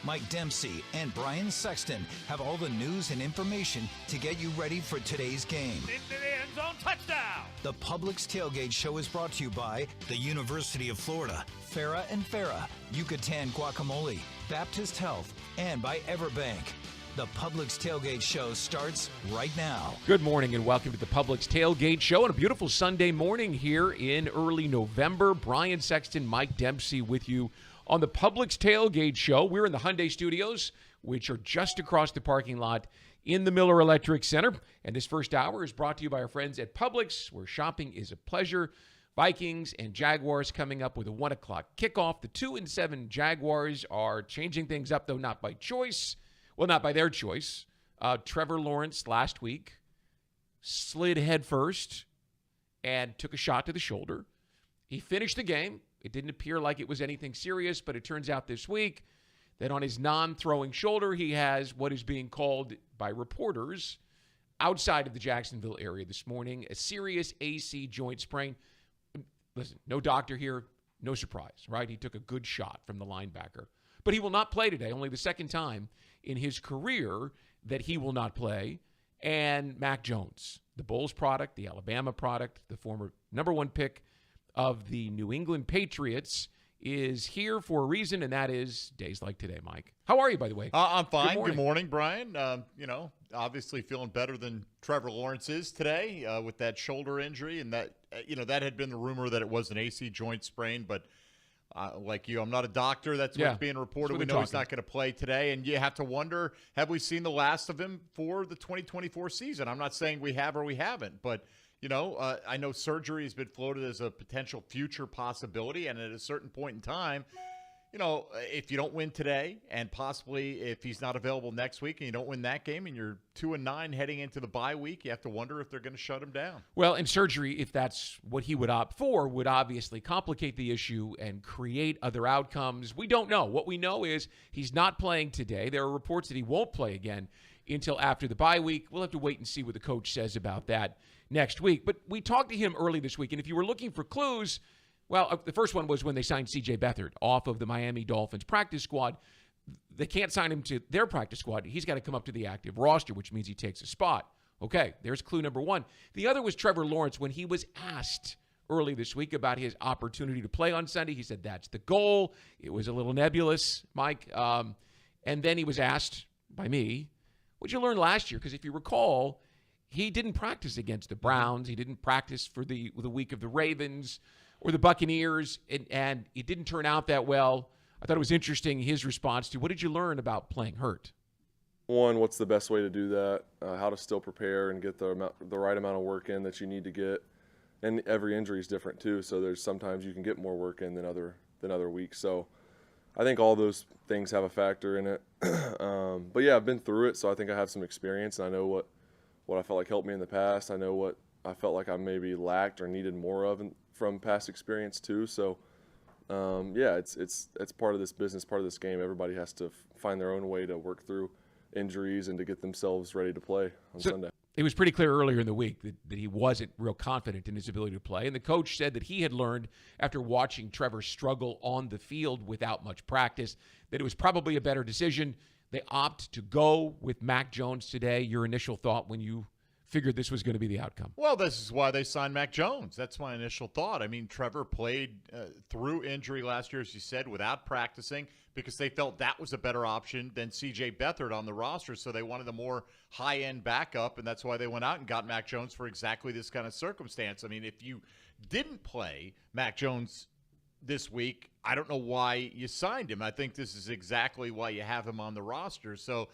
Mike Dempsey, and Brian Sexton have all the news and information to get you ready for today's game. Into the end zone, touchdown! The Publix Tailgate Show is brought to you by the University of Florida, Farah and Farah, Yucatan Guacamole, Baptist Health, and by EverBank. The Publix Tailgate Show starts right now. Good morning and welcome to the Publix Tailgate Show on a beautiful Sunday morning here in early November. Brian Sexton, Mike Dempsey with you on the Publix Tailgate Show. We're in the Hyundai Studios, which are just across the parking lot in the Miller Electric Center. And this first hour is brought to you by our friends at Publix, where shopping is a pleasure. Vikings and Jaguars coming up with a 1 o'clock kickoff. The 2-7 Jaguars are changing things up, though not by choice. Well, not by their choice. Trevor Lawrence last week slid headfirst and took a shot to the shoulder. He finished the game. It didn't appear like it was anything serious, but it turns out this week that on his non-throwing shoulder, he has what is being called by reporters outside of the Jacksonville area this morning, a serious AC joint sprain. Listen, no doctor here, no surprise, right? He took a good shot from the linebacker. But he will not play today, only the second time in his career that he will not play. And Mac Jones, the Bulls product, the Alabama product, the former number one pick of the New England Patriots, is here for a reason, and that is days like today, Mike. How are you, by the way? I'm fine. Good morning, Brian. Obviously feeling better than Trevor Lawrence is today with that shoulder injury, and that that had been the rumor that it was an AC joint sprain, but like you, I'm not a doctor. That's what's being reported. We know he's not going to play today, and you have to wonder, have we seen the last of him for the 2024 season? I'm not saying we have or we haven't, but I know surgery has been floated as a potential future possibility, and at a certain point in time, if you don't win today and possibly if he's not available next week and you don't win that game and you're 2-9 heading into the bye week, you have to wonder if they're going to shut him down. Well, and surgery, if that's what he would opt for, would obviously complicate the issue and create other outcomes. We don't know. What we know is he's not playing today. There are reports that he won't play again until after the bye week. We'll have to wait and see what the coach says about that next week. But we talked to him early this week, and if you were looking for clues, well, the first one was when they signed C.J. Beathard off of the Miami Dolphins practice squad. They can't sign him to their practice squad. He's got to come up to the active roster, which means he takes a spot. Okay, there's clue number one. The other was Trevor Lawrence. When he was asked early this week about his opportunity to play on Sunday, he said that's the goal. It was a little nebulous, Mike. And then he was asked by me, what'd you learn last year? Because if you recall, he didn't practice against the Browns. He didn't practice for the week of the Ravens or the Buccaneers, and it didn't turn out that well. I thought it was interesting, his response to, what did you learn about playing hurt? One, what's the best way to do that, how to still prepare and get the right amount of work in that you need to get. And every injury is different too, so there's sometimes you can get more work in than other weeks. So I think all those things have a factor in it. But yeah, I've been through it, so I think I have some experience, and I know what I felt like helped me in the past. I know what I felt like I maybe lacked or needed more of from past experience too. So it's part of this business, part of this game. Everybody has to find their own way to work through injuries and to get themselves ready to play on Sunday. It was pretty clear earlier in the week that he wasn't real confident in his ability to play. And the coach said that he had learned after watching Trevor struggle on the field without much practice that it was probably a better decision. They opt to go with Mac Jones today. Your initial thought when you figured this was going to be the outcome? Well, this is why they signed Mac Jones. That's my initial thought. I mean, Trevor played through injury last year, as you said, without practicing because they felt that was a better option than C.J. Beathard on the roster, so they wanted a more high-end backup, and that's why they went out and got Mac Jones for exactly this kind of circumstance. I mean, if you didn't play Mac Jones this week, I don't know why you signed him. I think this is exactly why you have him on the roster. So,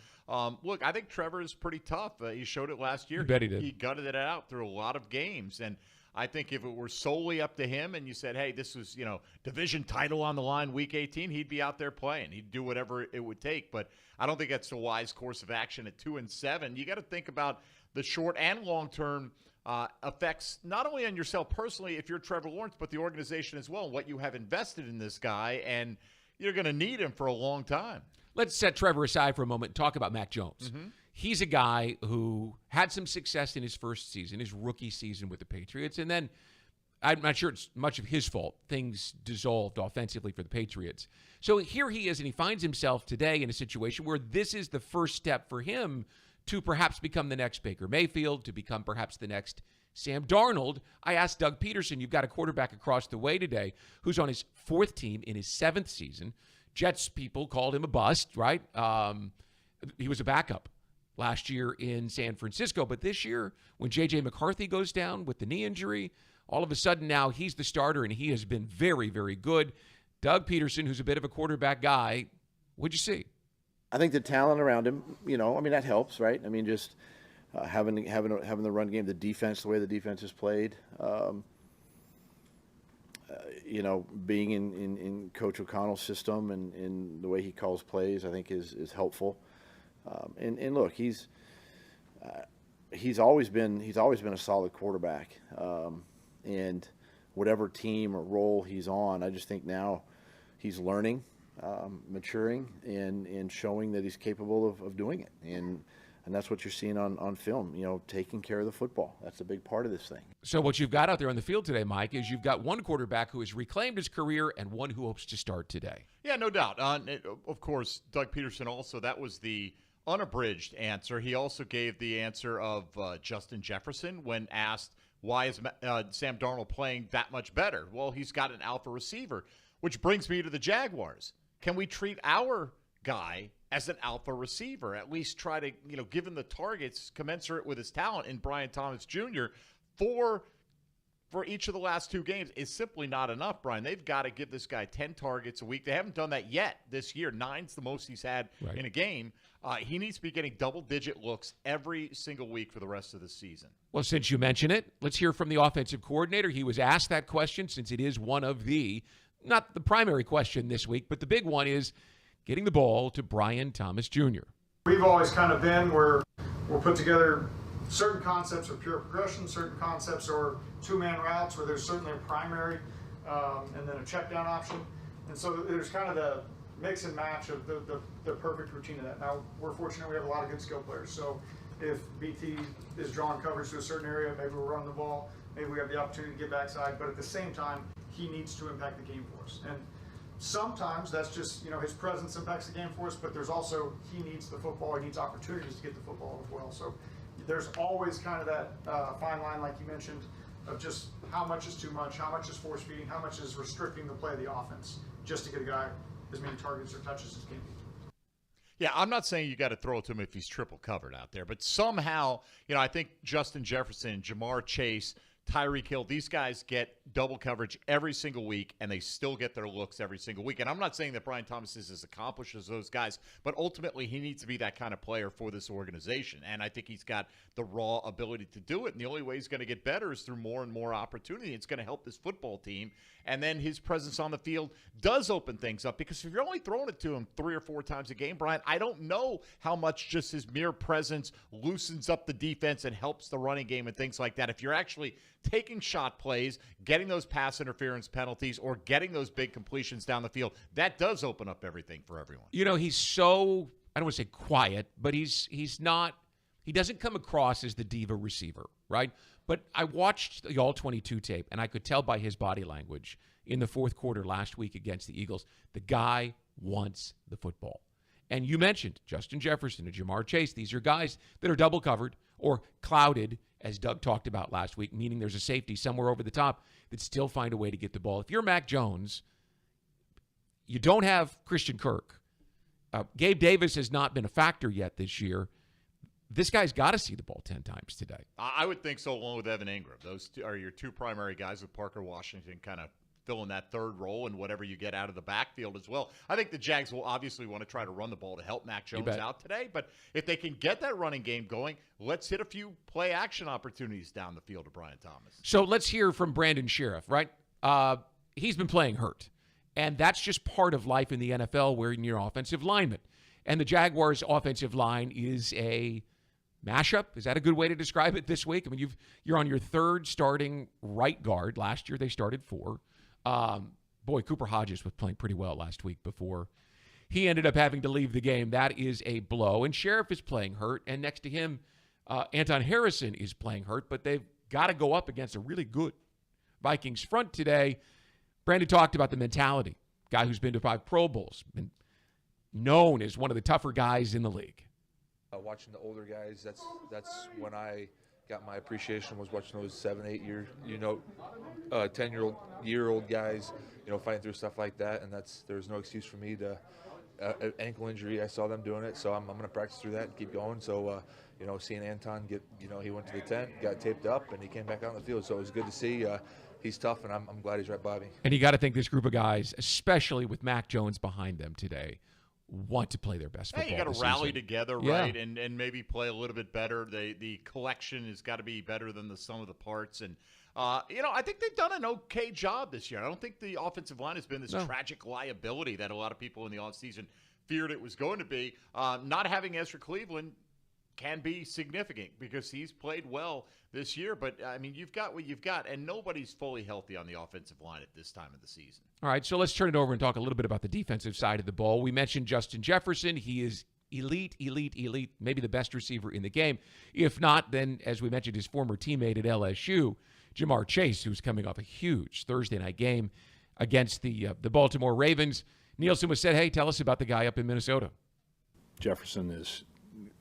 look, I think Trevor is pretty tough. He showed it last year. You bet he did. He gutted it out through a lot of games. And I think if it were solely up to him and you said, hey, this was, division title on the line week 18, he'd be out there playing. He'd do whatever it would take. But I don't think that's a wise course of action at 2-7. You got to think about the short and long-term effects not only on yourself personally if you're Trevor Lawrence, but the organization as well, and what you have invested in this guy, and you're going to need him for a long time. Let's set Trevor aside for a moment and talk about Mac Jones. Mm-hmm. He's a guy who had some success in his first season, his rookie season with the Patriots, and then I'm not sure it's much of his fault. Things dissolved offensively for the Patriots. So here he is, and he finds himself today in a situation where this is the first step for him to perhaps become the next Baker Mayfield, to become perhaps the next Sam Darnold. I asked Doug Peterson, you've got a quarterback across the way today who's on his 4th team in his 7th season. Jets people called him a bust, right? He was a backup last year in San Francisco. But this year, when J.J. McCarthy goes down with the knee injury, all of a sudden now he's the starter, and he has been very, very good. Doug Peterson, who's a bit of a quarterback guy, what'd you see? I think the talent around him, that helps, right? I mean, just having the run game, the defense, the way the defense is played, being in Coach O'Connell's system and in the way he calls plays, I think is helpful. And look, he's always been a solid quarterback, and whatever team or role he's on, I just think now he's learning, maturing, and showing that he's capable of doing it. And that's what you're seeing on film, taking care of the football. That's a big part of this thing. So what you've got out there on the field today, Mike, is you've got one quarterback who has reclaimed his career and one who hopes to start today. Yeah, no doubt. Of course, Doug Peterson also, that was the unabridged answer. He also gave the answer of Justin Jefferson when asked, why is Sam Darnold playing that much better? Well, he's got an alpha receiver, which brings me to the Jaguars. Can we treat our guy as an alpha receiver? At least try to, give him the targets commensurate with his talent in Brian Thomas Jr. for each of the last 2 games is simply not enough, Brian. They've got to give this guy 10 targets a week. They haven't done that yet this year. 9's the most he's had in a game. He needs to be getting double-digit looks every single week for the rest of the season. Well, since you mention it, let's hear from the offensive coordinator. He was asked that question since it is one of not the primary question this week, but the big one is getting the ball to Brian Thomas Jr. We've always kind of been where we'll put together certain concepts of pure progression, certain concepts are 2-man routes where there's certainly a primary and then a check down option. And so there's kind of the mix and match of the perfect routine of that. Now, we're fortunate we have a lot of good skill players. So if BT is drawing coverage to a certain area, maybe we're running the ball, maybe we have the opportunity to get backside, but at the same time, he needs to impact the game for us. And sometimes that's just, his presence impacts the game for us, but there's also, he needs the football, he needs opportunities to get the football as well. So there's always kind of that fine line, like you mentioned, of just how much is too much, how much is force feeding, how much is restricting the play of the offense just to get a guy as many targets or touches as can be. Yeah, I'm not saying you got to throw it to him if he's triple covered out there, but somehow, I think Justin Jefferson, Jamar Chase, Tyreek Hill, these guys get double coverage every single week, and they still get their looks every single week. And I'm not saying that Brian Thomas is as accomplished as those guys, but ultimately he needs to be that kind of player for this organization. And I think he's got the raw ability to do it. And the only way he's going to get better is through more and more opportunity. It's going to help this football team. And then his presence on the field does open things up, because if you're only throwing it to him 3 or 4 times a game, Brian, I don't know how much just his mere presence loosens up the defense and helps the running game and things like that. If you're actually taking shot plays, getting those pass interference penalties, or getting those big completions down the field, that does open up everything for everyone. He's so, I don't want to say quiet, but he doesn't come across as the diva receiver, right? But I watched the All-22 tape, and I could tell by his body language in the 4th quarter last week against the Eagles, the guy wants the football. And you mentioned Justin Jefferson and Jamar Chase. These are guys that are double covered or clouded, as Doug talked about last week, meaning there's a safety somewhere over the top that still find a way to get the ball. If you're Mac Jones, you don't have Christian Kirk. Gabe Davis has not been a factor yet this year. This guy's got to see the ball 10 times today. I would think so, along with Evan Ingram. Those two are your 2 primary guys, with Parker Washington kind of filling that 3rd role and whatever you get out of the backfield as well. I think the Jags will obviously want to try to run the ball to help Mac Jones out today, but if they can get that running game going, let's hit a few play action opportunities down the field to Brian Thomas. So let's hear from Brandon Sheriff, right? He's been playing hurt, and that's just part of life in the NFL where you're offensive lineman. And the Jaguars' offensive line is a mashup. Is that a good way to describe it this week? I mean, you're on your 3rd starting right guard. Last year they started 4. Cooper Hodges was playing pretty well last week before he ended up having to leave the game. That is a blow. And Sheriff is playing hurt, and next to him, Anton Harrison is playing hurt, but they've got to go up against a really good Vikings front today. Brandon talked about the mentality. Guy who's been to 5 Pro Bowls, been known as one of the tougher guys in the league. Watching the older guys, that's when I got my appreciation, was watching those 7, 8 year, 10-year-old guys, fighting through stuff like that. And there's no excuse for me to an ankle injury. I saw them doing it, so I'm going to practice through that and keep going. So, seeing Anton get, he went to the tent, got taped up, and he came back out on the field. So it was good to see. He's tough, and I'm glad he's right by me. And you got to think this group of guys, especially with Mac Jones behind them today, want to play their best football. You got to rally together, yeah, right, and maybe play a little bit better. The collection has got to be better than the sum of the parts. And I think they've done an okay job this year. I don't think the offensive line has been this tragic liability that a lot of people in the offseason feared it was going to be. Not having Ezra Cleveland can be significant because he's played well this year. But, I mean, you've got what you've got, and nobody's fully healthy on the offensive line at this time of the season. All right, so let's turn it over and talk a little bit about the defensive side of the ball. We mentioned Justin Jefferson. He is elite, maybe the best receiver in the game. If not, then, as we mentioned, his former teammate at LSU, Jamar Chase, who's coming off a huge Thursday night game against the Baltimore Ravens. Nielsen was said, hey, tell us about the guy up in Minnesota. Jefferson is,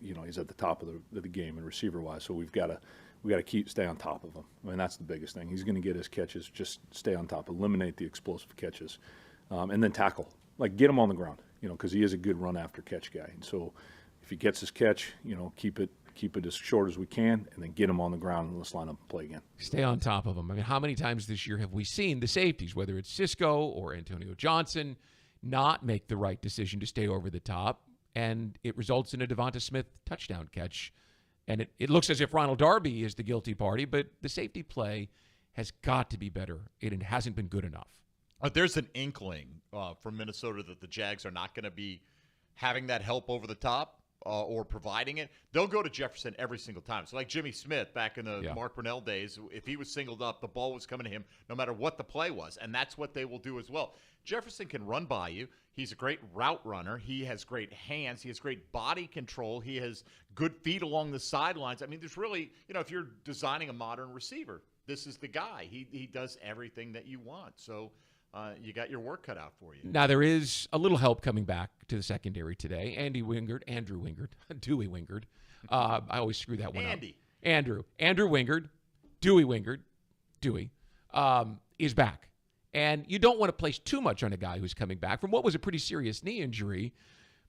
he's at the top of the game and receiver-wise, so we got to stay on top of him. I mean, that's the biggest thing. He's going to get his catches, just stay on top, eliminate the explosive catches, and then tackle. Like, get him on the ground, because he is a good run-after-catch guy. And so if he gets his catch, keep it as short as we can, and then get him on the ground and let's line up and play again. Stay on top of him. I mean, how many times this year have we seen the safeties, whether it's Cisco or Antonio Johnson, not make the right decision to stay over the top, and it results in a Devonta Smith touchdown catch. And it looks as if Ronald Darby is the guilty party, but the safety play has got to be better. It hasn't been good enough. There's an inkling from Minnesota that the Jags are not going to be having that help over the top or providing it. They'll go to Jefferson every single time. So like Jimmy Smith back in the Mark Brunell days, if he was singled up, the ball was coming to him no matter what the play was, and that's what they will do as well. Jefferson can run by you. He's a great route runner. He has great hands. He has great body control. He has good feet along the sidelines. I mean, there's really, if you're designing a modern receiver, this is the guy. He does everything that you want. So you got your work cut out for you. Now, there is a little help coming back to the secondary today. Andrew Wingard, Dewey Wingard. I always screw that one up. Andrew Wingard, Dewey Wingard, Dewey, is back. And you don't want to place too much on a guy who's coming back from what was a pretty serious knee injury.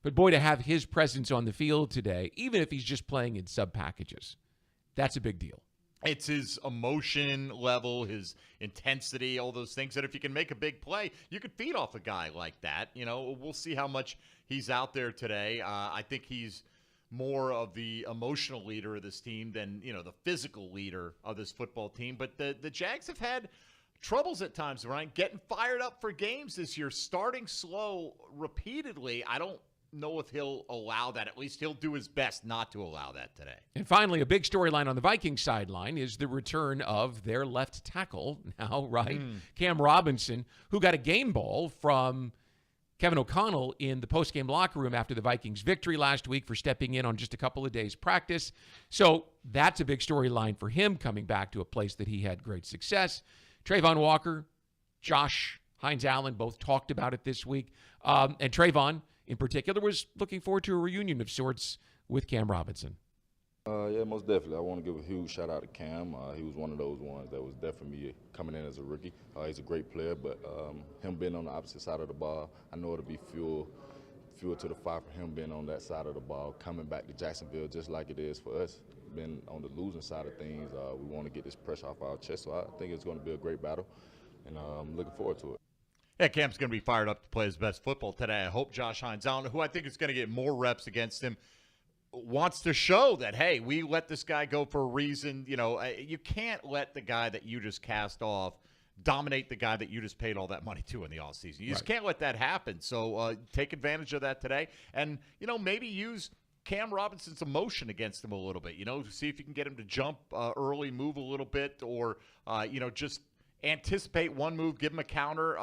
But, boy, to have his presence on the field today, even if he's just playing in sub-packages, that's a big deal. It's his emotion level, his intensity, all those things that if you can make a big play, you could feed off a guy like that. We'll see how much he's out there today. I think he's more of the emotional leader of this team than, the physical leader of this football team. But the Jags have had troubles at times, Ryan, getting fired up for games this year, starting slow repeatedly. I don't know if he'll allow that. At least he'll do his best not to allow that today. And finally, a big storyline on the Vikings sideline is the return of their left tackle now, right? Cam Robinson, who got a game ball from Kevin O'Connell in the postgame locker room after the Vikings victory last week for stepping in on just a couple of days' practice. So that's a big storyline for him coming back to a place that he had great success. Trayvon Walker, Josh Hines-Allen both talked about it this week. And Trayvon, in particular, was looking forward to a reunion of sorts with Cam Robinson. Yeah, most definitely. I want to give a huge shout-out to Cam. He was one of those ones that was definitely coming in as a rookie. He's a great player, but him being on the opposite side of the ball, I know it'll be fuel to the fire for him being on that side of the ball, coming back to Jacksonville just like it is for us. Been on the losing side of things. We want to get this pressure off our chest, so I think it's going to be a great battle, and I'm looking forward to it. Yeah, Cam's going to be fired up to play his best football today. I hope Josh Hines-Allen, who I think is going to get more reps against him, wants to show that, hey, we let this guy go for a reason. You can't let the guy that you just cast off dominate the guy that you just paid all that money to in the offseason. You just can't let that happen. So take advantage of that today and, maybe use Cam Robinson's emotion against him a little bit, to see if you can get him to jump early, move a little bit, or, just anticipate one move, give him a counter.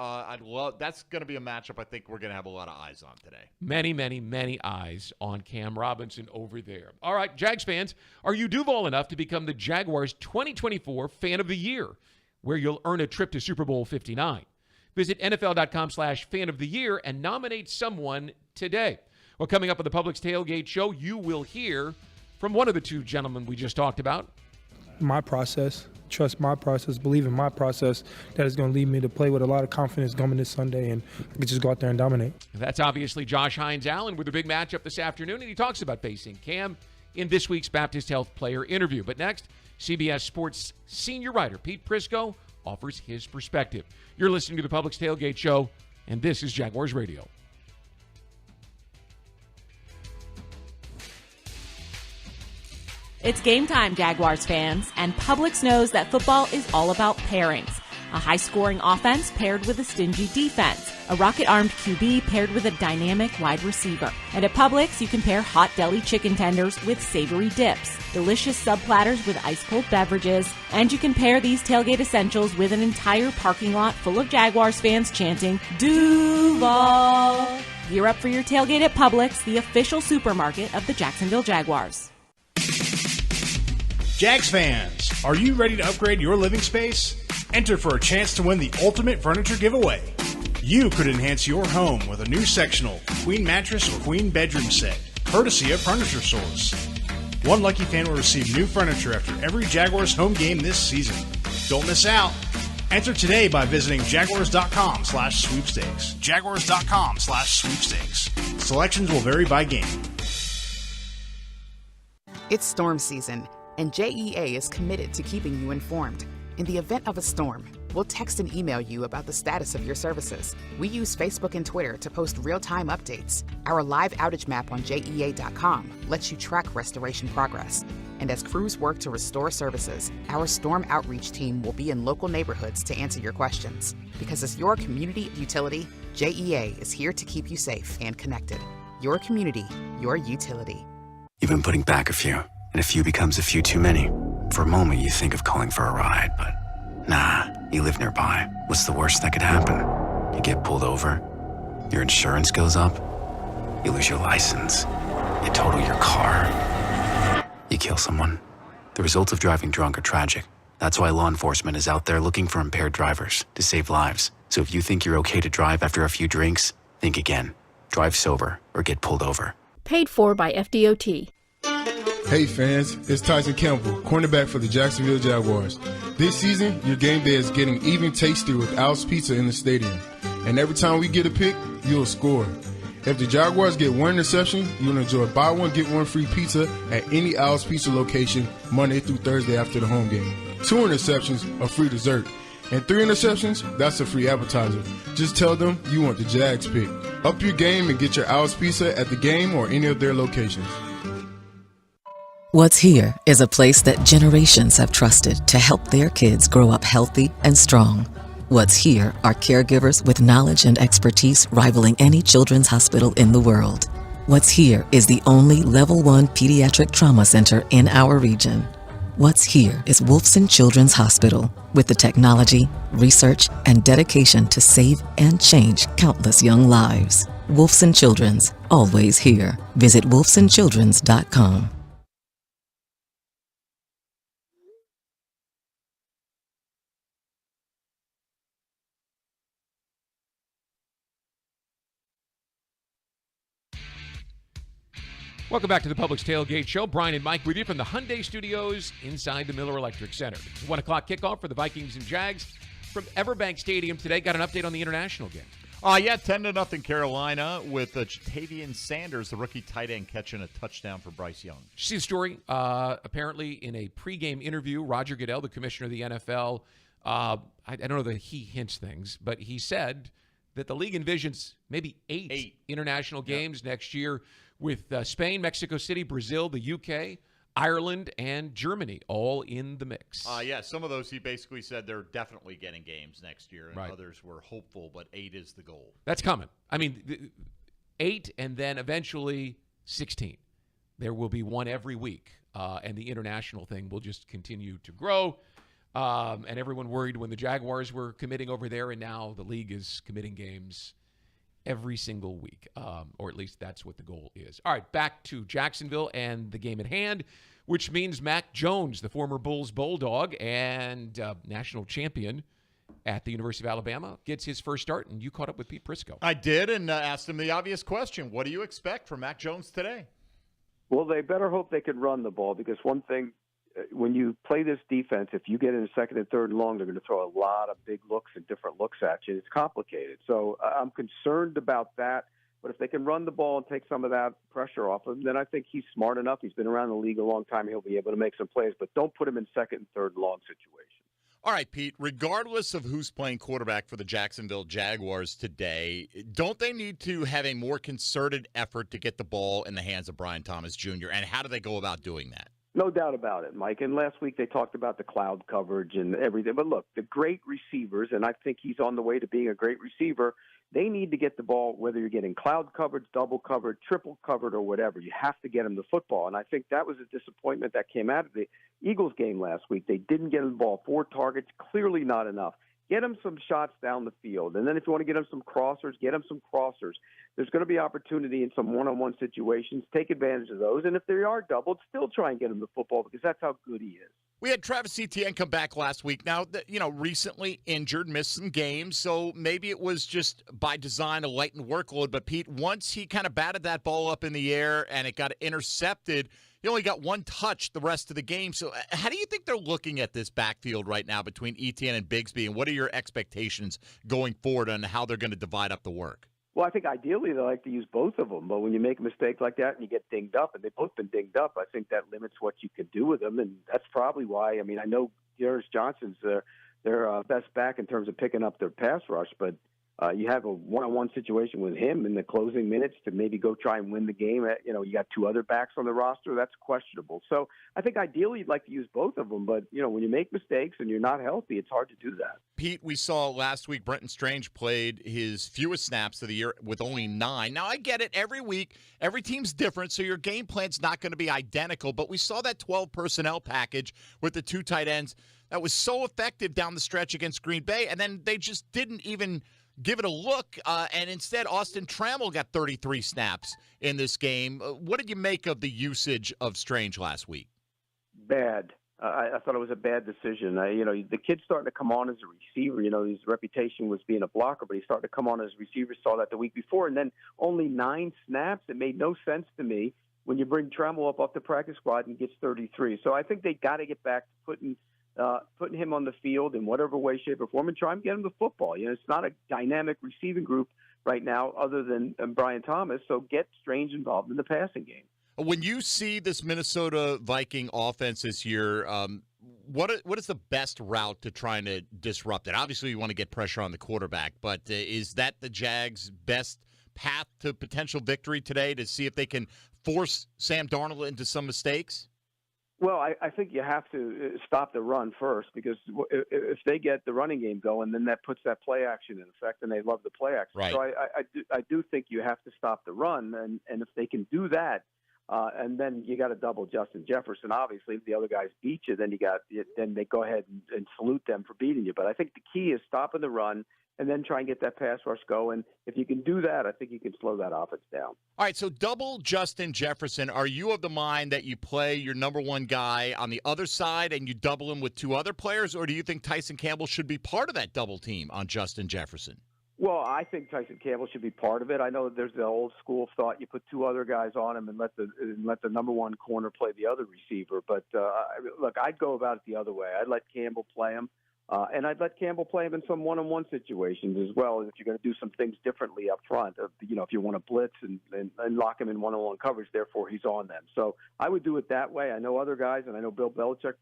That's going to be a matchup I think we're going to have a lot of eyes on today. Many, many, many eyes on Cam Robinson over there. All right, Jags fans, are you Duval enough to become the Jaguars 2024 Fan of the Year? where you'll earn a trip to Super Bowl 59. Visit NFL.com/fan of the year and nominate someone today. Well, coming up on the Publix Tailgate Show, you will hear from one of the two gentlemen we just talked about. My process, trust my process, believe in my process. That is going to lead me to play with a lot of confidence coming this Sunday, and I can just go out there and dominate. That's obviously Josh Hines-Allen with a big matchup this afternoon, and he talks about facing Cam in this week's Baptist Health Player Interview. But next, CBS Sports senior writer Pete Prisco offers his perspective. You're listening to the Publix Tailgate Show, and this is Jaguars Radio. It's game time, Jaguars fans, and Publix knows that football is all about pairings. A high-scoring offense paired with a stingy defense. A rocket-armed QB paired with a dynamic wide receiver. And at Publix, you can pair hot deli chicken tenders with savory dips, delicious sub-platters with ice-cold beverages, and you can pair these tailgate essentials with an entire parking lot full of Jaguars fans chanting, Duval! Gear up for your tailgate at Publix, the official supermarket of the Jacksonville Jaguars. Jags fans, are you ready to upgrade your living space? Enter for a chance to win the ultimate furniture giveaway. You could enhance your home with a new sectional, queen mattress, or queen bedroom set, courtesy of Furniture Source. One lucky fan will receive new furniture after every Jaguars home game this season. Don't miss out. Enter today by visiting Jaguars.com/sweepstakes. Jaguars.com/sweepstakes. Selections will vary by game. It's storm season, and JEA is committed to keeping you informed. In the event of a storm, we'll text and email you about the status of your services. We use Facebook and Twitter to post real-time updates. Our live outage map on JEA.com lets you track restoration progress. And as crews work to restore services, our storm outreach team will be in local neighborhoods to answer your questions. Because as your community utility, JEA is here to keep you safe and connected. Your community, your utility. You've been putting back a few, and a few becomes a few too many. For a moment, you think of calling for a ride, but nah, you live nearby. What's the worst that could happen? You get pulled over, your insurance goes up, you lose your license, you total your car, you kill someone. The results of driving drunk are tragic. That's why law enforcement is out there looking for impaired drivers to save lives. So if you think you're okay to drive after a few drinks, think again. Drive sober or get pulled over. Paid for by FDOT. Hey fans, it's Tyson Campbell, cornerback for the Jacksonville Jaguars. This season, your game day is getting even tastier with Al's Pizza in the stadium. And every time we get a pick, you'll score. If the Jaguars get one interception, you'll enjoy buy one, get one free pizza at any Al's Pizza location Monday through Thursday after the home game. 2 interceptions, a free dessert. And 3 interceptions, that's a free appetizer. Just tell them you want the Jags pick. Up your game and get your Al's Pizza at the game or any of their locations. What's Here is a place that generations have trusted to help their kids grow up healthy and strong. What's Here are caregivers with knowledge and expertise rivaling any children's hospital in the world. What's Here is the only Level 1 pediatric trauma center in our region. What's Here is Wolfson Children's Hospital with the technology, research, and dedication to save and change countless young lives. Wolfson Children's, always here. Visit wolfsonchildrens.com. Welcome back to the Publix Tailgate Show. Brian and Mike with you from the Hyundai Studios inside the Miller Electric Center. 1 o'clock kickoff for the Vikings and Jags from EverBank Stadium today. Got an update on the international game. Yeah, 10-0 Carolina with Jatavian Sanders, the rookie tight end, catching a touchdown for Bryce Young. Did you see the story? Apparently, in a pregame interview, Roger Goodell, the commissioner of the NFL, I don't know that he hints things, but he said that the league envisions maybe eight international games next year with Spain, Mexico City, Brazil, the UK, Ireland, and Germany all in the mix. Yeah, some of those he basically said they're definitely getting games next year, and right. Others were hopeful, but 8 is the goal. That's coming. I mean, 8 and then eventually 16. There will be one every week, and the international thing will just continue to grow. And everyone worried when the Jaguars were committing over there, and now the league is committing games every single week, or at least that's what the goal is. All right, back to Jacksonville and the game at hand. which means Mac Jones, the former Bulls Bulldog and national champion at the University of Alabama, gets his first start, and you caught up with Pete Prisco. I did, and asked him the obvious question. What do you expect from Mac Jones today? Well, they better hope they can run the ball, because one thing, when you play this defense, if you get in second and third and long, they're going to throw a lot of big looks and different looks at you. It's complicated. So I'm concerned about that. But if they can run the ball and take some of that pressure off him, then I think he's smart enough. He's been around the league a long time. He'll be able to make some plays. But don't put him in second and third long situations. All right, Pete, regardless of who's playing quarterback for the Jacksonville Jaguars today, don't they need to have a more concerted effort to get the ball in the hands of Brian Thomas Jr., and how do they go about doing that? No doubt about it, Mike. And last week they talked about the cloud coverage and everything. But look, the great receivers, and I think he's on the way to being a great receiver, they need to get the ball, whether you're getting cloud coverage, double covered, triple covered, or whatever. You have to get him the football. And I think that was a disappointment that came out of the Eagles game last week. They didn't get him the ball. 4 targets, clearly not enough. Get him some shots down the field. And then if you want to get him some crossers, get him some crossers. There's going to be opportunity in some one-on-one situations. Take advantage of those. And if they are doubled, still try and get him the football, because that's how good he is. We had Travis Etienne come back last week. Now, recently injured, missed some games, so maybe it was just by design a lightened workload. But, Pete, once he kind of batted that ball up in the air and it got intercepted, he only got 1 touch the rest of the game. So how do you think they're looking at this backfield right now between Etienne and Bigsby, and what are your expectations going forward on how they're going to divide up the work? Well, I think ideally they like to use both of them, but when you make a mistake like that and you get dinged up, and they've both been dinged up, I think that limits what you can do with them, and that's probably why. I mean, I know Darius Johnson's their best back in terms of picking up their pass rush, but you have a one-on-one situation with him in the closing minutes to maybe go try and win the game. You got 2 other backs on the roster. That's questionable. So I think ideally you'd like to use both of them, but, when you make mistakes and you're not healthy, it's hard to do that. Pete, we saw last week Brenton Strange played his fewest snaps of the year with only 9. Now, I get it. Every week, every team's different, so your game plan's not going to be identical, but we saw that 12 personnel package with the 2 tight ends that was so effective down the stretch against Green Bay, and then they just didn't even give it a look, and instead Austin Trammell got 33 snaps in this game. What did you make of the usage of Strange last week? Bad. I thought it was a bad decision. The kid's starting to come on as a receiver. His reputation was being a blocker, but he's starting to come on as a receiver. Saw that the week before, and then only 9 snaps. It made no sense to me when you bring Trammell up off the practice squad and gets 33. So I think they got to get back to putting him on the field in whatever way, shape, or form, and try and get him the football. It's not a dynamic receiving group right now other than Brian Thomas, so get Strange involved in the passing game. When you see this Minnesota Viking offense this year, what is the best route to trying to disrupt it? Obviously, you want to get pressure on the quarterback, but is that the Jags' best path to potential victory today, to see if they can force Sam Darnold into some mistakes? Well, I think you have to stop the run first, because if they get the running game going, then that puts that play action in effect, and they love the play action. Right. So I do think you have to stop the run, and if they can do that, and then you got to double Justin Jefferson. Obviously, if the other guys beat you, then they go ahead and salute them for beating you. But I think the key is stopping the run and then try and get that pass rush going. If you can do that, I think you can slow that offense down. All right, so double Justin Jefferson. Are you of the mind that you play your number 1 guy on the other side and you double him with 2 other players, or do you think Tyson Campbell should be part of that double team on Justin Jefferson? Well, I think Tyson Campbell should be part of it. I know there's the old school thought you put 2 other guys on him and let the number 1 corner play the other receiver. But look, I'd go about it the other way. I'd let Campbell play him, and I'd let Campbell play him in some one-on-one situations as well. If you're going to do some things differently up front, if you want to blitz and lock him in one-on-one coverage, therefore he's on them. So I would do it that way. I know other guys, and I know Bill Belichick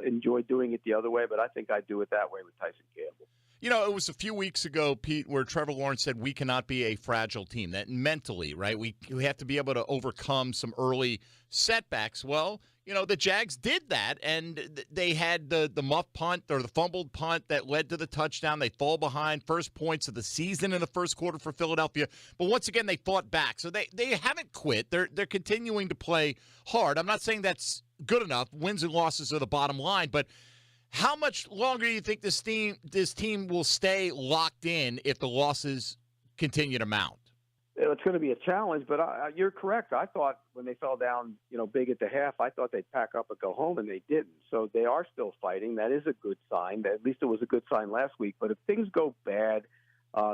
enjoyed doing it the other way, but I think I'd do it that way with Tyson Campbell. It was a few weeks ago, Pete, where Trevor Lawrence said we cannot be a fragile team. That mentally, right, we have to be able to overcome some early setbacks. Well, the Jags did that, and they had the muff punt or the fumbled punt that led to the touchdown. They fall behind, first points of the season in the first quarter for Philadelphia. But once again, they fought back. So they haven't quit. They're continuing to play hard. I'm not saying that's good enough. Wins and losses are the bottom line, but how much longer do you think this team will stay locked in if the losses continue to mount? it's going to be a challenge, but you're correct. I thought when they fell down, big at the half, I thought they'd pack up and go home, and they didn't. So they are still fighting. That is a good sign. At least it was a good sign last week. But if things go bad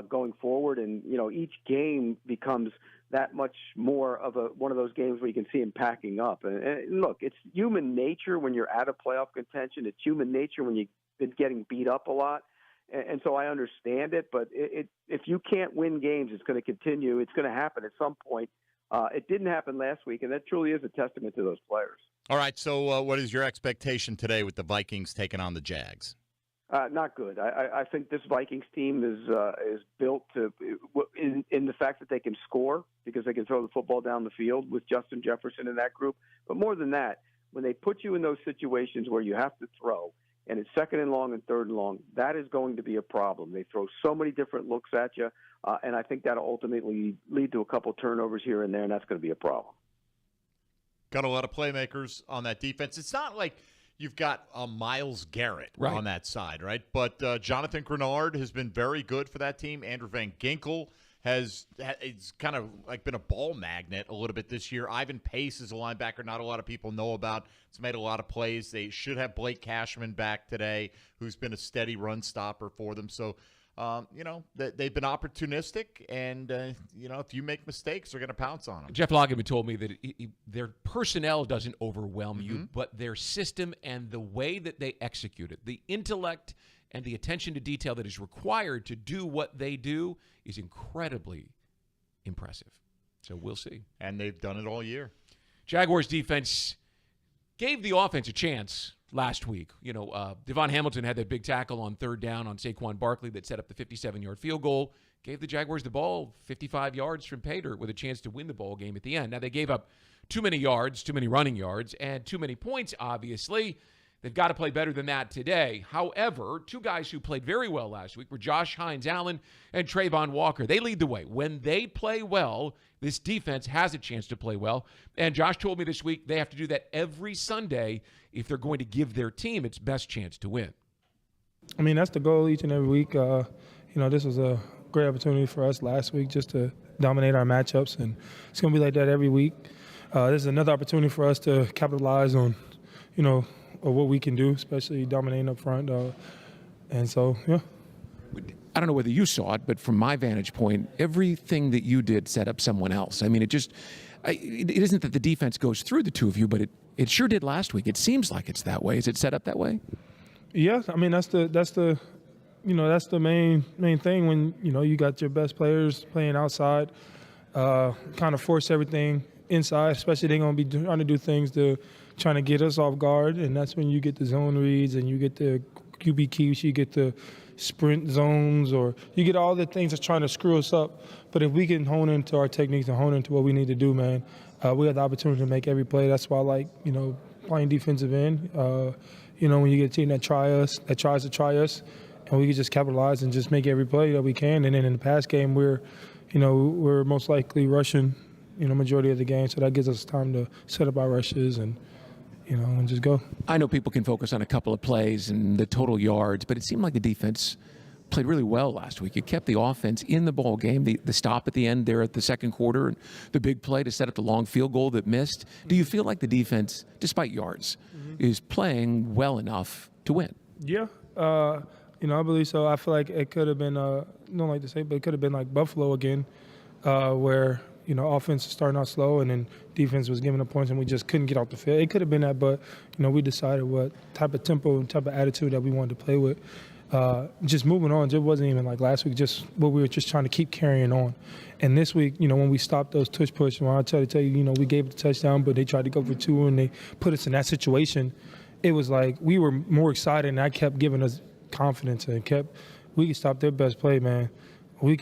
going forward, and each game becomes that much more of one of those games where you can see them packing up. And look, it's human nature when you're out of playoff contention. It's human nature when you've been getting beat up a lot. And so I understand it, but if you can't win games, it's going to continue. It's going to happen at some point. It didn't happen last week, and that truly is a testament to those players. All right, so what is your expectation today with the Vikings taking on the Jags? Not good. I think this Vikings team is built to in the fact that they can score because they can throw the football down the field with Justin Jefferson in that group. But more than that, when they put you in those situations where you have to throw, and it's second and long and third and long, that is going to be a problem. They throw so many different looks at you, and I think that'll ultimately lead to a couple turnovers here and there, and that's going to be a problem. Got a lot of playmakers on that defense. It's not like you've got Myles Garrett on that side, right? But Jonathan Grenard has been very good for that team. Andrew Van Ginkel it's kind of like been a ball magnet a little bit this year. Ivan Pace is a linebacker not a lot of people know about. It's made a lot of plays. They should have Blake Cashman back today, who's been a steady run stopper for them. So, they've been opportunistic, and, if you make mistakes, they're going to pounce on them. Jeff Loggeman told me that their personnel doesn't overwhelm you, but their system and the way that they execute it, the intellect and the attention to detail that is required to do what they do is incredibly impressive. So we'll see. And they've done it all year. Jaguars defense gave the offense a chance last week. Devon Hamilton had that big tackle on third down on Saquon Barkley that set up the 57-yard field goal, gave the Jaguars the ball 55 yards from pay dirt with a chance to win the ball game at the end. Now, they gave up too many yards, too many running yards, and too many points, obviously. They've got to play better than that today. However, two guys who played very well last week were Josh Hines-Allen and Trayvon Walker. They lead the way. When they play well, this defense has a chance to play well. And Josh told me this week they have to do that every Sunday if they're going to give their team its best chance to win. I mean, that's the goal each and every week. This was a great opportunity for us last week just to dominate our matchups, and it's going to be like that every week. This is another opportunity for us to capitalize on, or what we can do, especially dominating up front. And so, yeah. I don't know whether you saw it, but from my vantage point, everything that you did set up someone else. I mean, it isn't that the defense goes through the two of you, but it sure did last week. It seems like it's that way. Is it set up that way? Yeah, I mean, that's the main thing when, you got your best players playing outside, kind of force everything inside, especially they're going to be trying to do things to trying to get us off guard, and that's when you get the zone reads and you get the QB keeps, you get the sprint zones, or you get all the things that's trying to screw us up. But if we can hone into our techniques and hone into what we need to do, man, we have the opportunity to make every play. That's why I like, playing defensive end. When you get a team that tries to try us, and we can just capitalize and just make every play that we can. And then in the pass game, we're most likely rushing, majority of the game. So that gives us time to set up our rushes and just go. I know people can focus on a couple of plays and the total yards, but it seemed like the defense played really well last week. It kept the offense in the ball game. The stop at the end there at the second quarter, and the big play to set up the long field goal that missed. Do you feel like the defense, despite yards, is playing well enough to win? Yeah, I believe so. I feel like it could have been, don't like to say, but it could have been like Buffalo again, where offense was starting out slow and then defense was giving up points and we just couldn't get off the field. It could have been that, but, we decided what type of tempo and type of attitude that we wanted to play with. Just moving on, it wasn't even like last week, just what we were just trying to keep carrying on. And this week, when we stopped those tush push, when I try to tell you, we gave it the touchdown, but they tried to go for two and they put us in that situation, it was like we were more excited and that kept giving us confidence and we could stop their best play, man. This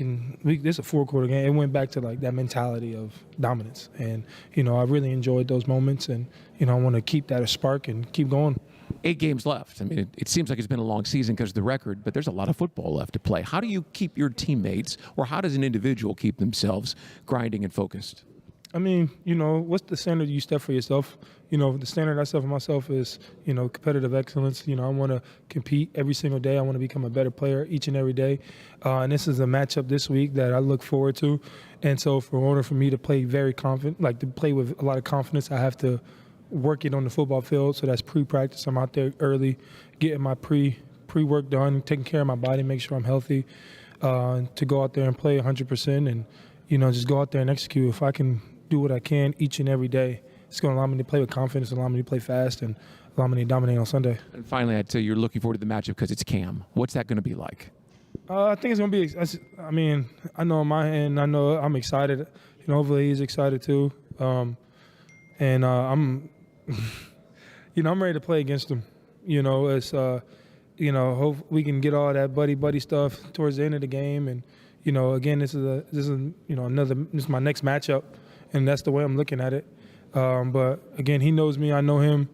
is a four-quarter game. It went back to like that mentality of dominance, and I really enjoyed those moments, and I want to keep that a spark and keep going. 8 games left. I mean, it seems like it's been a long season because of the record, but there's a lot of football left to play. How do you keep your teammates, or how does an individual keep themselves grinding and focused? I mean, what's the standard you set for yourself? The standard I set for myself is, competitive excellence. I want to compete every single day. I want to become a better player each and every day. And this is a matchup this week that I look forward to. And so in order for me to play very confident, like to play with a lot of confidence, I have to work it on the football field. So that's pre-practice. I'm out there early, getting my pre-work done, taking care of my body, make sure I'm healthy, to go out there and play 100% and, just go out there and execute. If I can do what I can each and every day, it's going to allow me to play with confidence, allow me to play fast, and allow me to dominate on Sunday. And finally, I'd say you're looking forward to the matchup because it's Cam. What's that going to be like? I think it's going to be. I mean, I know on my end, I know I'm excited. Hopefully he's excited too. And I'm, I'm ready to play against him. It's, hope we can get all that buddy stuff towards the end of the game. And, again, this is my next matchup, and that's the way I'm looking at it. But again, he knows me, I know him,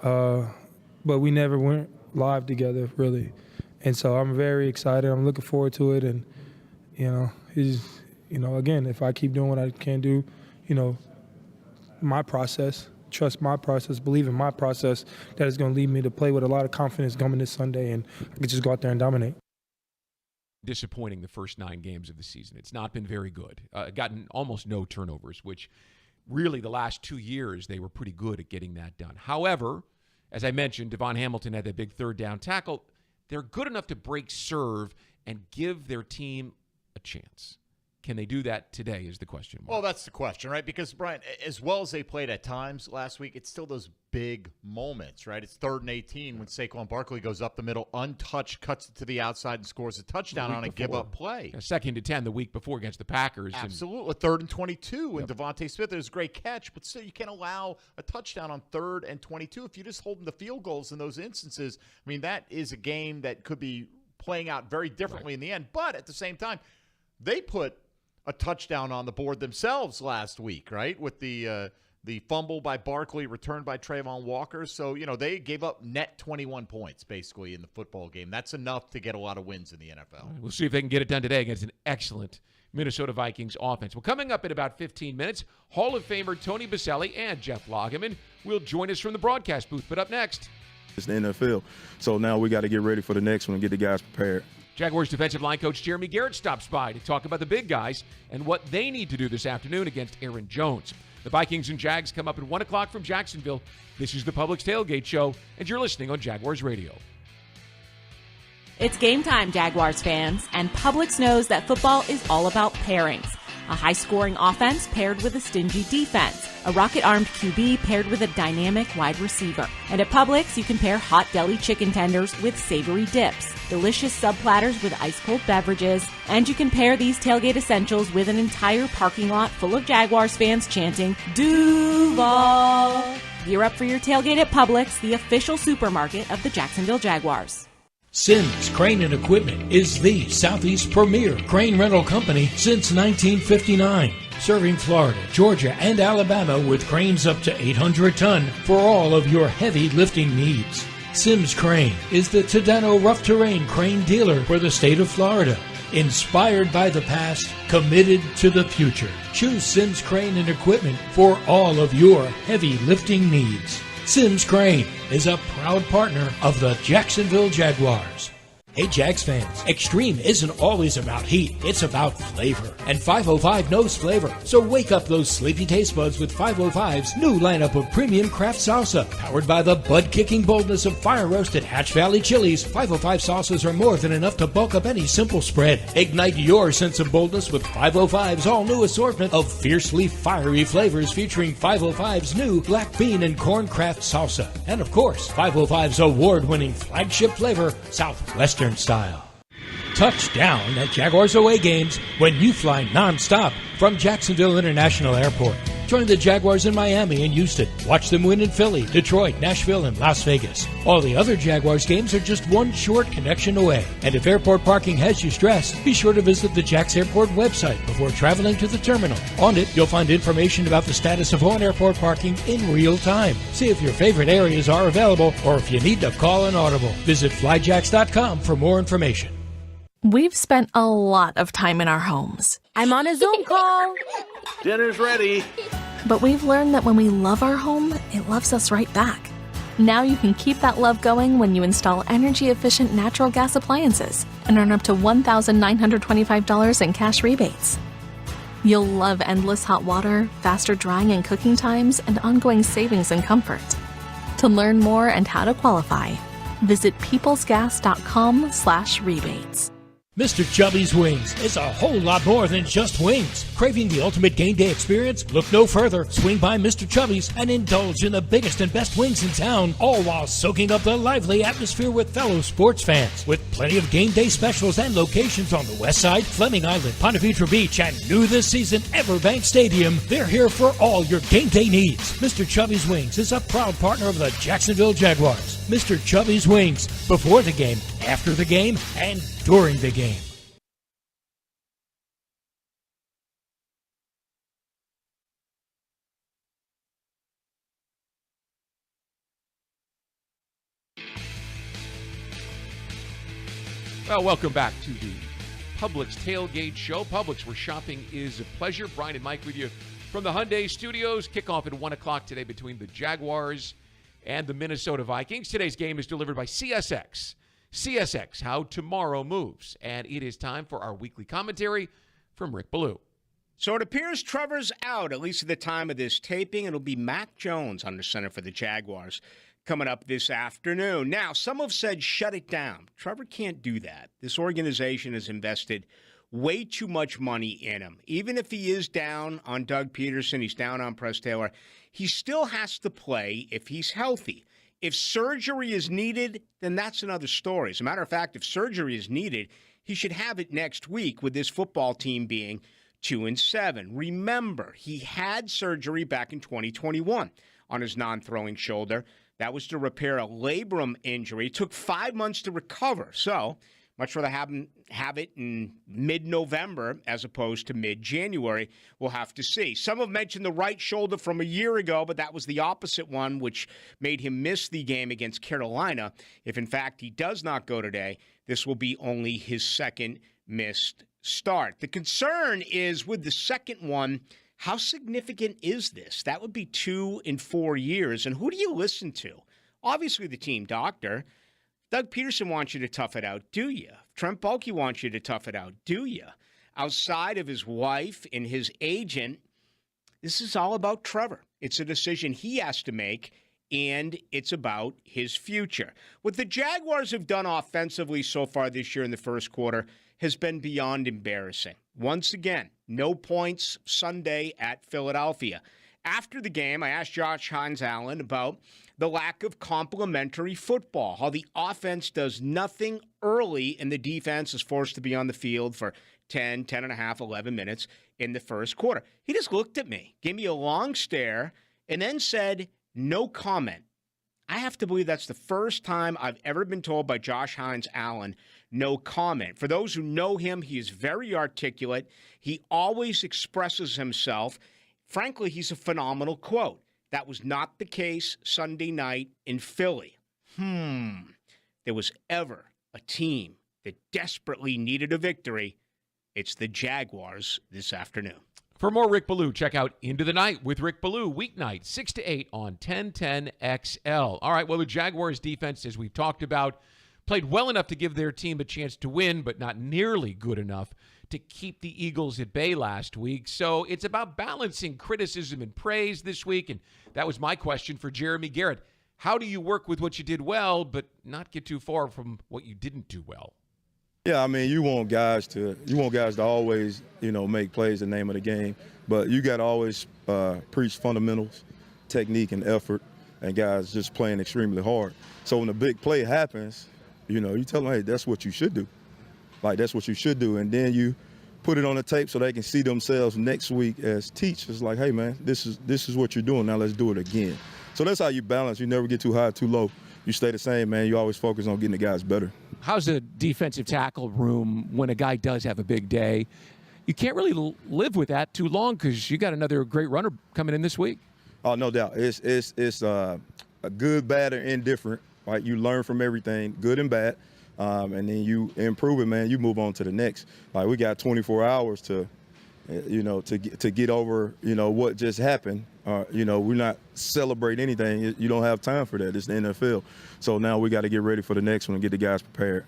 but we never went live together really. And so I'm very excited. I'm looking forward to it. And, he's, again, if I keep doing what I can do, my process, trust my process, believe in my process, that is going to lead me to play with a lot of confidence coming this Sunday, and I can just go out there and dominate. Disappointing the first 9 games of the season. It's not been very good. Gotten almost no turnovers, which really the last 2 years they were pretty good at getting that done. However, as I mentioned, Devon Hamilton had that big third down tackle. They're good enough to break serve and give their team a chance. Can they do that today is the question mark. Well, that's the question, right? Because, Brian, as well as they played at times last week, it's still those big moments, right? It's 3rd and 18 when Saquon Barkley goes up the middle, untouched, cuts it to the outside, and scores a touchdown on a give-up play. 2nd and 10 the week before against the Packers. Absolutely. 3rd and 22 when Devontae Smith, there's a great catch, but still you can't allow a touchdown on 3rd and 22. If you just hold them to field goals in those instances, I mean, that is a game that could be playing out very differently in the end. But at the same time, they put a touchdown on the board themselves last week, right? With the fumble by Barkley, returned by Trayvon Walker. So, they gave up net 21 points, basically, in the football game. That's enough to get a lot of wins in the NFL. We'll see if they can get it done today against an excellent Minnesota Vikings offense. Well, coming up in about 15 minutes, Hall of Famer Tony Boselli and Jeff Lageman will join us from the broadcast booth. But up next, it's the NFL. So now we got to get ready for the next one and get the guys prepared. Jaguars defensive line coach Jeremy Garrett stops by to talk about the big guys and what they need to do this afternoon against Aaron Jones. The Vikings and Jags come up at 1 o'clock from Jacksonville. This is the Publix Tailgate Show, and you're listening on Jaguars Radio. It's game time, Jaguars fans, and Publix knows that football is all about pairings. A high-scoring offense paired with a stingy defense. A rocket-armed QB paired with a dynamic wide receiver. And at Publix, you can pair hot deli chicken tenders with savory dips, delicious sub platters with ice-cold beverages, and you can pair these tailgate essentials with an entire parking lot full of Jaguars fans chanting, Duval! Gear up for your tailgate at Publix, the official supermarket of the Jacksonville Jaguars. Sims Crane and Equipment is the Southeast premier crane rental company since 1959, serving Florida, Georgia, and Alabama with cranes up to 800 ton for all of your heavy lifting needs. Sims Crane is the Tadano rough terrain crane dealer for the state of Florida. Inspired by the past, committed to the future. Choose Sims Crane and Equipment for all of your heavy lifting needs. Sims Crane is a proud partner of the Jacksonville Jaguars. Hey Jags fans, Extreme isn't always about heat, it's about flavor. And 505 knows flavor, so wake up those sleepy taste buds with 505's new lineup of premium craft salsa. Powered by the bud-kicking boldness of fire-roasted Hatch Valley chilies, 505 sauces are more than enough to bulk up any simple spread. Ignite your sense of boldness with 505's all-new assortment of fiercely fiery flavors featuring 505's new black bean and corn craft salsa. And of course, 505's award-winning flagship flavor, Southwestern style. Touchdown at Jaguars away games when you fly non-stop from Jacksonville International Airport. Join the Jaguars in Miami and Houston. Watch them win in Philly, Detroit, Nashville, and Las Vegas. All the other Jaguars games are just one short connection away. And if airport parking has you stressed, be sure to visit the Jax Airport website before traveling to the terminal. On it, you'll find information about the status of on-airport parking in real time. See if your favorite areas are available or if you need to call an audible. Visit flyjax.com for more information. We've spent a lot of time in our homes. I'm on a Zoom call. Dinner's ready. But we've learned that when we love our home, it loves us right back. Now you can keep that love going when you install energy-efficient natural gas appliances and earn up to $1,925 in cash rebates. You'll love endless hot water, faster drying and cooking times, and ongoing savings and comfort. To learn more and how to qualify, visit peoplesgas.com/rebates. Mr. Chubby's Wings is a whole lot more than just wings. Craving the ultimate game day experience? Look no further. Swing by Mr. Chubby's and indulge in the biggest and best wings in town, all while soaking up the lively atmosphere with fellow sports fans. With plenty of game day specials and locations on the West Side, Fleming Island, Ponte Vedra Beach, and new this season, EverBank Stadium, they're here for all your game day needs. Mr. Chubby's Wings is a proud partner of the Jacksonville Jaguars. Mr. Chubby's Wings, before the game, after the game, and during the game. Well, welcome back to the Publix Tailgate Show. Publix, where shopping is a pleasure. Brian and Mike with you from the Hyundai Studios. Kickoff at 1 o'clock today between the Jaguars and the Minnesota Vikings. Today's game is delivered by CSX. CSX, how tomorrow moves. And it is time for our weekly commentary from Rick Ballou. So it appears Trevor's out, at least at the time of this taping. It'll be Mac Jones under center for the Jaguars coming up this afternoon. Now, some have said shut it down. Trevor can't do that. This organization has invested way too much money in him. Even if he is down on Doug Peterson, he's down on Press Taylor, he still has to play if he's healthy. If surgery is needed, then that's another story. As a matter of fact, if surgery is needed, he should have it next week with this football team being 2-7. Remember, he had surgery back in 2021 on his non-throwing shoulder. That was to repair a labrum injury. It took 5 months to recover. So, much rather have it in mid-November as opposed to mid-January. We'll have to see. Some have mentioned the right shoulder from a year ago, but that was the opposite one, which made him miss the game against Carolina. If, in fact, he does not go today, this will be only his second missed start. The concern is with the second one, how significant is this? That would be 2 in 4 years. And who do you listen to? Obviously, the team doctor. Doug Peterson wants you to tough it out, do you? Trent Baalke wants you to tough it out, do you? Outside of his wife and his agent, this is all about Trevor. It's a decision he has to make, and it's about his future. What the Jaguars have done offensively so far this year in the first quarter has been beyond embarrassing. Once again, no points Sunday at Philadelphia. After the game, I asked Josh Hines-Allen about the lack of complementary football, how the offense does nothing early and the defense is forced to be on the field for 10 and a half, 11 minutes in the first quarter. He just looked at me, gave me a long stare, and then said, no comment. I have to believe that's the first time I've ever been told by Josh Hines-Allen, no comment. For those who know him, he is very articulate. He always expresses himself. Frankly, he's a phenomenal quote. That was not the case Sunday night in Philly. There was ever a team that desperately needed a victory, it's the Jaguars this afternoon. For more Rick Ballou, check out Into the Night with Rick Ballou, weeknight, 6 to 8 on 1010 XL. All right, well, the Jaguars' defense, as we've talked about, played well enough to give their team a chance to win, but not nearly good enough to keep the Eagles at bay last week. So it's about balancing criticism and praise this week, and that was my question for Jeremy Garrett. How do you work with what you did well, but not get too far from what you didn't do well? Yeah, I mean, you want guys to always, make plays the name of the game, but you got to always preach fundamentals, technique, and effort, and guys just playing extremely hard. So when a big play happens, you tell them, hey, that's what you should do. Like, that's what you should do, and then you put it on the tape so they can see themselves next week as teachers. Like, hey, man, this is what you're doing. Now let's do it again. So that's how you balance. You never get too high, too low. You stay the same, man. You always focus on getting the guys better. How's the defensive tackle room when a guy does have a big day? You can't really live with that too long because you got another great runner coming in this week. Oh, no doubt. It's a good, bad, or indifferent. Right? You learn from everything, good and bad, and then you improve it, man. You move on to the next. Like, we got 24 hours to get over, what just happened. we're not celebrating anything. You don't have time for that. It's the NFL. So now we got to get ready for the next one and get the guys prepared.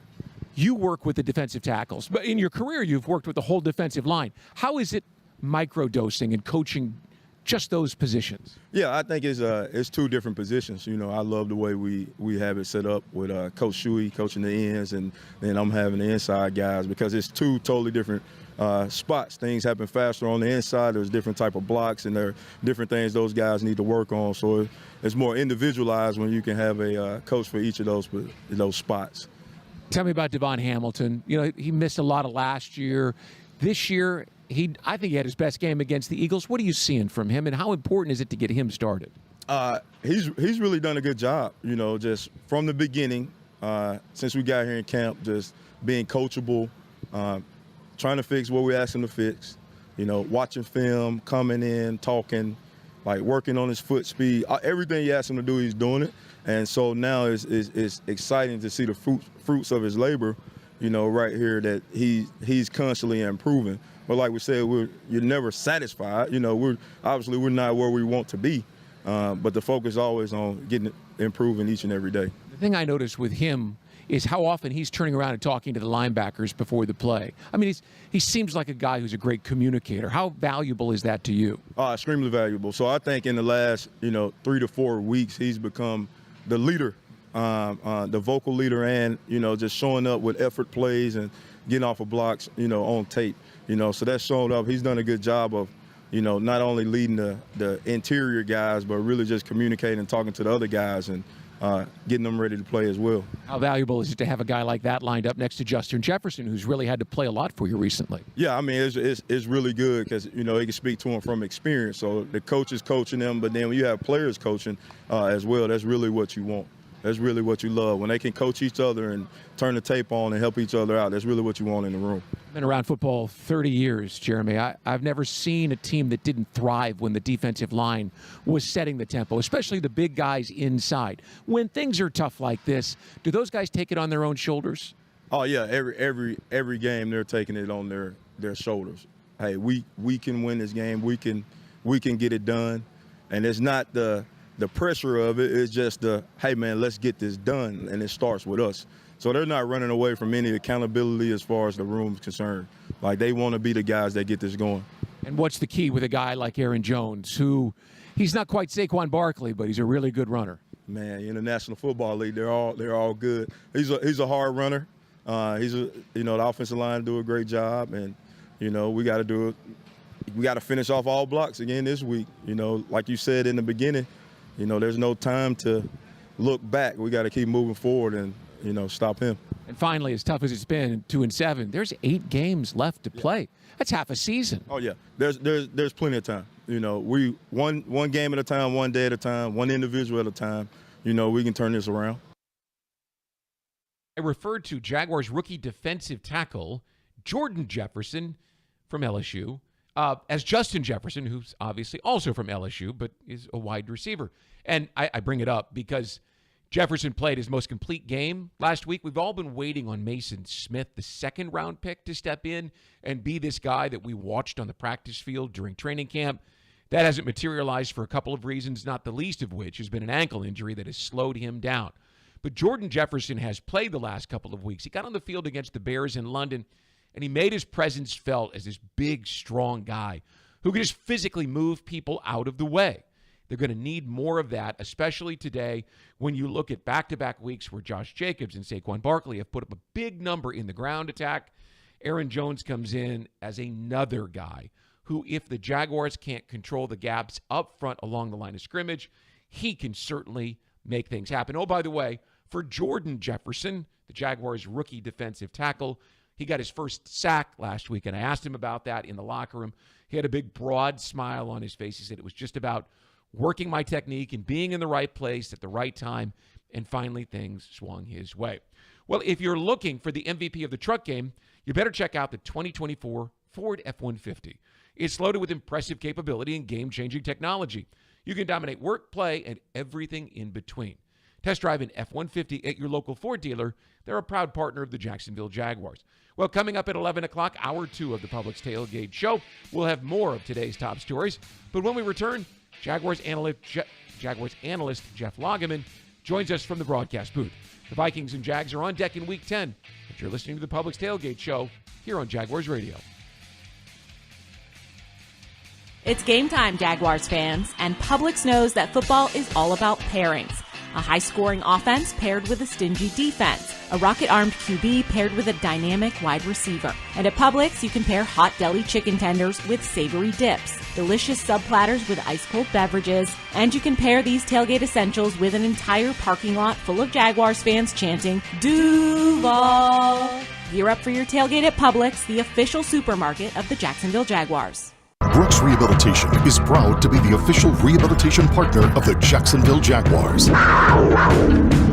You work with the defensive tackles, but in your career, you've worked with the whole defensive line. How is it microdosing and coaching just those positions? Yeah, I think it's two different positions. I love the way we have it set up with Coach Shuey coaching the ends, and then I'm having the inside guys because it's two totally different spots. Things happen faster on the inside. There's different type of blocks, and there are different things those guys need to work on. So it's more individualized when you can have a coach for each of those spots. Tell me about Devon Hamilton. He missed a lot of last year. This year, I think he had his best game against the Eagles. What are you seeing from him, and how important is it to get him started? He's really done a good job, just from the beginning, since we got here in camp, just being coachable, trying to fix what we asked him to fix, watching film, coming in, talking, like working on his foot speed. Everything you asked him to do, he's doing it. And so now it's exciting to see the fruits of his labor, right here, that he's constantly improving. But like we said, you're never satisfied. We're not where we want to be, but the focus is always on improving each and every day. The thing I noticed with him is how often he's turning around and talking to the linebackers before the play. I mean, he seems like a guy who's a great communicator. How valuable is that to you? Extremely valuable. So I think in the last 3 to 4 weeks, he's become the leader, the vocal leader, and just showing up with effort plays and getting off of blocks, on tape. So that's showing up. He's done a good job of, not only leading the interior guys, but really just communicating and talking to the other guys and getting them ready to play as well. How valuable is it to have a guy like that lined up next to Justin Jefferson, who's really had to play a lot for you recently? Yeah, I mean, it's really good because, he can speak to him from experience. So the coach is coaching them, but then when you have players coaching as well, that's really what you want. That's really what you love. When they can coach each other and turn the tape on and help each other out, that's really what you want in the room. I've been around football 30 years, Jeremy. I've never seen a team that didn't thrive when the defensive line was setting the tempo, especially the big guys inside. When things are tough like this, do those guys take it on their own shoulders? Oh, yeah. Every game they're taking it on their shoulders. Hey, we can win this game. We can get it done. And it's not the pressure of it, is just hey, man, let's get this done, and it starts with us. So they're not running away from any accountability as far as the room is concerned. Like, they want to be the guys that get this going. And what's the key with a guy like Aaron Jones, who he's not quite Saquon Barkley, but he's a really good runner? Man, in the National Football League, they're all good. He's a hard runner. The offensive line do a great job, and we got to do it. We got to finish off all blocks again this week. Like you said in the beginning. There's no time to look back. We got to keep moving forward and, stop him. And finally, as tough as it's been, 2-7, there's 8 games left to play. That's half a season. Oh, yeah. There's plenty of time. We one game at a time, one day at a time, one individual at a time. We can turn this around. I referred to Jaguars rookie defensive tackle Jordan Jefferson from LSU as Justin Jefferson, who's obviously also from LSU, but is a wide receiver. And I bring it up because Jefferson played his most complete game last week. We've all been waiting on Mason Smith, the second-round pick, to step in and be this guy that we watched on the practice field during training camp. That hasn't materialized for a couple of reasons, not the least of which has been an ankle injury that has slowed him down. But Jordan Jefferson has played the last couple of weeks. He got on the field against the Bears in London, and he made his presence felt as this big, strong guy who can just physically move people out of the way. They're going to need more of that, especially today when you look at back-to-back weeks where Josh Jacobs and Saquon Barkley have put up a big number in the ground attack. Aaron Jones comes in as another guy who, if the Jaguars can't control the gaps up front along the line of scrimmage, he can certainly make things happen. Oh, by the way, for Jordan Jefferson, the Jaguars' rookie defensive tackle, he got his first sack last week, and I asked him about that in the locker room. He had a big, broad smile on his face. He said it was just about working my technique and being in the right place at the right time, and finally things swung his way. Well, if you're looking for the MVP of the truck game, you better check out the 2024 Ford F-150. It's loaded with impressive capability and game-changing technology. You can dominate work, play, and everything in between. Test drive an F-150 at your local Ford dealer. They're a proud partner of the Jacksonville Jaguars. Well, coming up at 11 o'clock, hour 2 of the Publix Tailgate Show, we'll have more of today's top stories. But when we return, Jaguars analyst Jeff Lageman joins us from the broadcast booth. The Vikings and Jags are on deck in Week 10. But you're listening to the Publix Tailgate Show here on Jaguars Radio. It's game time, Jaguars fans, and Publix knows that football is all about pairings. A high-scoring offense paired with a stingy defense. A rocket-armed QB paired with a dynamic wide receiver. And at Publix, you can pair hot deli chicken tenders with savory dips, delicious sub-platters with ice-cold beverages, and you can pair these tailgate essentials with an entire parking lot full of Jaguars fans chanting, Duval! Gear up for your tailgate at Publix, the official supermarket of the Jacksonville Jaguars. Brooks Rehabilitation is proud to be the official rehabilitation partner of the Jacksonville Jaguars.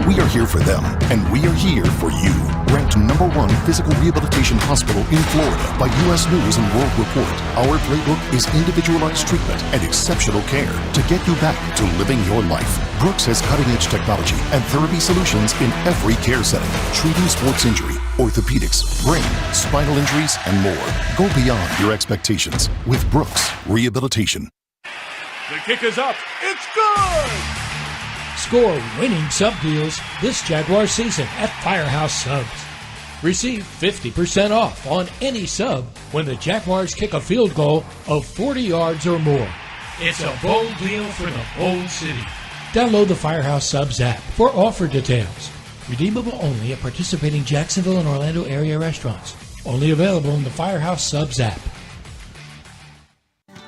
We are here for them, and we are here for you. Ranked #1 physical rehabilitation hospital in Florida by U.S. News and World Report, our playbook is individualized treatment and exceptional care to get you back to living your life. Brooks has cutting-edge technology and therapy solutions in every care setting, treating sports injury, orthopedics, brain, spinal injuries, and more. Go beyond your expectations with Brooks Rehabilitation. The kick is up. It's good! Score winning sub deals this Jaguar season at Firehouse Subs. Receive 50% off on any sub when the Jaguars kick a field goal of 40 yards or more. It's a bold deal for the bold city. Download the Firehouse Subs app for offer details. Redeemable only at participating Jacksonville and Orlando area restaurants. Only available in the Firehouse Subs app.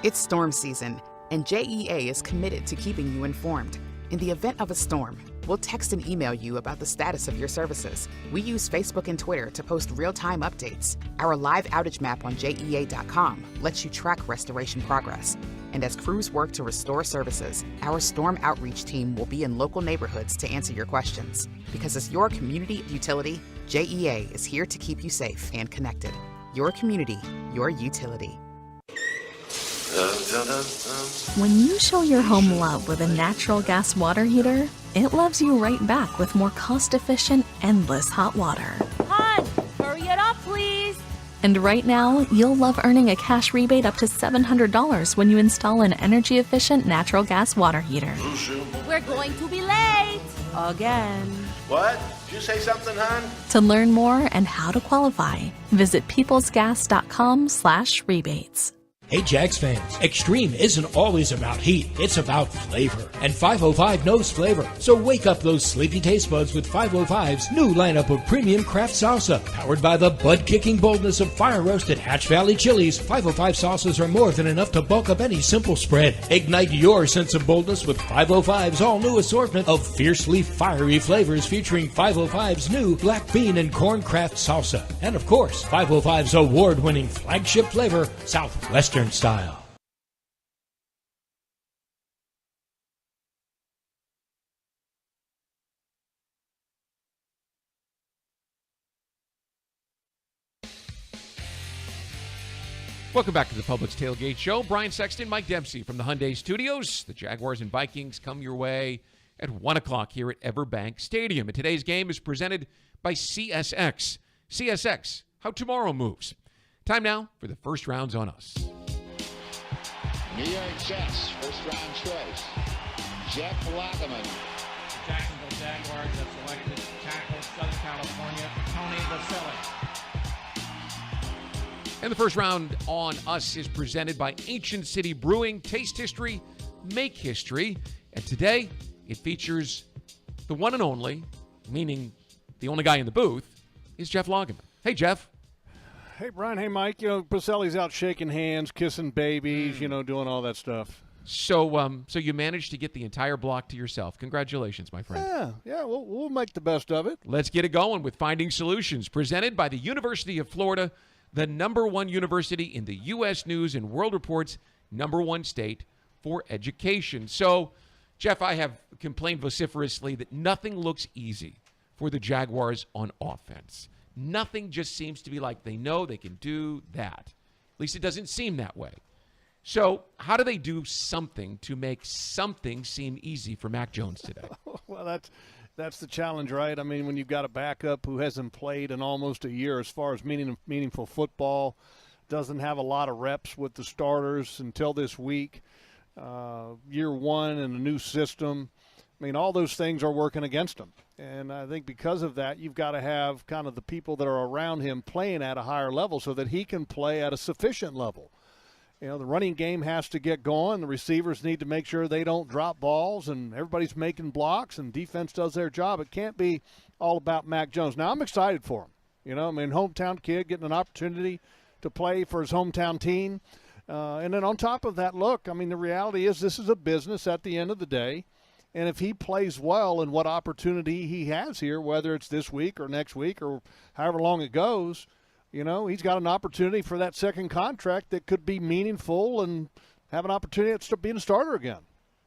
It's storm season, and JEA is committed to keeping you informed. In the event of a storm, we'll text and email you about the status of your services. We use Facebook and Twitter to post real-time updates. Our live outage map on JEA.com lets you track restoration progress. And as crews work to restore services, our storm outreach team will be in local neighborhoods to answer your questions. Because as your community utility, JEA is here to keep you safe and connected. Your community, your utility. When you show your home love with a natural gas water heater, it loves you right back with more cost-efficient, endless hot water. Hon, hurry it up, please. And right now, you'll love earning a cash rebate up to $700 when you install an energy-efficient natural gas water heater. We're going to be late. Again. What? Did you say something, hon? To learn more and how to qualify, visit peoplesgas.com/rebates. Hey Jags fans, Extreme isn't always about heat, it's about flavor. And 505 knows flavor. So wake up those sleepy taste buds with 505's new lineup of premium craft salsa. Powered by the bud-kicking boldness of fire-roasted Hatch Valley chilies, 505 sauces are more than enough to bulk up any simple spread. Ignite your sense of boldness with 505's all-new assortment of fiercely fiery flavors featuring 505's new black bean and corn craft salsa. And of course, 505's award-winning flagship flavor, Southwestern style. Welcome back to the Publix Tailgate Show. Brian Sexton, Mike Dempsey from the Hyundai Studios. The Jaguars and Vikings come your way at 1 o'clock here at EverBank Stadium. And today's game is presented by CSX. CSX, how tomorrow moves. Time now for the first rounds on us. New York Jets, first round choice. Jeff Lageman. Jacksonville Jaguars have selected tackle Southern California, Tony Vasilli. And the first round on us is presented by Ancient City Brewing. Taste history, make history. And today, it features the one and only, meaning the only guy in the booth, is Jeff Lageman. Hey, Jeff. Hey, Brian. Hey, Mike. You know, Baselli's out shaking hands, kissing babies, you know, doing all that stuff. So you managed to get the entire block to yourself. Congratulations, my friend. Yeah, we'll make the best of it. Let's get it going with Finding Solutions, presented by the University of Florida, the #1 university in the U.S. News and World Report's #1 state for education. So, Jeff, I have complained vociferously that nothing looks easy for the Jaguars on offense. Nothing just seems to be like they know they can do that. At least it doesn't seem that way. So how do they do something to make something seem easy for Mac Jones today? Well, that's the challenge, right? I mean, when you've got a backup who hasn't played in almost a year as far as meaningful football, doesn't have a lot of reps with the starters until this week, year one and a new system. I mean, all those things are working against him. And I think because of that, you've got to have kind of the people that are around him playing at a higher level so that he can play at a sufficient level. You know, the running game has to get going. The receivers need to make sure they don't drop balls, and everybody's making blocks, and defense does their job. It can't be all about Mac Jones. Now, I'm excited for him. You know, I mean, hometown kid getting an opportunity to play for his hometown team. And then on top of that, look, I mean, the reality is this is a business at the end of the day. And if he plays well in what opportunity he has here, whether it's this week or next week or however long it goes, you know, he's got an opportunity for that second contract that could be meaningful and have an opportunity at being a starter again.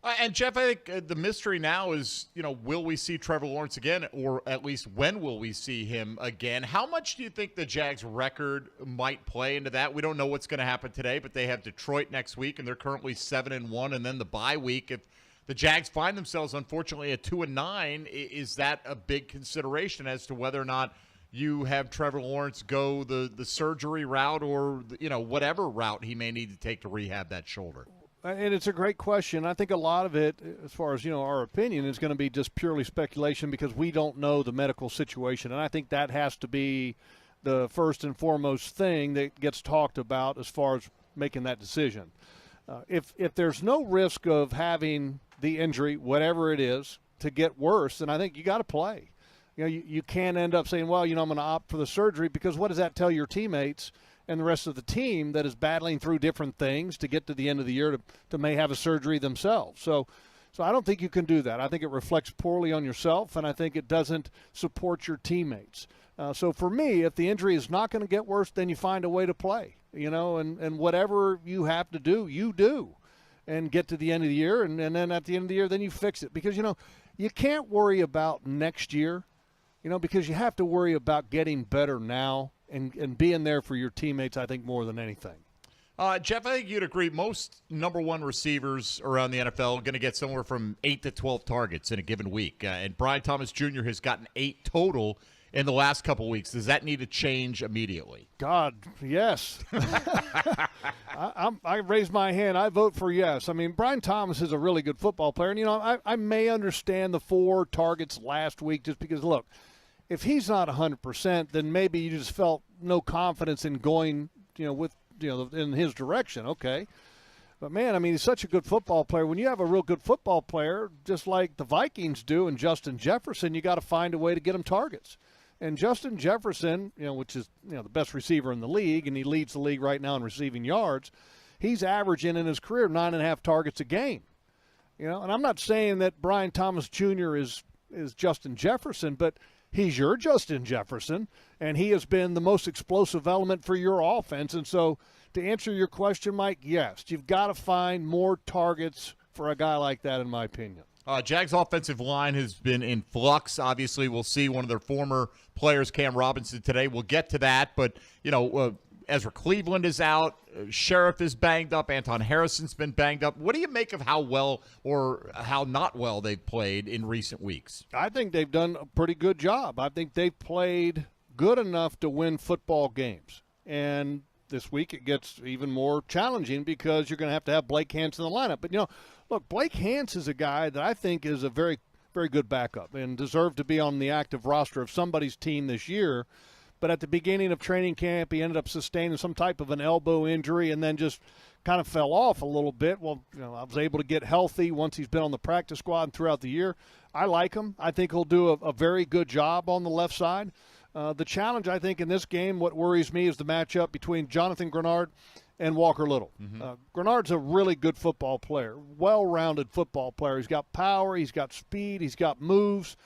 And, Jeff, I think the mystery now is, you know, will we see Trevor Lawrence again, or at least when will we see him again? How much do you think the Jags' record might play into that? We don't know what's going to happen today, but they have Detroit next week, and they're currently 7-1, and then the bye week. If the Jags find themselves, unfortunately, at 2-9, is that a big consideration as to whether or not you have Trevor Lawrence go the surgery route or, you know, whatever route he may need to take to rehab that shoulder? And it's a great question. I think a lot of it, as far as, you know, our opinion, is going to be just purely speculation because we don't know the medical situation. And I think that has to be the first and foremost thing that gets talked about as far as making that decision. If there's no risk of having the injury, whatever it is, to get worse, then I think you got to play. You know, you can't end up saying, well, you know, I'm going to opt for the surgery, because what does that tell your teammates and the rest of the team that is battling through different things to get to the end of the year to may have a surgery themselves? So I don't think you can do that. I think it reflects poorly on yourself, and I think it doesn't support your teammates. So for me, if the injury is not going to get worse, then you find a way to play, you know, and whatever you have to do, you do, and get to the end of the year. And then at the end of the year, then you fix it. Because, you know, you can't worry about next year, you know, because you have to worry about getting better now and being there for your teammates, I think, more than anything. Jeff, I think you'd agree most number one receivers around the NFL are going to get somewhere from 8 to 12 targets in a given week. And Brian Thomas Jr. has gotten 8 total in the last couple of weeks. Does that need to change immediately? God, yes. I raise my hand. I vote for yes. I mean, Brian Thomas is a really good football player. And, you know, I may understand the 4 targets last week just because, look, if he's not 100%, then maybe you just felt no confidence in going, you know, with, you know, in his direction. Okay. But, man, I mean, he's such a good football player. When you have a real good football player, just like the Vikings do and Justin Jefferson, you got to find a way to get him targets. And Justin Jefferson, you know, which is, you know, the best receiver in the league, and he leads the league right now in receiving yards, he's averaging in his career 9.5 targets a game. You know, and I'm not saying that Brian Thomas Jr. is Justin Jefferson, but he's your Justin Jefferson, and he has been the most explosive element for your offense. And so to answer your question, Mike, yes, you've got to find more targets for a guy like that, in my opinion. Jags' offensive line has been in flux. Obviously, we'll see one of their former players, Cam Robinson, today. We'll get to that. But, you know, Ezra Cleveland is out. Sheriff is banged up. Anton Harrison's been banged up. What do you make of how well or how not well they've played in recent weeks? I think they've done a pretty good job. I think they've played good enough to win football games. And this week it gets even more challenging because you're going to have Blake Hance in the lineup. But, you know, look, Blake Hance is a guy that I think is a very, very good backup and deserved to be on the active roster of somebody's team this year. But at the beginning of training camp, he ended up sustaining some type of an elbow injury and then just kind of fell off a little bit. Well, you know, I was able to get healthy once he's been on the practice squad and throughout the year. I like him. I think he'll do a very good job on the left side. The challenge, I think, in this game, what worries me is the matchup between Jonathan Grenard and Walker Little. Grenard's a really good football player, well-rounded football player. He's got power, he's got speed, he's got moves.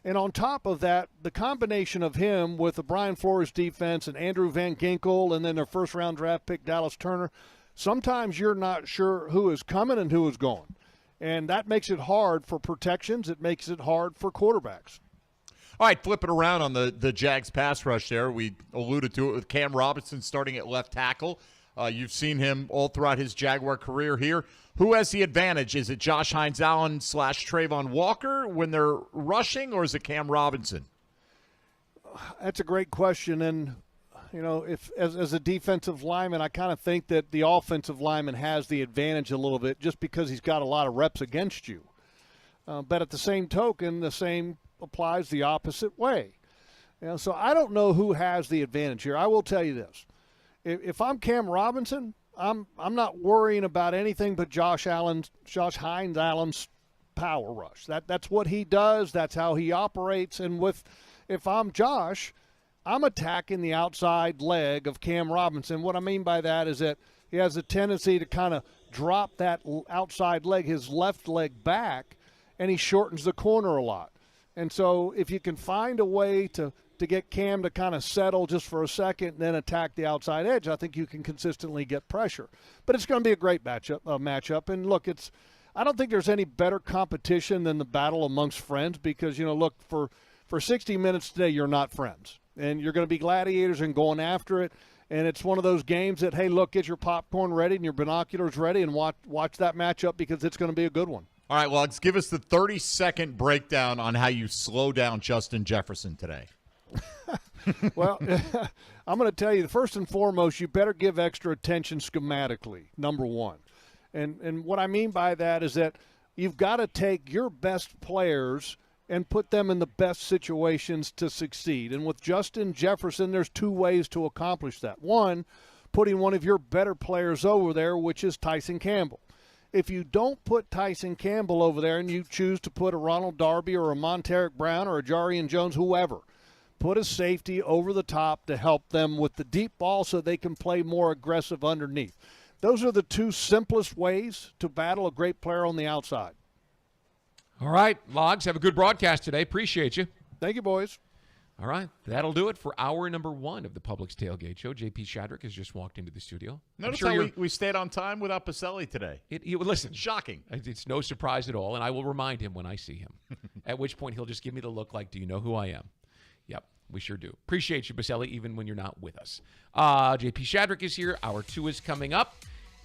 And on top of that, the combination of him with the Brian Flores defense and Andrew Van Ginkel and then their first-round draft pick, Dallas Turner, sometimes you're not sure who is coming and who is going. And that makes it hard for protections. It makes it hard for quarterbacks. All right, flipping around on the Jags pass rush there. We alluded to it with Cam Robinson starting at left tackle. You've seen him all throughout his Jaguar career here. Who has the advantage? Is it Josh Hines-Allen / Trayvon Walker when they're rushing, or is it Cam Robinson? That's a great question, and if as a defensive lineman, I kind of think that the offensive lineman has the advantage a little bit just because he's got a lot of reps against you. But at the same token, the same applies the opposite way. So I don't know who has the advantage here. I will tell you this. If I'm Cam Robinson, I'm not worrying about anything but Josh Hines Allen's power rush. That's what he does. That's how he operates. And if I'm Josh, I'm attacking the outside leg of Cam Robinson. What I mean by that is that he has a tendency to kind of drop that outside leg, his left leg back, and he shortens the corner a lot. And so if you can find a way to get Cam to kind of settle just for a second and then attack the outside edge, I think you can consistently get pressure. But it's going to be a great matchup. And, look, I don't think there's any better competition than the battle amongst friends because, look, for 60 minutes today, you're not friends. And you're going to be gladiators and going after it. And it's one of those games that, hey, look, get your popcorn ready and your binoculars ready and watch that matchup because it's going to be a good one. All right, well, give us the 30-second breakdown on how you slow down Justin Jefferson today. Well, I'm going to tell you, first and foremost, you better give extra attention schematically, number one. And what I mean by that is that you've got to take your best players and put them in the best situations to succeed. And with Justin Jefferson, there's two ways to accomplish that. One, putting one of your better players over there, which is Tyson Campbell. If you don't put Tyson Campbell over there and you choose to put a Ronald Darby or a Monteric Brown or a Jarian Jones, whoever, put a safety over the top to help them with the deep ball so they can play more aggressive underneath. Those are the two simplest ways to battle a great player on the outside. All right, Logs, have a good broadcast today. Appreciate you. Thank you, boys. All right, that'll do it for hour number one of the Publix Tailgate Show. J.P. Shadrick has just walked into the studio. Notice how we stayed on time without Pacelli today. Listen, shocking. It's no surprise at all, and I will remind him when I see him, at which point he'll just give me the look like, do you know who I am? Yep, we sure do. Appreciate you, Pacelli, even when you're not with us. J.P. Shadrick is here. Hour two is coming up.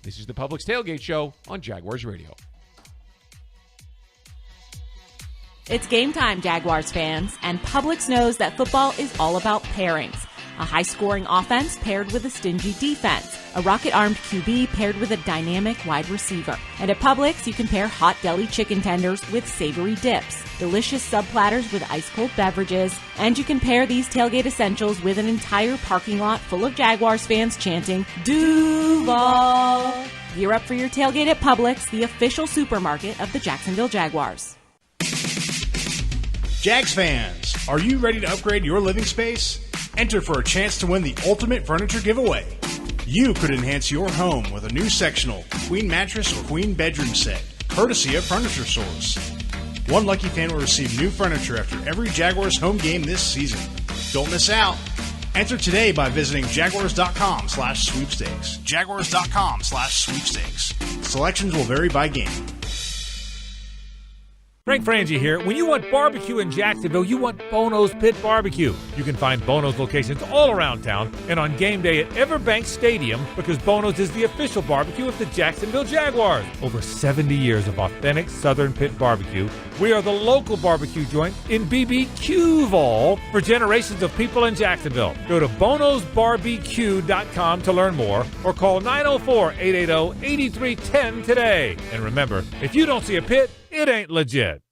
This is the Publix Tailgate Show on Jaguars Radio. It's game time, Jaguars fans, and Publix knows that football is all about pairings. A high-scoring offense paired with a stingy defense. A rocket-armed QB paired with a dynamic wide receiver. And at Publix, you can pair hot deli chicken tenders with savory dips, delicious sub-platters with ice-cold beverages, and you can pair these tailgate essentials with an entire parking lot full of Jaguars fans chanting, Duval! Gear up for your tailgate at Publix, the official supermarket of the Jacksonville Jaguars. Jags fans, are you ready to upgrade your living space? Enter for a chance to win the ultimate furniture giveaway. You could enhance your home with a new sectional, queen mattress, or queen bedroom set, courtesy of Furniture Source. One lucky fan will receive new furniture after every Jaguars home game this season. Don't miss out. Enter today by visiting jaguars.com/sweepstakes. Jaguars.com/sweepstakes. Selections will vary by game. Frank Frangie here. When you want barbecue in Jacksonville, you want Bono's Pit Barbecue. You can find Bono's locations all around town and on game day at EverBank Stadium because Bono's is the official barbecue of the Jacksonville Jaguars. Over 70 years of authentic Southern Pit Barbecue. We are the local barbecue joint in BBQval for generations of people in Jacksonville. Go to bonosbarbecue.com to learn more or call 904-880-8310 today. And remember, if you don't see a pit, it ain't legit.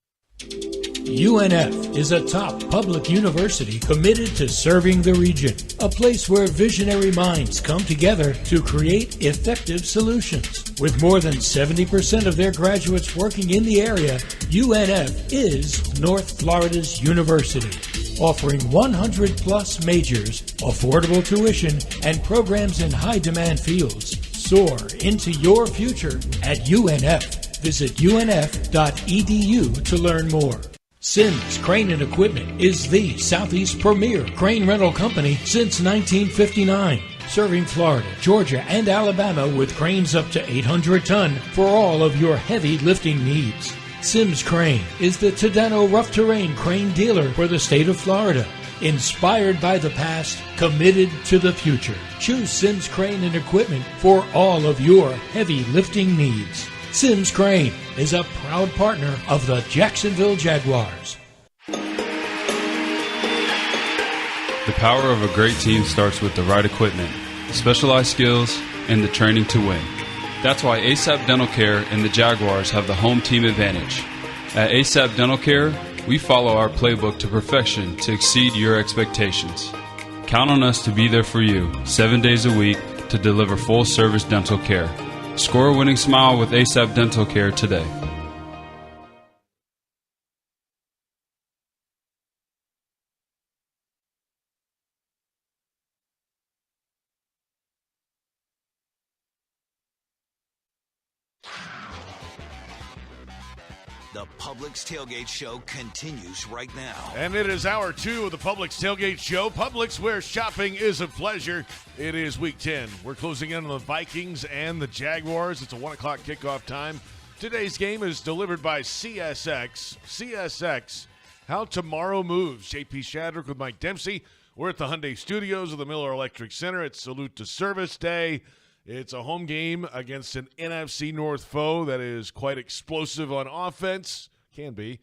UNF is a top public university committed to serving the region, a place where visionary minds come together to create effective solutions. With more than 70% of their graduates working in the area, UNF is North Florida's university, offering 100-plus majors, affordable tuition, and programs in high-demand fields. Soar into your future at UNF. Visit unf.edu to learn more. Sims Crane and Equipment is the Southeast premier crane rental company since 1959, serving Florida, Georgia, and Alabama with cranes up to 800 ton for all of your heavy lifting needs. Sims Crane is the Tadano rough terrain crane dealer for the state of Florida. Inspired by the past, committed to the future. Choose Sims Crane and Equipment for all of your heavy lifting needs. Sims Crane is a proud partner of the Jacksonville Jaguars. The power of a great team starts with the right equipment, specialized skills, and the training to win. That's why ASAP Dental Care and the Jaguars have the home team advantage. At ASAP Dental Care, we follow our playbook to perfection to exceed your expectations. Count on us to be there for you 7 days a week to deliver full-service dental care. Score a winning smile with ASAP Dental Care today. The Publix Tailgate Show continues right now. And it is hour 2 of the Publix Tailgate Show. Publix, where shopping is a pleasure. It is week 10. We're closing in on the Vikings and the Jaguars. It's a 1 o'clock kickoff time. Today's game is delivered by CSX. CSX, how tomorrow moves. JP Shadrick with Mike Dempsey. We're at the Hyundai Studios of the Miller Electric Center. It's Salute to Service Day. It's a home game against an NFC North foe that is quite explosive on offense, can be,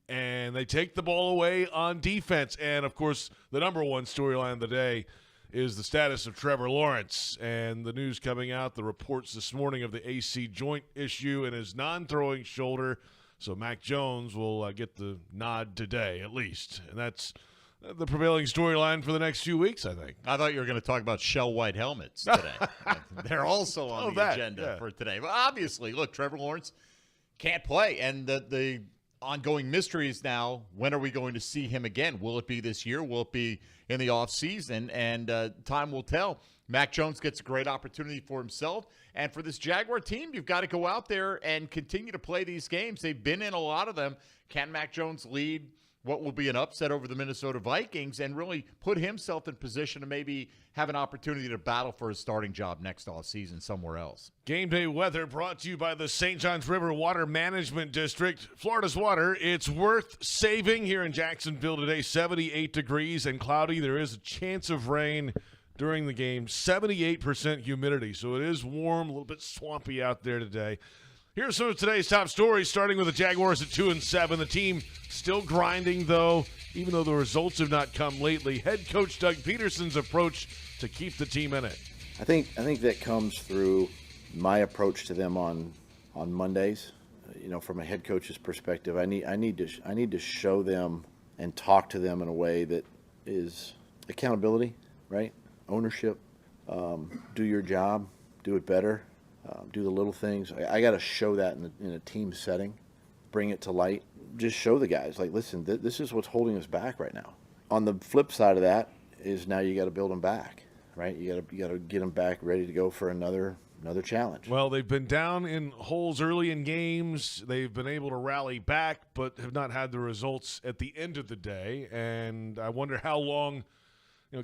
and they take the ball away on defense. And, of course, the number one storyline of the day is the status of Trevor Lawrence and the news coming out, the reports this morning of the AC joint issue in his non-throwing shoulder. So Mac Jones will get the nod today at least, and that's the prevailing storyline for the next few weeks, I think. I thought you were going to talk about shell white helmets today. They're also on the agenda for today. But obviously, look, Trevor Lawrence can't play. And the ongoing mystery is now, when are we going to see him again? Will it be this year? Will it be in the offseason? And time will tell. Mac Jones gets a great opportunity for himself. And for this Jaguar team, you've got to go out there and continue to play these games. They've been in a lot of them. Can Mac Jones lead what will be an upset over the Minnesota Vikings and really put himself in position to maybe have an opportunity to battle for his starting job next offseason somewhere else? Game day weather brought to you by the St. Johns River Water Management District. Florida's water, it's worth saving here in Jacksonville today. 78 degrees and cloudy. There is a chance of rain during the game. 78% humidity, so it is warm, a little bit swampy out there today. Here's some of today's top stories, starting with the Jaguars at 2-7. The team still grinding, though, even though the results have not come lately. Head coach Doug Peterson's approach to keep the team in it. I think that comes through my approach to them on Mondays. You know, from a head coach's perspective, I need to show them and talk to them in a way that is accountability, right? Ownership. Do your job, do it better. Do the little things. I got to show that in a team setting, bring it to light. Just show the guys, like, listen, this is what's holding us back right now. On the flip side of that is now you got to build them back, right? You got to get them back ready to go for another challenge. Well, they've been down in holes early in games. They've been able to rally back, but have not had the results at the end of the day. And I wonder how long.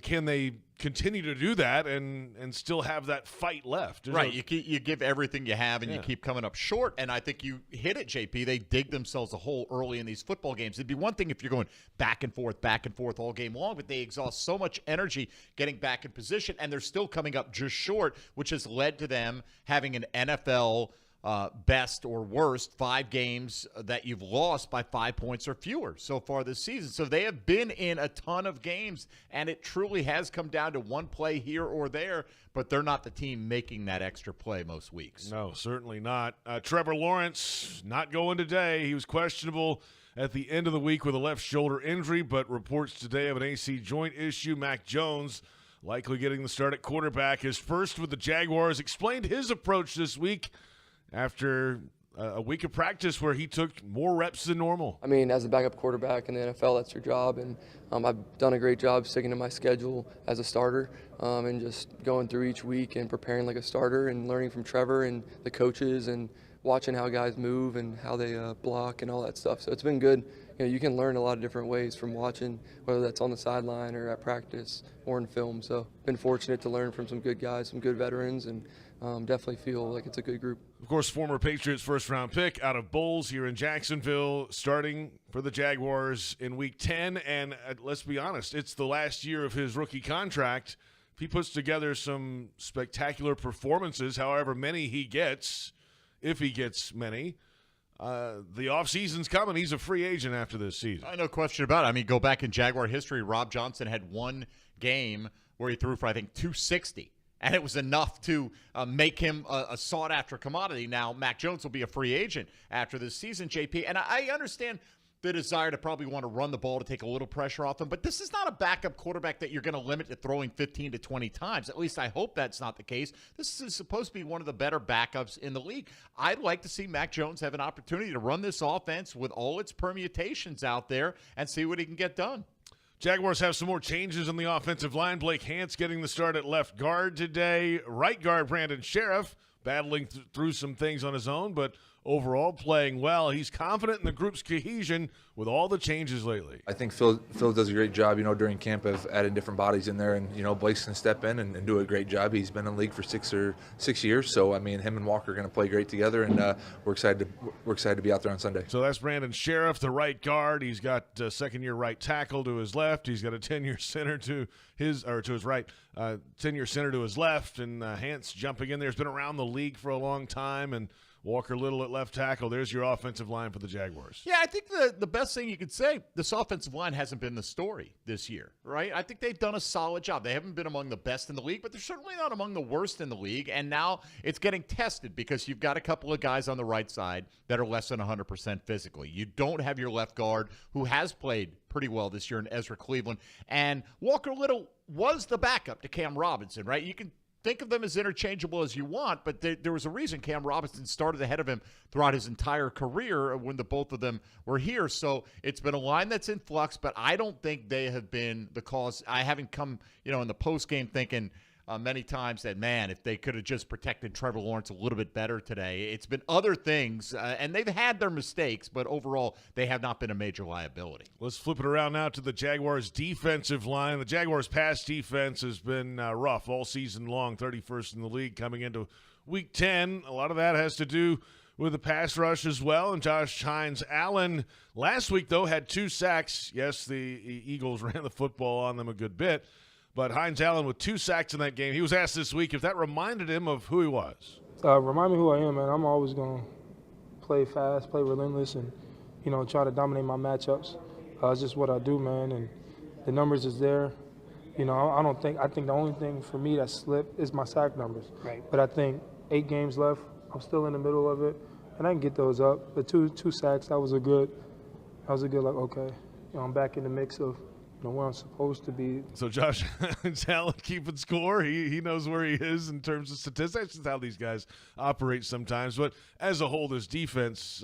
Can they continue to do that and still have that fight left? Right. You give everything you have, and you keep coming up short. And I think you hit it, JP. They dig themselves a hole early in these football games. It'd be one thing if you're going back and forth all game long, but they exhaust so much energy getting back in position, and they're still coming up just short, which has led to them having an NFL best or worst 5 games that you've lost by 5 points or fewer so far this season. So they have been in a ton of games, and it truly has come down to one play here or there, but they're not the team making that extra play most weeks. No, certainly not. Trevor Lawrence not going today. He was questionable at the end of the week with a left shoulder injury, but reports today of an AC joint issue. Mac Jones likely getting the start at quarterback. His first with the Jaguars explained his approach this week after a week of practice where he took more reps than normal. I mean, as a backup quarterback in the NFL, that's your job, and I've done a great job sticking to my schedule as a starter and just going through each week and preparing like a starter and learning from Trevor and the coaches and watching how guys move and how they block and all that stuff. So it's been good. You can learn a lot of different ways from watching, whether that's on the sideline or at practice or in film. So been fortunate to learn from some good guys, some good veterans, and definitely feel like it's a good group. Of course, former Patriots first-round pick out of Bowles here in Jacksonville, starting for the Jaguars in Week 10. And let's be honest, it's the last year of his rookie contract. If he puts together some spectacular performances, however many he gets, if he gets many, the offseason's coming. He's a free agent after this season. No question about it. I mean, go back in Jaguar history, Rob Johnson had one game where he threw for, I think, 260. And it was enough to make him a sought-after commodity. Now, Mac Jones will be a free agent after this season, JP. And I understand the desire to probably want to run the ball to take a little pressure off him. But this is not a backup quarterback that you're going to limit to throwing 15 to 20 times. At least I hope that's not the case. This is supposed to be one of the better backups in the league. I'd like to see Mac Jones have an opportunity to run this offense with all its permutations out there and see what he can get done. Jaguars have some more changes on the offensive line. Blake Hance getting the start at left guard today. Right guard Brandon Sheriff battling through some things on his own, but overall playing well. He's confident in the group's cohesion with all the changes lately. I think Phil does a great job, during camp of adding different bodies in there, and Blake's going to step in and do a great job. He's been in the league for 6 years, so him and Walker are going to play great together, and we're excited to be out there on Sunday. So that's Brandon Sheriff, the right guard. He's got second-year right tackle to his left. He's got a 10-year center to his right, 10-year center to his left, and Hance jumping in there. He's been around the league for a long time, and Walker Little at left tackle. There's your offensive line for the Jaguars. Yeah, I think the best thing you could say, this offensive line hasn't been the story this year, right? I think they've done a solid job. They haven't been among the best in the league, but they're certainly not among the worst in the league. And now it's getting tested because you've got a couple of guys on the right side that are less than 100% physically. You don't have your left guard, who has played pretty well this year in Ezra Cleveland. And Walker Little was the backup to Cam Robinson, right? You can think of them as interchangeable as you want, but there was a reason Cam Robinson started ahead of him throughout his entire career when the both of them were here. So it's been a line that's in flux, but I don't think they have been the cause. I haven't come, in the postgame thinking many times that, man, if they could have just protected Trevor Lawrence a little bit better today. It's been other things, and they've had their mistakes, but overall they have not been a major liability. Let's flip it around now to the Jaguars' defensive line. The Jaguars' pass defense has been rough all season long, 31st in the league coming into Week 10. A lot of that has to do with the pass rush as well. And Josh Hines-Allen last week, though, had 2 sacks. Yes, the Eagles ran the football on them a good bit. But Hines-Allen with 2 sacks in that game. He was asked this week if that reminded him of who he was. Remind me who I am, man. I'm always going to play fast, play relentless, and, try to dominate my matchups. It's just what I do, man, and the numbers is there. I think the only thing for me that slipped is my sack numbers. Right. But I think 8 games left, I'm still in the middle of it, and I can get those up. But two sacks, that was a good, okay, I'm back in the mix of where I'm supposed to be. So Josh Allen keeping score. He knows where he is in terms of statistics. That's how these guys operate sometimes. But as a whole, this defense,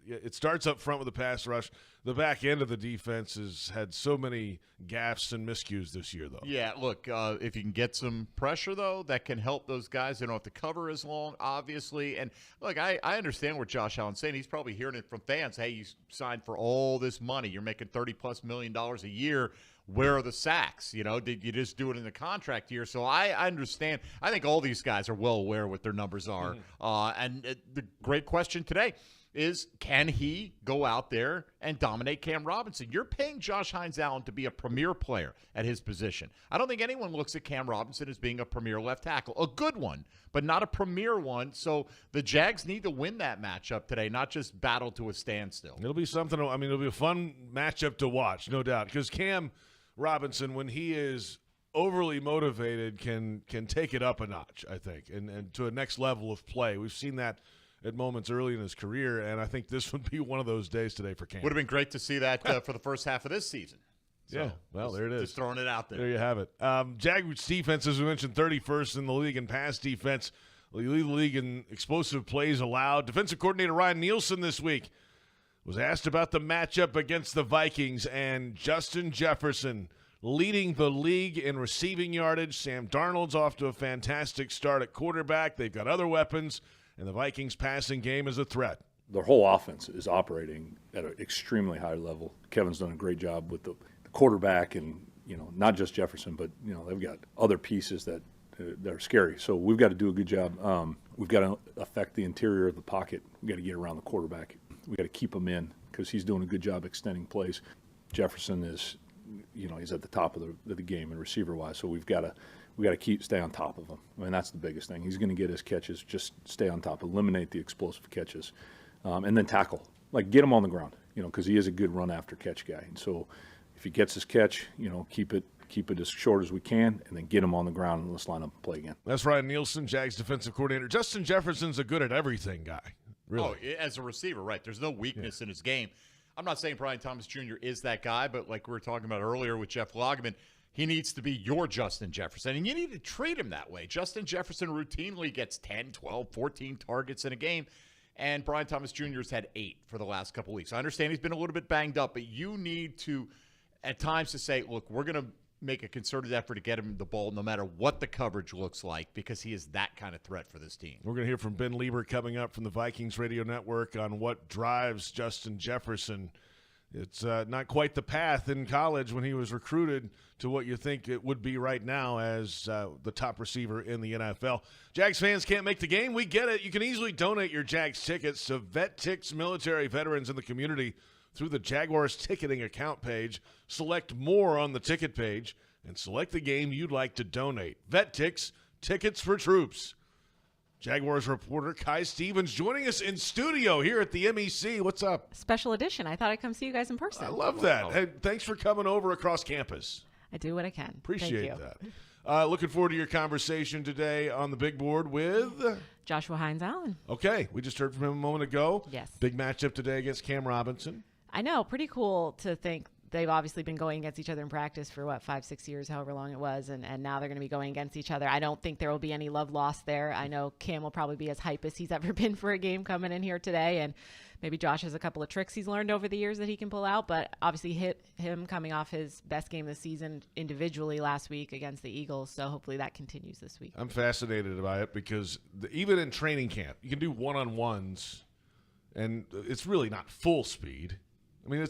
it starts up front with the pass rush. The back end of the defense has had so many gaffes and miscues this year, though. Yeah, look, if you can get some pressure, though, that can help those guys. They don't have to cover as long, obviously. And, look, I understand what Josh Allen's saying. He's probably hearing it from fans. Hey, you signed for all this money. You're making $30+ million a year. Where are the sacks? Did you just do it in the contract year? So I understand. I think all these guys are well aware what their numbers are. And the great question today is, can he go out there and dominate Cam Robinson? You're paying Josh Hines-Allen to be a premier player at his position. I don't think anyone looks at Cam Robinson as being a premier left tackle. A good one, but not a premier one. So the Jags need to win that matchup today, not just battle to a standstill. It'll be something. It'll be a fun matchup to watch, no doubt, because Cam Robinson, when he is overly motivated, can take it up a notch, I think, and to a next level of play. We've seen that at moments early in his career, and I think this would be one of those days today for Cam. Would have been great to see that for the first half of this season. So, yeah, well, there it is. Just throwing it out there. There you have it. Jaguars defense, as we mentioned, 31st in the league in pass defense. We lead the league in explosive plays allowed. Defensive coordinator Ryan Nielsen this week was asked about the matchup against the Vikings, and Justin Jefferson leading the league in receiving yardage. Sam Darnold's off to a fantastic start at quarterback. They've got other weapons, and the Vikings passing game is a threat. Their whole offense is operating at an extremely high level. Kevin's done a great job with the quarterback, and not just Jefferson, but they've got other pieces that are scary. So we've got to do a good job. We've got to affect the interior of the pocket. We've got to get around the quarterback. We've got to keep him in because he's doing a good job extending plays. Jefferson is, he's at the top of the game and receiver-wise, so we've got to stay on top of him. That's the biggest thing. He's going to get his catches. Just stay on top. Eliminate the explosive catches. and then tackle. Like, get him on the ground, because he is a good run after catch guy. And so if he gets his catch, keep it as short as we can, and then get him on the ground and let's line up and play again. That's Ryan Nielsen, Jags defensive coordinator. Justin Jefferson's a good at everything guy. Really. Oh, as a receiver, right. There's no weakness in his game. I'm not saying Brian Thomas Jr. is that guy, but like we were talking about earlier with Jeff Lageman, he needs to be your Justin Jefferson, and you need to treat him that way. Justin Jefferson routinely gets 10, 12, 14 targets in a game, and Brian Thomas Jr. has had 8 for the last couple weeks. I understand he's been a little bit banged up, but you need to, at times, to say, look, we're going to make a concerted effort to get him the ball no matter what the coverage looks like, because he is that kind of threat for this team. We're going to hear from Ben Lieber coming up from the Vikings Radio Network on what drives Justin Jefferson. It's not quite the path in college when he was recruited to what you think it would be right now as the top receiver in the NFL. Jags fans can't make the game. We get it. You can easily donate your Jags tickets to VetTix military veterans in the community through the Jaguars ticketing account page. Select more on the ticket page and select the game you'd like to donate. VetTix, tickets for troops. Jaguars reporter Kai Stevens joining us in studio here at the MEC. What's up? Special edition. I thought I'd come see you guys in person. I love that. Hey, thanks for coming over across campus. I do what I can. Appreciate that. Looking forward to your conversation today on the big board with Joshua Hines-Allen. Okay, we just heard from him a moment ago. Yes. Big matchup today against Cam Robinson. I know. Pretty cool to think they've obviously been going against each other in practice for, 5-6 years, however long it was, and now they're going to be going against each other. I don't think there will be any love lost there. I know Cam will probably be as hype as he's ever been for a game coming in here today, and maybe Josh has a couple of tricks he's learned over the years that he can pull out, but obviously hit him coming off his best game this season individually last week against the Eagles, so hopefully that continues this week. I'm fascinated by it because even in training camp, you can do one-on-ones, and it's really not full speed. I mean,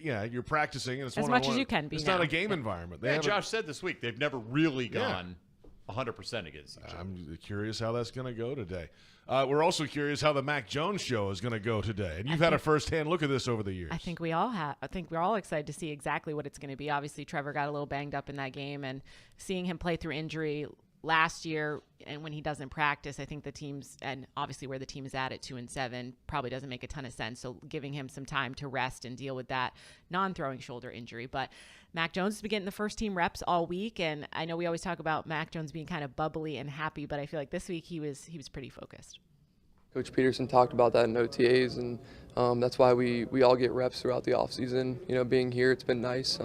you're practicing, and it's as much as you can be. It's now. not a game environment. Josh said this week they've never really gone 100% against each other. I'm curious how that's going to go today. We're also curious how the Mac Jones show is going to go today. And you've had a firsthand look at this over the years. I think we all have. I think we're all excited to see exactly what it's going to be. Obviously, Trevor got a little banged up in that game, and seeing him play through injury last year, and when he doesn't practice, I think the team's, and obviously where the team is at 2-7, probably doesn't make a ton of sense. So giving him some time to rest and deal with that non-throwing shoulder injury. But Mac Jones has been getting the first team reps all week, and I know we always talk about Mac Jones being kind of bubbly and happy, but I feel like this week he was pretty focused. Coach Peterson talked about that in OTAs, and that's why we all get reps throughout the offseason. Being here, it's been nice.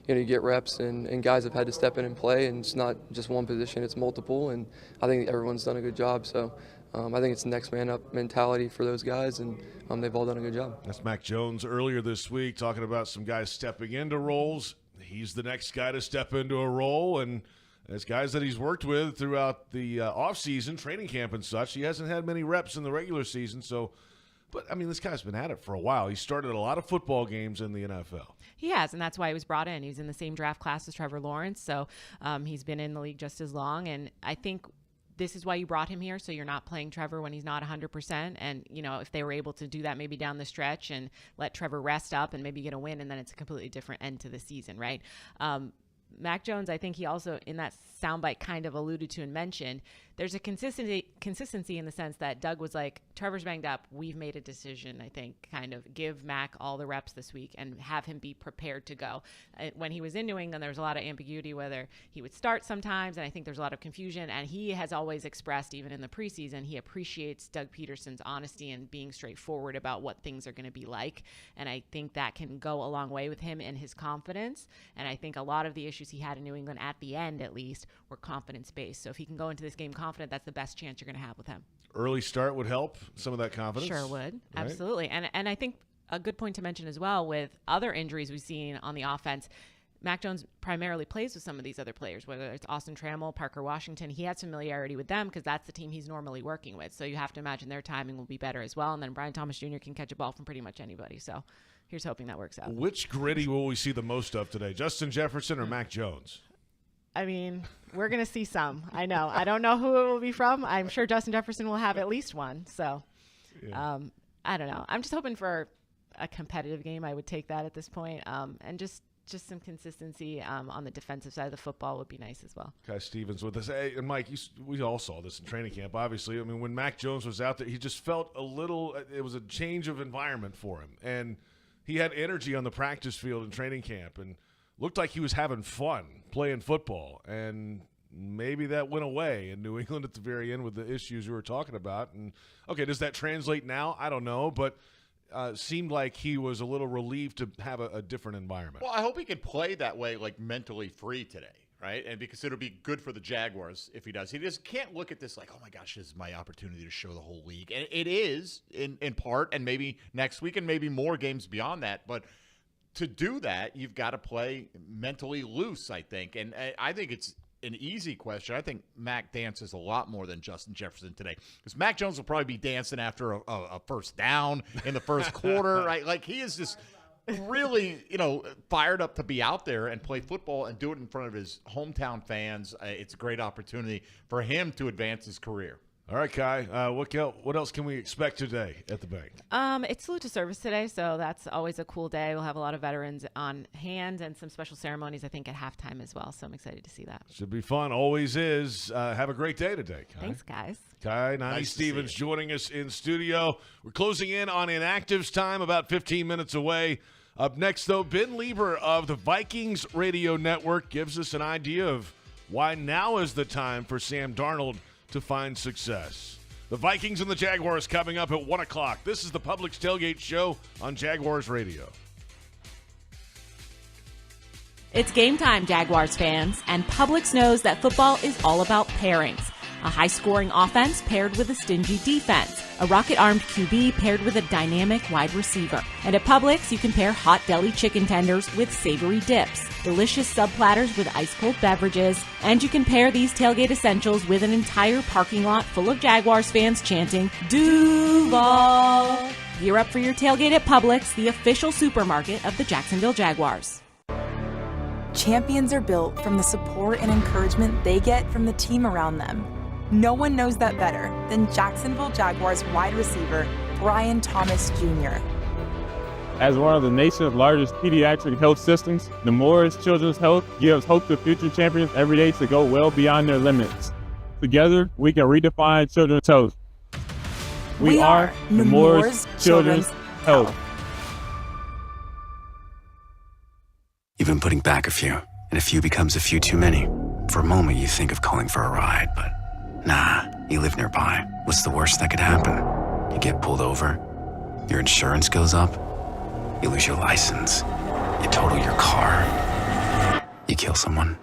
You get reps, and guys have had to step in and play, and it's not just one position, it's multiple, and I think everyone's done a good job. So I think it's the next man up mentality for those guys, and they've all done a good job. That's Mac Jones earlier this week talking about some guys stepping into roles. He's the next guy to step into a role, and as guys that he's worked with throughout the offseason, training camp and such, he hasn't had many reps in the regular season, so – but, I mean, this guy's been at it for a while. He started a lot of football games in the NFL. He has, and that's why he was brought in. He was in the same draft class as Trevor Lawrence, so he's been in the league just as long. And I think this is why you brought him here, so you're not playing Trevor when he's not 100%. And, if they were able to do that maybe down the stretch and let Trevor rest up and maybe get a win, and then it's a completely different end to the season, right? Mac Jones, I think he also, in that soundbite, kind of alluded to and mentioned, there's a consistency in the sense that Doug was like, Trevor's banged up. We've made a decision, I think, kind of give Mac all the reps this week and have him be prepared to go. When he was in New England, there was a lot of ambiguity whether he would start sometimes, and I think there's a lot of confusion. And he has always expressed, even in the preseason, he appreciates Doug Peterson's honesty and being straightforward about what things are going to be like. And I think that can go a long way with him and his confidence. And I think a lot of the issues he had in New England, at the end at least, were confidence-based. So if he can go into this game confident, that's the best chance you're going to have with him. Early start would help some of that confidence. Sure would. Right? Absolutely. And I think a good point to mention as well, with other injuries we've seen on the offense, Mac Jones primarily plays with some of these other players, whether it's Austin Trammell, Parker Washington. He has familiarity with them because that's the team he's normally working with. So you have to imagine their timing will be better as well. And then Brian Thomas Jr. can catch a ball from pretty much anybody. So here's hoping that works out. Which gritty will we see the most of today, Justin Jefferson or Mac Jones? I mean, we're going to see some. I know. I don't know who it will be from. I'm sure Justin Jefferson will have at least one. So, I don't know. I'm just hoping for a competitive game. I would take that at this point. And just just some consistency on the defensive side of the football would be nice as well. Kai Stevens with us. Hey, and Mike, we all saw this in training camp, obviously. I mean, when Mac Jones was out there, he just felt it was a change of environment for him. And he had energy on the practice field in training camp and looked like he was having fun playing football. And maybe that went away in New England at the very end with the issues we were talking about. And, okay, does that translate now? I don't know, but seemed like he was a little relieved to have a different environment. Well, I hope he can play that way, like mentally free today, right? And because it'll be good for the Jaguars if he does. He just can't look at this like, oh, my gosh, this is my opportunity to show the whole league. And it is in part, and maybe next week and maybe more games beyond that. But to do that, you've got to play mentally loose, I think. And I think it's an easy question. I think Mac dances a lot more than Justin Jefferson today, because Mac Jones will probably be dancing after a first down in the first quarter, right? Like, he is just really, fired up to be out there and play football and do it in front of his hometown fans. It's a great opportunity for him to advance his career. All right, Kai, what else can we expect today at the bank? It's salute to service today, so that's always a cool day. We'll have a lot of veterans on hand and some special ceremonies, I think, at halftime as well, so I'm excited to see that. Should be fun. Always is. Have a great day today, Kai. Thanks, guys. Kai Nice Stevens joining us in studio. We're closing in on inactives time, about 15 minutes away. Up next, though, Ben Lieber of the Vikings Radio Network gives us an idea of why now is the time for Sam Darnold to find success. The Vikings and the Jaguars coming up at 1 o'clock. This is the Publix Tailgate Show on Jaguars Radio. It's game time, Jaguars fans, and Publix knows that football is all about pairings. A high-scoring offense paired with a stingy defense. A rocket-armed QB paired with a dynamic wide receiver. And at Publix, you can pair hot deli chicken tenders with savory dips, delicious sub platters with ice-cold beverages, and you can pair these tailgate essentials with an entire parking lot full of Jaguars fans chanting, Duval! Gear up for your tailgate at Publix, the official supermarket of the Jacksonville Jaguars. Champions are built from the support and encouragement they get from the team around them. No one knows that better than Jacksonville Jaguars wide receiver Brian Thomas Jr. As one of the nation's largest pediatric health systems, Nemours Children's Health gives hope to future champions every day to go well beyond their limits. Together, we can redefine children's health. We are Nemours Children's Health. You've been putting back a few, and a few becomes a few too many. For a moment, you think of calling for a ride, but nah, you live nearby. What's the worst that could happen? You get pulled over, your insurance goes up, you lose your license, you total your car, you kill someone.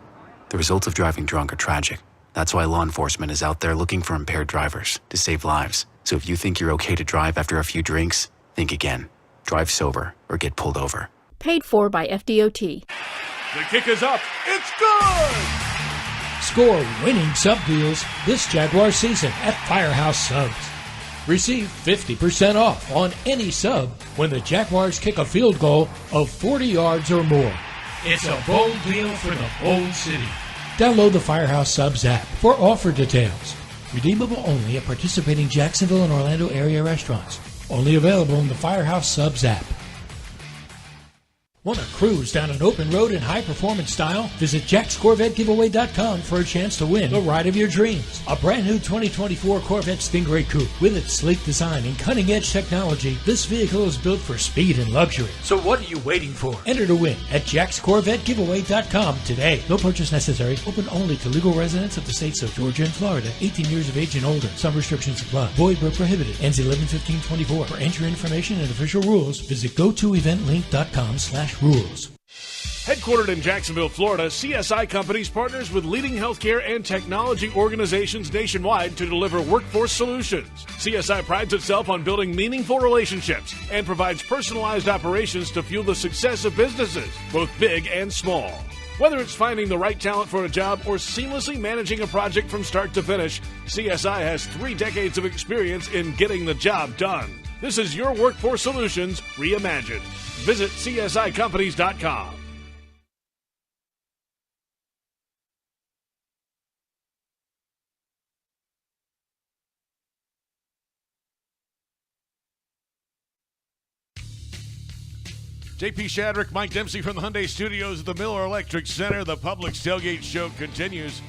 The results of driving drunk are tragic. That's why law enforcement is out there looking for impaired drivers to save lives. So if you think you're okay to drive after a few drinks, think again. Drive sober or get pulled over. Paid for by FDOT. The kick is up. It's good! Score winning sub deals this Jaguar season at Firehouse Subs. Receive 50% off on any sub when the Jaguars kick a field goal of 40 yards or more. It's a bold deal for the bold city. Download the Firehouse Subs app for offer details. Redeemable only at participating Jacksonville and Orlando area restaurants. Only available in the Firehouse Subs app. Want to cruise down an open road in high-performance style? Visit jackscorvettegiveaway.com for a chance to win the ride of your dreams. A brand new 2024 Corvette Stingray Coupe. With its sleek design and cutting-edge technology, this vehicle is built for speed and luxury. So what are you waiting for? Enter to win at jackscorvettegiveaway.com today. No purchase necessary. Open only to legal residents of the states of Georgia and Florida. 18 years of age and older. Some restrictions apply. Void where prohibited. Ends 11/15/24. For entry information and official rules, visit gotoeventlink.com/rules. Headquartered in Jacksonville, Florida, CSI Companies partners with leading healthcare and technology organizations nationwide to deliver workforce solutions. CSI prides itself on building meaningful relationships and provides personalized operations to fuel the success of businesses, both big and small. Whether it's finding the right talent for a job or seamlessly managing a project from start to finish, CSI has 3 decades of experience in getting the job done. This is your workforce solutions reimagined. Visit CSICompanies.com. JP Shadrick, Mike Dempsey from the Hyundai Studios at the Miller Electric Center. The Publix Tailgate Show continues.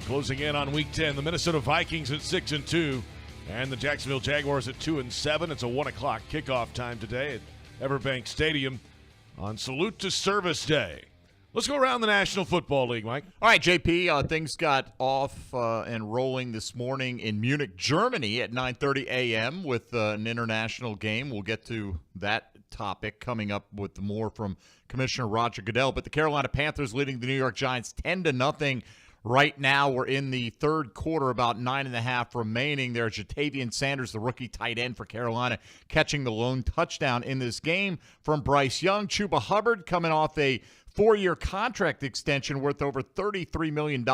Closing in on Week 10, the Minnesota Vikings at 6-2, and the Jacksonville Jaguars at 2-7. It's a 1 o'clock kickoff time today at EverBank Stadium on Salute to Service Day. Let's go around the National Football League, Mike. All right, JP, things got off and rolling this morning in Munich, Germany at 9:30 a.m. with an international game. We'll get to that topic coming up with more from Commissioner Roger Goodell. But the Carolina Panthers leading the New York Giants 10-0. Right now, we're in the third quarter, about 9.5 remaining. There's Jatavian Sanders, the rookie tight end for Carolina, catching the lone touchdown in this game from Bryce Young. Chuba Hubbard coming off a 4-year contract extension worth over $33 million,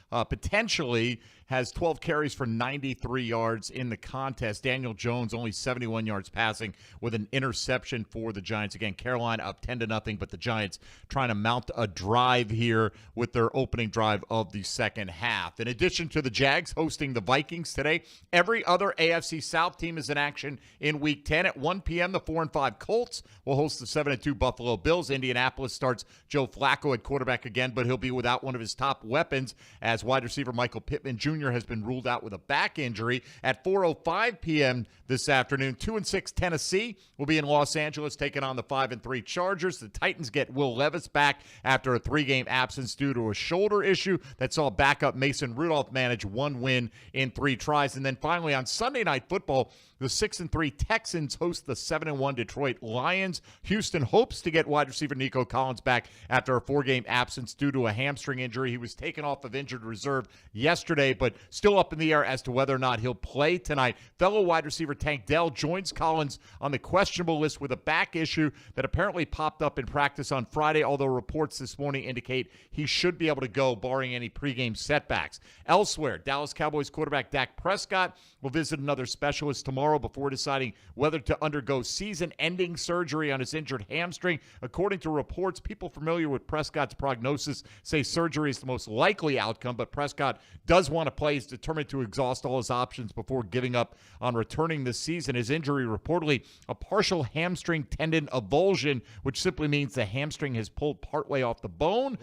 potentially, has 12 carries for 93 yards in the contest. Daniel Jones only 71 yards passing with an interception for the Giants. Again, Carolina up 10-0, but the Giants trying to mount a drive here with their opening drive of the second half. In addition to the Jags hosting the Vikings today, every other AFC South team is in action in Week 10. At 1 p.m., the 4-5 Colts will host the 7-2 Buffalo Bills. Indianapolis starts Joe Flacco at quarterback again, but he'll be without one of his top weapons as wide receiver Michael Pittman Jr. has been ruled out with a back injury. At 4:05 p.m. this afternoon, 2-6 Tennessee will be in Los Angeles taking on the 5-3 Chargers. The Titans get Will Levis back after a 3-game absence due to a shoulder issue that saw backup Mason Rudolph manage 1 win in 3 tries. And then finally on Sunday Night Football, the 6-3 Texans host the 7-1 Detroit Lions. Houston hopes to get wide receiver Nico Collins back after a 4-game absence due to a hamstring injury. He was taken off of injured reserve yesterday, but still up in the air as to whether or not he'll play tonight. Fellow wide receiver Tank Dell joins Collins on the questionable list with a back issue that apparently popped up in practice on Friday, although reports this morning indicate he should be able to go, barring any pregame setbacks. Elsewhere, Dallas Cowboys quarterback Dak Prescott will visit another specialist tomorrow before deciding whether to undergo season-ending surgery on his injured hamstring. According to reports, people familiar with Prescott's prognosis say surgery is the most likely outcome, but Prescott does want to play. He's determined to exhaust all his options before giving up on returning this season. His injury reportedly a partial hamstring tendon avulsion, which simply means the hamstring has pulled partway off the bone.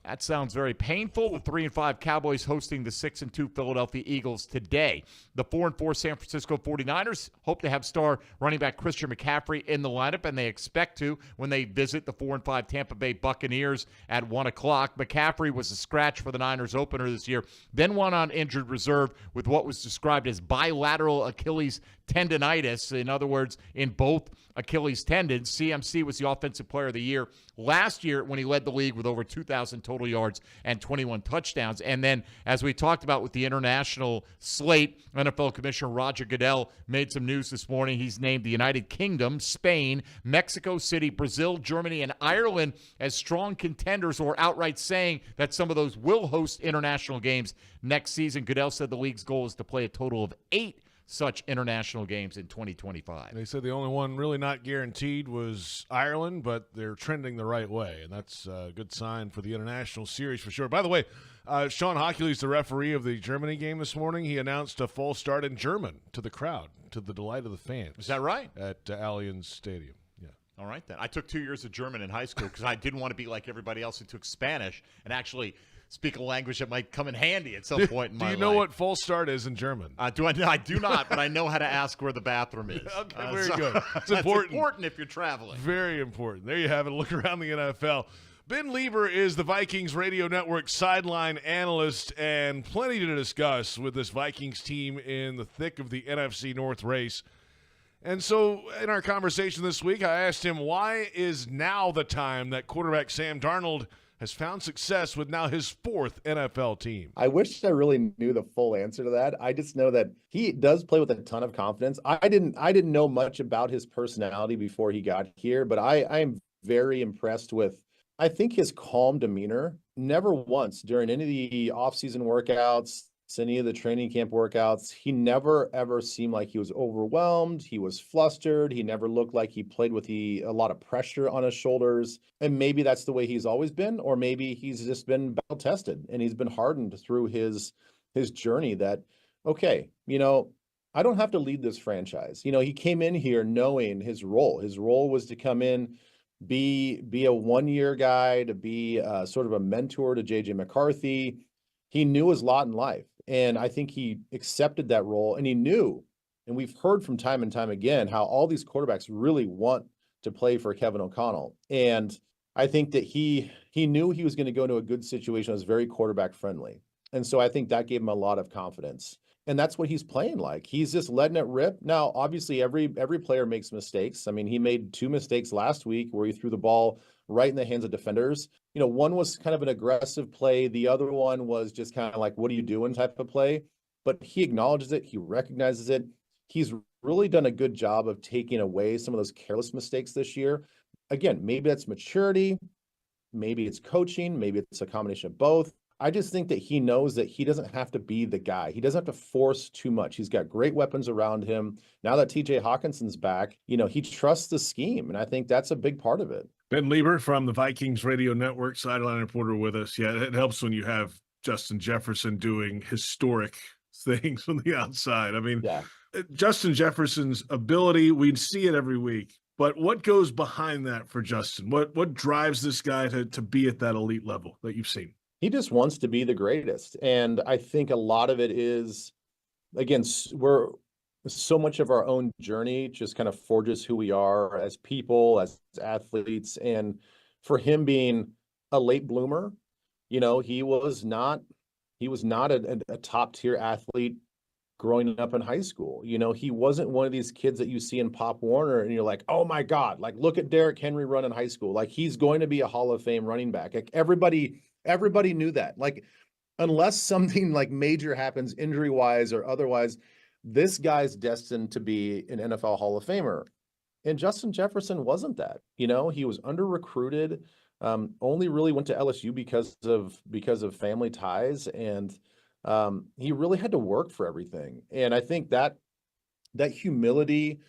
That sounds very painful. The 3-5 Cowboys hosting the 6-2 Philadelphia Eagles today. The 4-4 San Francisco 49ers hope to have star running back Christian McCaffrey in the lineup, and they expect to when they visit the 4-5 Tampa Bay Buccaneers at 1 o'clock. McCaffrey was a scratch for the Niners opener this year, then went on injured reserve with what was described as bilateral Achilles tendonitis. In other words, in both Achilles tendons. CMC was the offensive player of the year last year when he led the league with over 2,000 total yards and 21 touchdowns. And then, as we talked about with the international slate, NFL Commissioner Roger Goodell made some news this morning. He's named the United Kingdom, Spain, Mexico City, Brazil, Germany, and Ireland as strong contenders, or outright saying that some of those will host international games next season. Goodell said the league's goal is to play a total of 8 such international games in 2025. They said the only one really not guaranteed was Ireland, but they're trending the right way, and that's a good sign for the international series for sure. By the way, Sean Hochuley's the referee of the Germany game this morning. He announced a false start in German to the crowd, to the delight of the fans. Is that right? At Allianz Stadium. Yeah. All right, then. I took 2 years of German in high school because I didn't want to be like everybody else who took Spanish and actually speak a language that might come in handy at some point in my life. Do you know what false start is in German? I do not, but I know how to ask where the bathroom is. Okay, very good. It's important. Important if you're traveling. Very important. There you have it. Look around the NFL. Ben Lieber is the Vikings Radio Network sideline analyst, and plenty to discuss with this Vikings team in the thick of the NFC North race. And so in our conversation this week, I asked him, why is now the time that quarterback Sam Darnold has found success with now his 4th NFL team? I wish I really knew the full answer to that. I just know that he does play with a ton of confidence. I didn't know much about his personality before he got here, but I am very impressed with, I think, his calm demeanor. Never once during any of the offseason workouts, any of the training camp workouts, he never ever seemed like he was overwhelmed. He was flustered. He never looked like he played with a lot of pressure on his shoulders. And maybe that's the way he's always been, or maybe he's just been battle tested and he's been hardened through his journey that, okay, I don't have to lead this franchise. He came in here knowing his role. His role was to come in, be a 1-year guy, to be sort of a mentor to JJ McCarthy. He knew his lot in life. And I think he accepted that role, and he knew, and we've heard from time and time again, how all these quarterbacks really want to play for Kevin O'Connell. And I think that he knew he was going to go into a good situation that was very quarterback friendly. And so I think that gave him a lot of confidence. And that's what he's playing like. He's just letting it rip. Now, obviously, every player makes mistakes. I mean, he made 2 mistakes last week where he threw the ball right in the hands of defenders. You know, one was kind of an aggressive play. The other one was just kind of like, what are you doing type of play. But he acknowledges it. He recognizes it. He's really done a good job of taking away some of those careless mistakes this year. Again, maybe that's maturity. Maybe it's coaching. Maybe it's a combination of both. I just think that he knows that he doesn't have to be the guy. He doesn't have to force too much. He's got great weapons around him. Now that TJ Hawkinson's back, you know, he trusts the scheme. And I think that's a big part of it. Ben Lieber from the Vikings Radio Network, sideline reporter with us. Yeah, it helps when you have Justin Jefferson doing historic things from the outside. I mean, Justin Jefferson's ability, we see it every week. But what goes behind that for Justin? What drives this guy to be at that elite level that you've seen? He just wants to be the greatest. And I think a lot of it is, again, we're so much of our own journey just kind of forges who we are as people, as athletes. And for him being a late bloomer, you know, he was not a top tier athlete growing up in high school. You know, he wasn't one of these kids that you see in Pop Warner and you're like, oh my God, like look at Derrick Henry run in high school. Like he's going to be a Hall of Fame running back. Like everybody knew that. Like unless something like major happens injury wise or otherwise, this guy's destined to be an NFL Hall of Famer. And Justin Jefferson wasn't that. You know, he was under recruited, only really went to LSU because of family ties, and he really had to work for everything. And I think that humility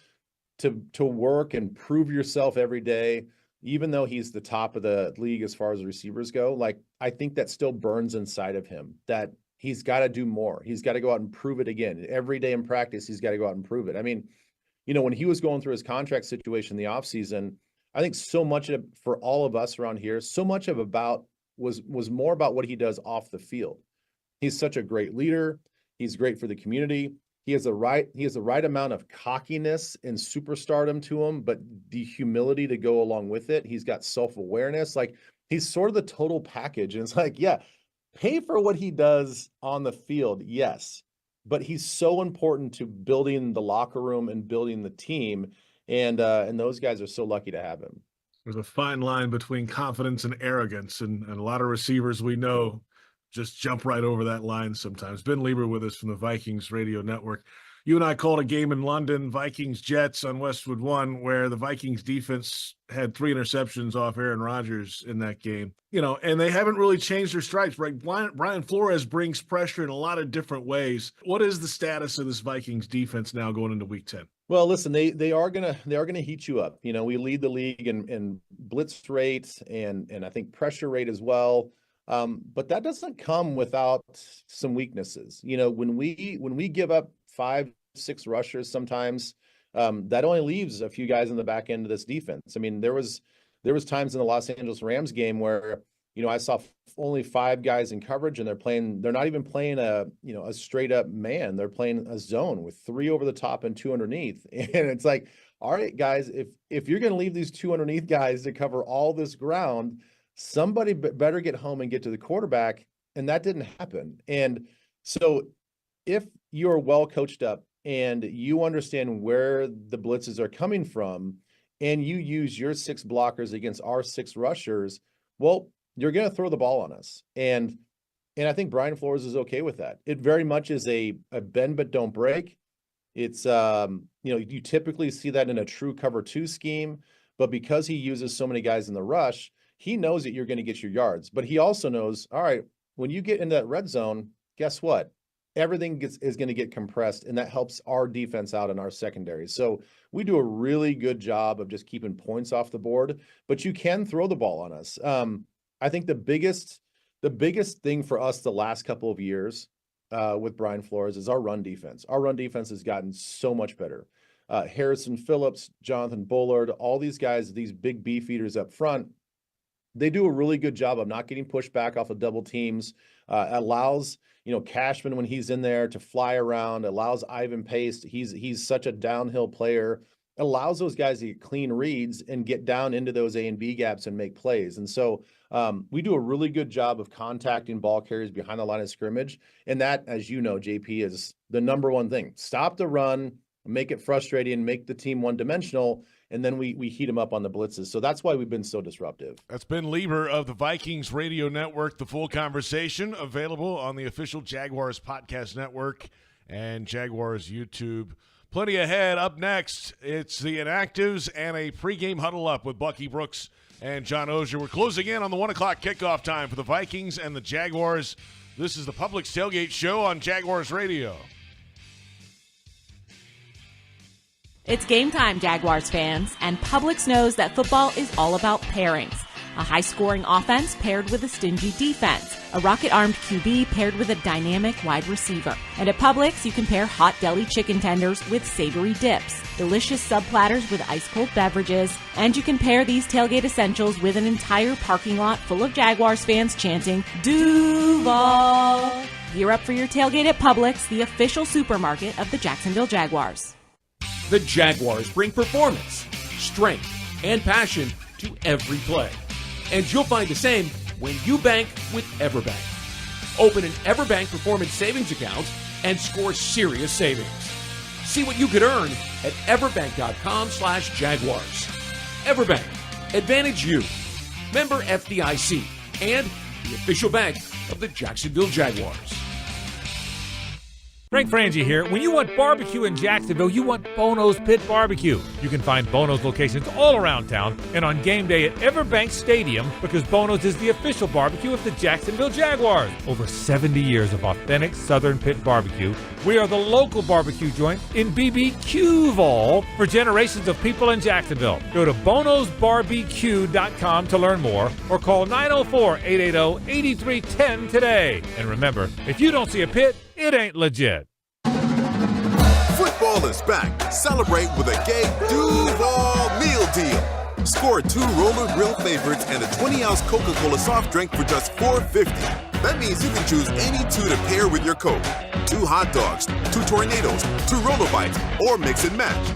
to work and prove yourself every day, even though he's the top of the league as far as receivers go, like I think that still burns inside of him, that he's got to do more. He's got to go out and prove it again. Every day in practice, he's got to go out and prove it. I mean, you know, when he was going through his contract situation in the offseason, I think so much of, for all of us around here, so much of about was more about what he does off the field. He's such a great leader. He's great for the community. He has the right amount of cockiness and superstardom to him, but the humility to go along with it. He's got self-awareness. Like he's sort of the total package. And it's like, yeah, pay for what he does on the field. Yes. But he's so important to building the locker room and building the team. And those guys are so lucky to have him. There's a fine line between confidence and arrogance. And a lot of receivers we know just jump right over that line sometimes. Ben Lieber with us from the Vikings Radio Network. You and I called a game in London, Vikings-Jets on Westwood 1, where the Vikings defense had 3 interceptions off Aaron Rodgers in that game. You know, and they haven't really changed their stripes, right? Brian Flores brings pressure in a lot of different ways. What is the status of this Vikings defense now going into Week 10? Well, listen, they are gonna heat you up. You know, we lead the league in blitz rate and I think pressure rate as well. But that doesn't come without some weaknesses. You know, when we give up 5-6 rushers sometimes, that only leaves a few guys in the back end of this defense. I mean, there was times in the Los Angeles Rams game where, you know, I saw only 5 guys in coverage and they're not even playing a straight up man. They're playing a zone with 3 over the top and 2 underneath. And it's like, all right, guys, if you're going to leave these 2 underneath guys to cover all this ground, somebody better get home and get to the quarterback. And that didn't happen. And so if you're well coached up and you understand where the blitzes are coming from and you use your 6 blockers against our 6 rushers, well, you're going to throw the ball on us. And I think Brian Flores is okay with that. It very much is a bend but don't break. It's, you typically see that in a true cover 2 scheme, but because he uses so many guys in the rush, he knows that you're going to get your yards. But he also knows, all right, when you get into that red zone, guess what? Everything is going to get compressed, and that helps our defense out in our secondary. So we do a really good job of just keeping points off the board, but you can throw the ball on us. I think the biggest thing for us the last couple of years with Brian Flores is our run defense. Our run defense has gotten so much better. Harrison Phillips, Jonathan Bullard, all these guys, these big beef eaters up front, they do a really good job of not getting pushed back off of double teams, allows, Cashman when he's in there to fly around, allows Ivan Pace. He's such a downhill player, allows those guys to get clean reads and get down into those A and B gaps and make plays. And so we do a really good job of contacting ball carriers behind the line of scrimmage. And that, as you know, JP, is the number one thing. Stop the run, make it frustrating, make the team one-dimensional, and then we heat them up on the blitzes. So that's why we've been so disruptive. That's Ben Lieber of the Vikings Radio Network. The full conversation available on the official Jaguars Podcast Network and Jaguars YouTube. Plenty ahead. Up next, it's the inactives and a pregame huddle up with Bucky Brooks and John Oehser. We're closing in on the 1 o'clock kickoff time for the Vikings and the Jaguars. This is the Publix Tailgate Show on Jaguars Radio. It's game time, Jaguars fans, and Publix knows that football is all about pairings. A high-scoring offense paired with a stingy defense. A rocket-armed QB paired with a dynamic wide receiver. And at Publix, you can pair hot deli chicken tenders with savory dips, delicious sub platters with ice-cold beverages, and you can pair these tailgate essentials with an entire parking lot full of Jaguars fans chanting, Duval! Gear up for your tailgate at Publix, the official supermarket of the Jacksonville Jaguars. The Jaguars bring performance, strength, and passion to every play. And you'll find the same when you bank with EverBank. Open an EverBank Performance Savings account and score serious savings. See what you could earn at everbank.com/Jaguars. EverBank, advantage you. Member FDIC and the official bank of the Jacksonville Jaguars. Frank Frangie here. When you want barbecue in Jacksonville, you want Bono's Pit Barbecue. You can find Bono's locations all around town and on game day at EverBank Stadium because Bono's is the official barbecue of the Jacksonville Jaguars. Over 70 years of authentic Southern Pit Barbecue. We are the local barbecue joint in BBQval for generations of people in Jacksonville. Go to bonosbarbecue.com to learn more or call 904-880-8310 today. And remember, if you don't see a pit, it ain't legit. Football is back. Celebrate with a gay Duval meal deal. Score 2 roller grill favorites and a 20-ounce Coca-Cola soft drink for just $4.50. That means you can choose any 2 to pair with your Coke. 2 hot dogs, 2 tornadoes, 2 roller bites, or mix and match.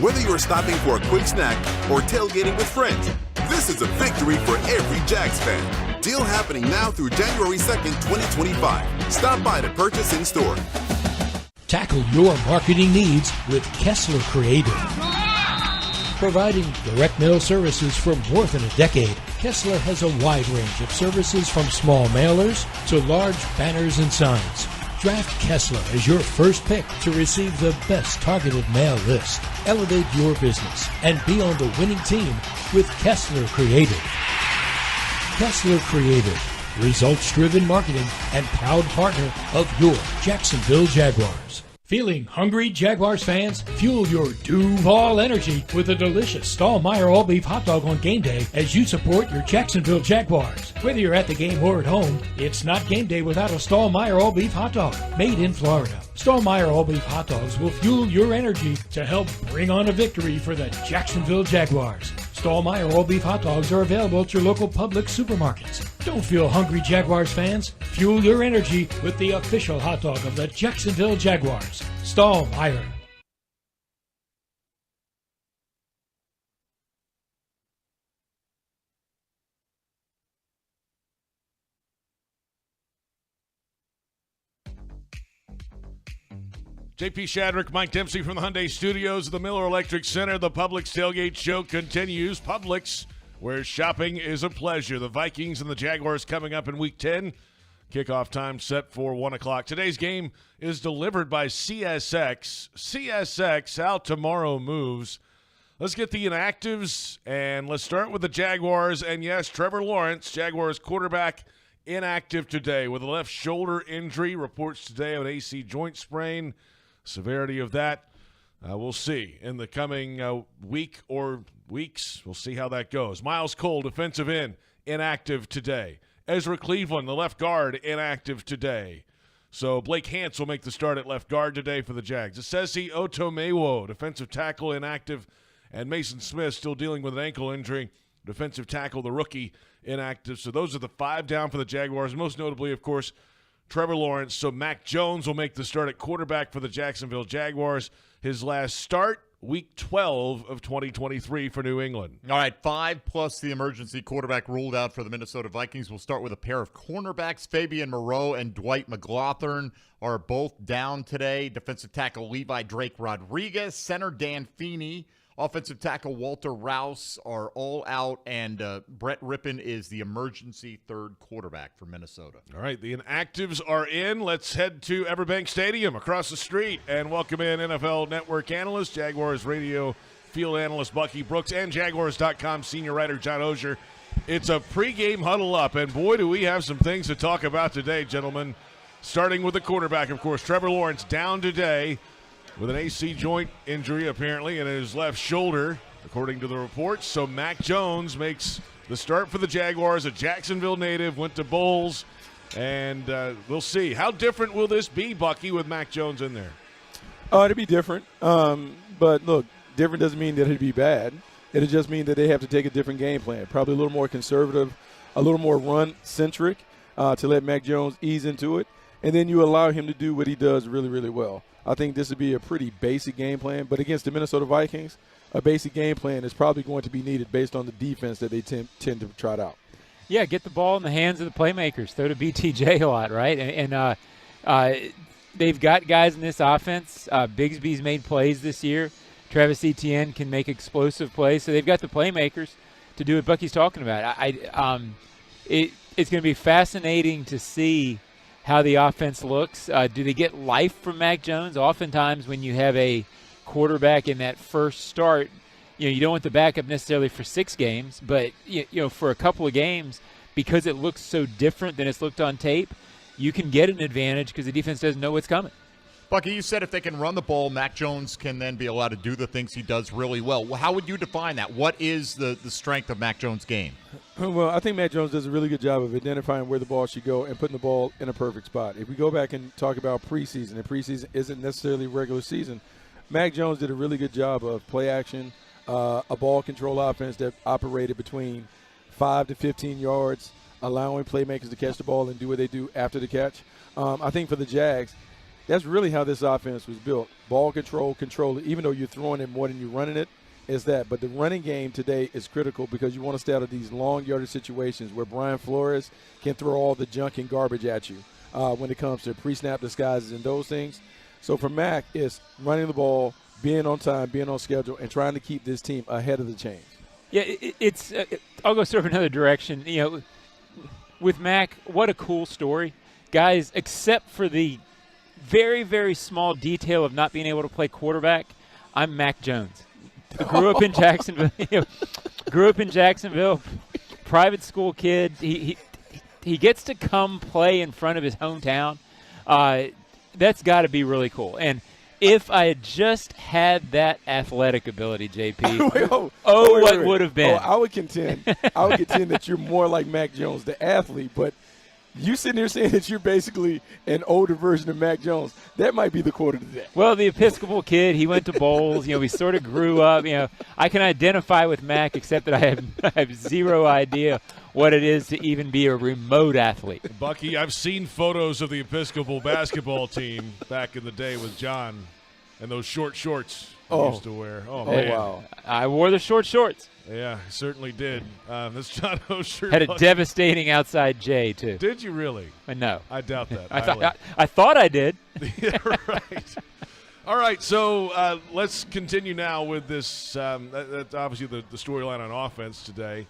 Whether you're stopping for a quick snack or tailgating with friends, this is a victory for every Jags fan. Deal happening now through January 2nd, 2025. Stop by to purchase in store. Tackle your marketing needs with Kessler Creative. Providing direct mail services for more than a decade, Kessler has a wide range of services from small mailers to large banners and signs. Draft Kessler as your first pick to receive the best targeted mail list. Elevate your business and be on the winning team with Kessler Creative. Kessler Creative, results-driven marketing and proud partner of your Jacksonville Jaguars. Feeling hungry, Jaguars fans? Fuel your Duval energy with a delicious Stallmeyer all-beef hot dog on game day as you support your Jacksonville Jaguars. Whether you're at the game or at home, it's not game day without a Stallmeyer all-beef hot dog. Made in Florida, Stallmeyer all-beef hot dogs will fuel your energy to help bring on a victory for the Jacksonville Jaguars. Stallmeyer all-beef hot dogs are available at your local Publix supermarkets. Don't feel hungry, Jaguars fans. Fuel your energy with the official hot dog of the Jacksonville Jaguars. Stallmeyer. JP Shadrick, Mike Dempsey from the Hyundai Studios of the Miller Electric Center. The Publix Tailgate Show continues. Publix, where shopping is a pleasure. The Vikings and the Jaguars coming up in Week 10. Kickoff time set for 1 o'clock. Today's game is delivered by CSX. CSX, how tomorrow moves. Let's get the inactives, and let's start with the Jaguars. And yes, Trevor Lawrence, Jaguars quarterback, inactive today with a left shoulder injury. Reports today of an AC joint sprain. Severity of that, we'll see in the coming week or weeks. We'll see how that goes. Miles Cole, defensive end, inactive today. Ezra Cleveland, the left guard, inactive today. So Blake Hance will make the start at left guard today for the Jags. Asesi Otomewo, defensive tackle, inactive, and Mason Smith still dealing with an ankle injury. Defensive tackle, the rookie, inactive. So those are the 5 down for the Jaguars. Most notably, of course, Trevor Lawrence. So Mac Jones will make the start at quarterback for the Jacksonville Jaguars. His last start, Week 12 of 2023 for New England. All right, 5 plus the emergency quarterback ruled out for the Minnesota Vikings. We'll start with a pair of cornerbacks. Fabian Moreau and Dwight McLaughlin are both down today. Defensive tackle Levi Drake Rodriguez, center Dan Feeney, offensive tackle Walter Rouse are all out, and Brett Rippon is the emergency third quarterback for Minnesota. All right, the inactives are in. Let's head to EverBank Stadium across the street and welcome in NFL Network analyst, Jaguars radio field analyst Bucky Brooks, and Jaguars.com senior writer John Oehser. It's a pregame huddle up, and boy, do we have some things to talk about today, gentlemen. Starting with the quarterback, of course, Trevor Lawrence down today with an AC joint injury, apparently, in his left shoulder, according to the reports. So Mac Jones makes the start for the Jaguars, a Jacksonville native, went to Bowls, and we'll see. How different will this be, Bucky, with Mac Jones in there? Oh, it'll be different. But, look, different doesn't mean that it'd be bad. It'll just mean that they have to take a different game plan, probably a little more conservative, a little more run-centric to let Mac Jones ease into it. And then you allow him to do what he does really, really well. I think this would be a pretty basic game plan. But against the Minnesota Vikings, a basic game plan is probably going to be needed based on the defense that they tend to trot out. Yeah, get the ball in the hands of the playmakers. Throw to BTJ a lot, right? And they've got guys in this offense. Bigsby's made plays this year. Travis Etienne can make explosive plays. So they've got the playmakers to do what Bucky's talking about. It's going to be fascinating to see how the offense looks. Do they get life from Mac Jones? Oftentimes when you have a quarterback in that first start, you don't want the backup necessarily for 6 games, but for a couple of games, because it looks so different than it's looked on tape, you can get an advantage because the defense doesn't know what's coming. Bucky, you said if they can run the ball, Mac Jones can then be allowed to do the things he does really well. How would you define that? What is the strength of Mac Jones' game? Well, I think Mac Jones does a really good job of identifying where the ball should go and putting the ball in a perfect spot. If we go back and talk about preseason, and preseason isn't necessarily regular season, Mac Jones did a really good job of play action, a ball control offense that operated between 5 to 15 yards, allowing playmakers to catch the ball and do what they do after the catch. I think for the Jags, that's really how this offense was built. Ball control, even though you're throwing it more than you're running it, is that. But the running game today is critical because you want to stay out of these long yardage situations where Brian Flores can throw all the junk and garbage at you when it comes to pre-snap disguises and those things. So for Mac, it's running the ball, being on time, being on schedule, and trying to keep this team ahead of the chains. Yeah, I'll go sort of another direction. With Mac, what a cool story. Guys, except for the very, very small detail of not being able to play quarterback, I'm Mac Jones. Grew up in Jacksonville. Private school kid. He gets to come play in front of his hometown. That's got to be really cool. And if I had just had that athletic ability, JP, what would have been? I would contend that you're more like Mac Jones, the athlete, but you sitting here saying that you're basically an older version of Mac Jones. That might be the quote of the day. Well, the Episcopal kid, he went to Bowls. We sort of grew up. I can identify with Mac, except that I have zero idea what it is to even be a remote athlete. Bucky, I've seen photos of the Episcopal basketball team back in the day with John and those short shorts he used to wear. Oh, man. Wow. I wore the short shorts. Yeah, certainly did. That's John Oehser. Had a devastating outside J, too. Did you really? No. I doubt that. I thought I did. Yeah, right. All right, so let's continue now with this. That's obviously the storyline on offense today.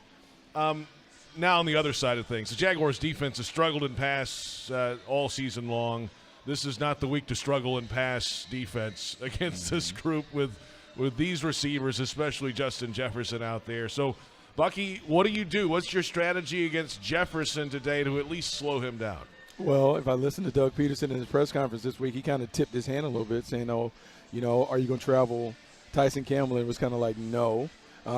Now on the other side of things, the Jaguars' defense has struggled in pass all season long. This is not the week to struggle in pass defense against this group with these receivers, especially Justin Jefferson out there. So, Bucky, what do you do? What's your strategy against Jefferson today to at least slow him down? Well, if I listen to Doug Peterson in his press conference this week, he kind of tipped his hand a little bit saying, are you going to travel Tyson Campbell? And it was kind of like, no.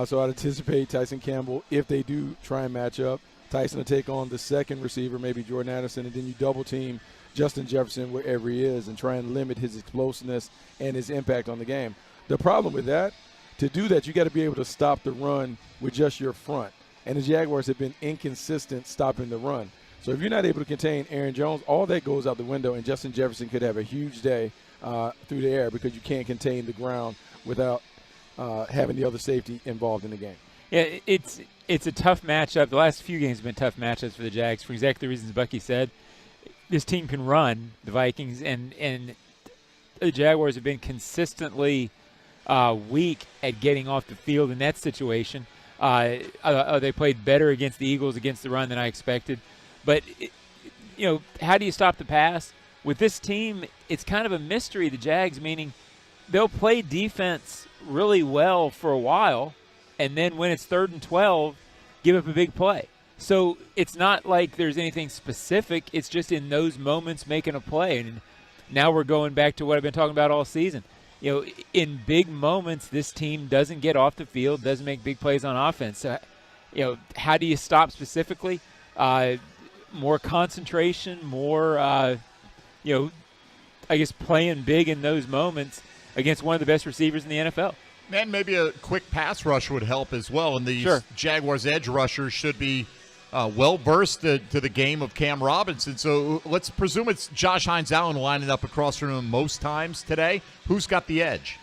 So I'd anticipate Tyson Campbell, if they do try and match up, Tyson will take on the second receiver, maybe Jordan Addison, and then you double team Justin Jefferson wherever he is and try and limit his explosiveness and his impact on the game. The problem with that, to do that, you got to be able to stop the run with just your front. And the Jaguars have been inconsistent stopping the run. So if you're not able to contain Aaron Jones, all that goes out the window, and Justin Jefferson could have a huge day through the air because you can't contain the ground without having the other safety involved in the game. Yeah, it's a tough matchup. The last few games have been tough matchups for the Jags for exactly the reasons Bucky said. This team can run, the Vikings, and the Jaguars have been consistently weak at getting off the field in that situation. They played better against the Eagles against the run than I expected. But, how do you stop the pass? With this team, it's kind of a mystery, the Jags, meaning they'll play defense really well for a while, and then when it's 3rd and 12, give up a big play. So it's not like there's anything specific. It's just in those moments making a play. And now we're going back to what I've been talking about all season. In big moments, this team doesn't get off the field, doesn't make big plays on offense. So, how do you stop specifically? More concentration, more, I guess playing big in those moments against one of the best receivers in the NFL. And maybe a quick pass rush would help as well. And these Jaguars edge rushers should be well-versed to the game of Cam Robinson. So let's presume it's Josh Hines-Allen lining up across from him most times today. Who's got the edge?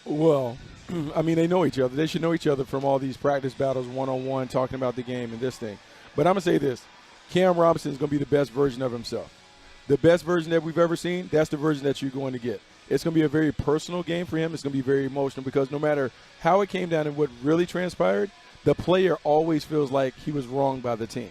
Well, they know each other. They should know each other from all these practice battles, one-on-one, talking about the game and this thing. But I'm going to say this. Cam Robinson is going to be the best version of himself. The best version that we've ever seen, that's the version that you're going to get. It's going to be a very personal game for him. It's going to be very emotional because no matter how it came down and what really transpired, the player always feels like he was wronged by the team.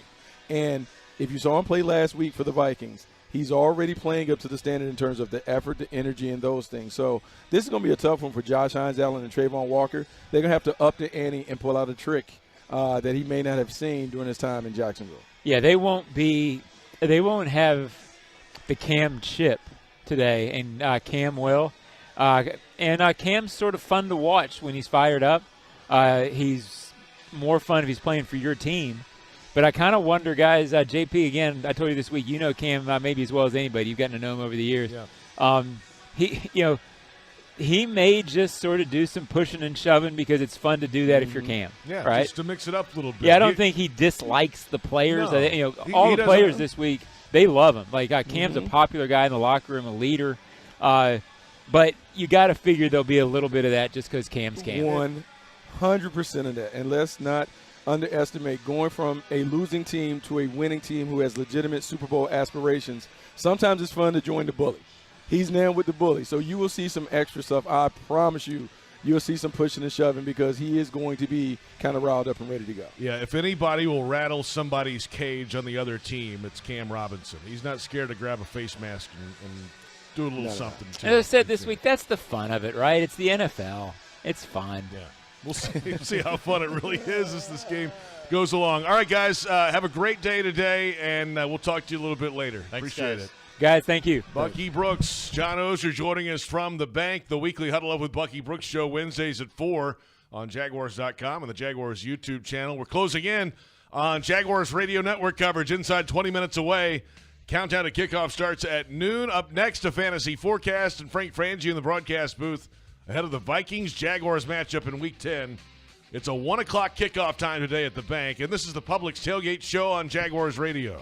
And if you saw him play last week for the Vikings, he's already playing up to the standard in terms of the effort, the energy, and those things. So this is going to be a tough one for Josh Hines-Allen and Trayvon Walker. They're going to have to up the ante and pull out a trick that he may not have seen during his time in Jacksonville. Yeah, they won't have the Cam chip today, and Cam will. And Cam's sort of fun to watch when he's fired up. He's more fun if he's playing for your team. But I kind of wonder, guys, JP, again, I told you this week, Cam maybe as well as anybody. You've gotten to know him over the years. Yeah. He may just sort of do some pushing and shoving because it's fun to do that if you're Cam. Yeah, right? Just to mix it up a little bit. Yeah, I don't think he dislikes the players. No, all the players this week, they love him. Like Cam's a popular guy in the locker room, a leader. But you got to figure there'll be a little bit of that just because Cam's Cam. 100% of that. And let's not underestimate going from a losing team to a winning team who has legitimate Super Bowl aspirations. Sometimes it's fun to join the bully. He's now with the bully. So you will see some extra stuff. I promise you'll see some pushing and shoving because he is going to be kind of riled up and ready to go. Yeah, if anybody will rattle somebody's cage on the other team, it's Cam Robinson. He's not scared to grab a face mask and do a little something to As I said this week, that's the fun of it, right? It's the NFL. It's fun. Yeah. We'll see how fun it really is as this game goes along. All right, guys, have a great day today, and we'll talk to you a little bit later. Thanks, Appreciate guys. it. Guys, thank you. Bucky Brooks, John Oehser joining us from the bank. The weekly Huddle Up with Bucky Brooks show Wednesdays at 4 on Jaguars.com and the Jaguars YouTube channel. We're closing in on Jaguars Radio Network coverage inside 20 minutes away. Countdown to kickoff starts at noon. Up next, a fantasy forecast and Frank Frangie in the broadcast booth ahead of the Vikings-Jaguars matchup in Week 10. It's a 1 o'clock kickoff time today at the bank, and this is the Publix Tailgate show on Jaguars Radio.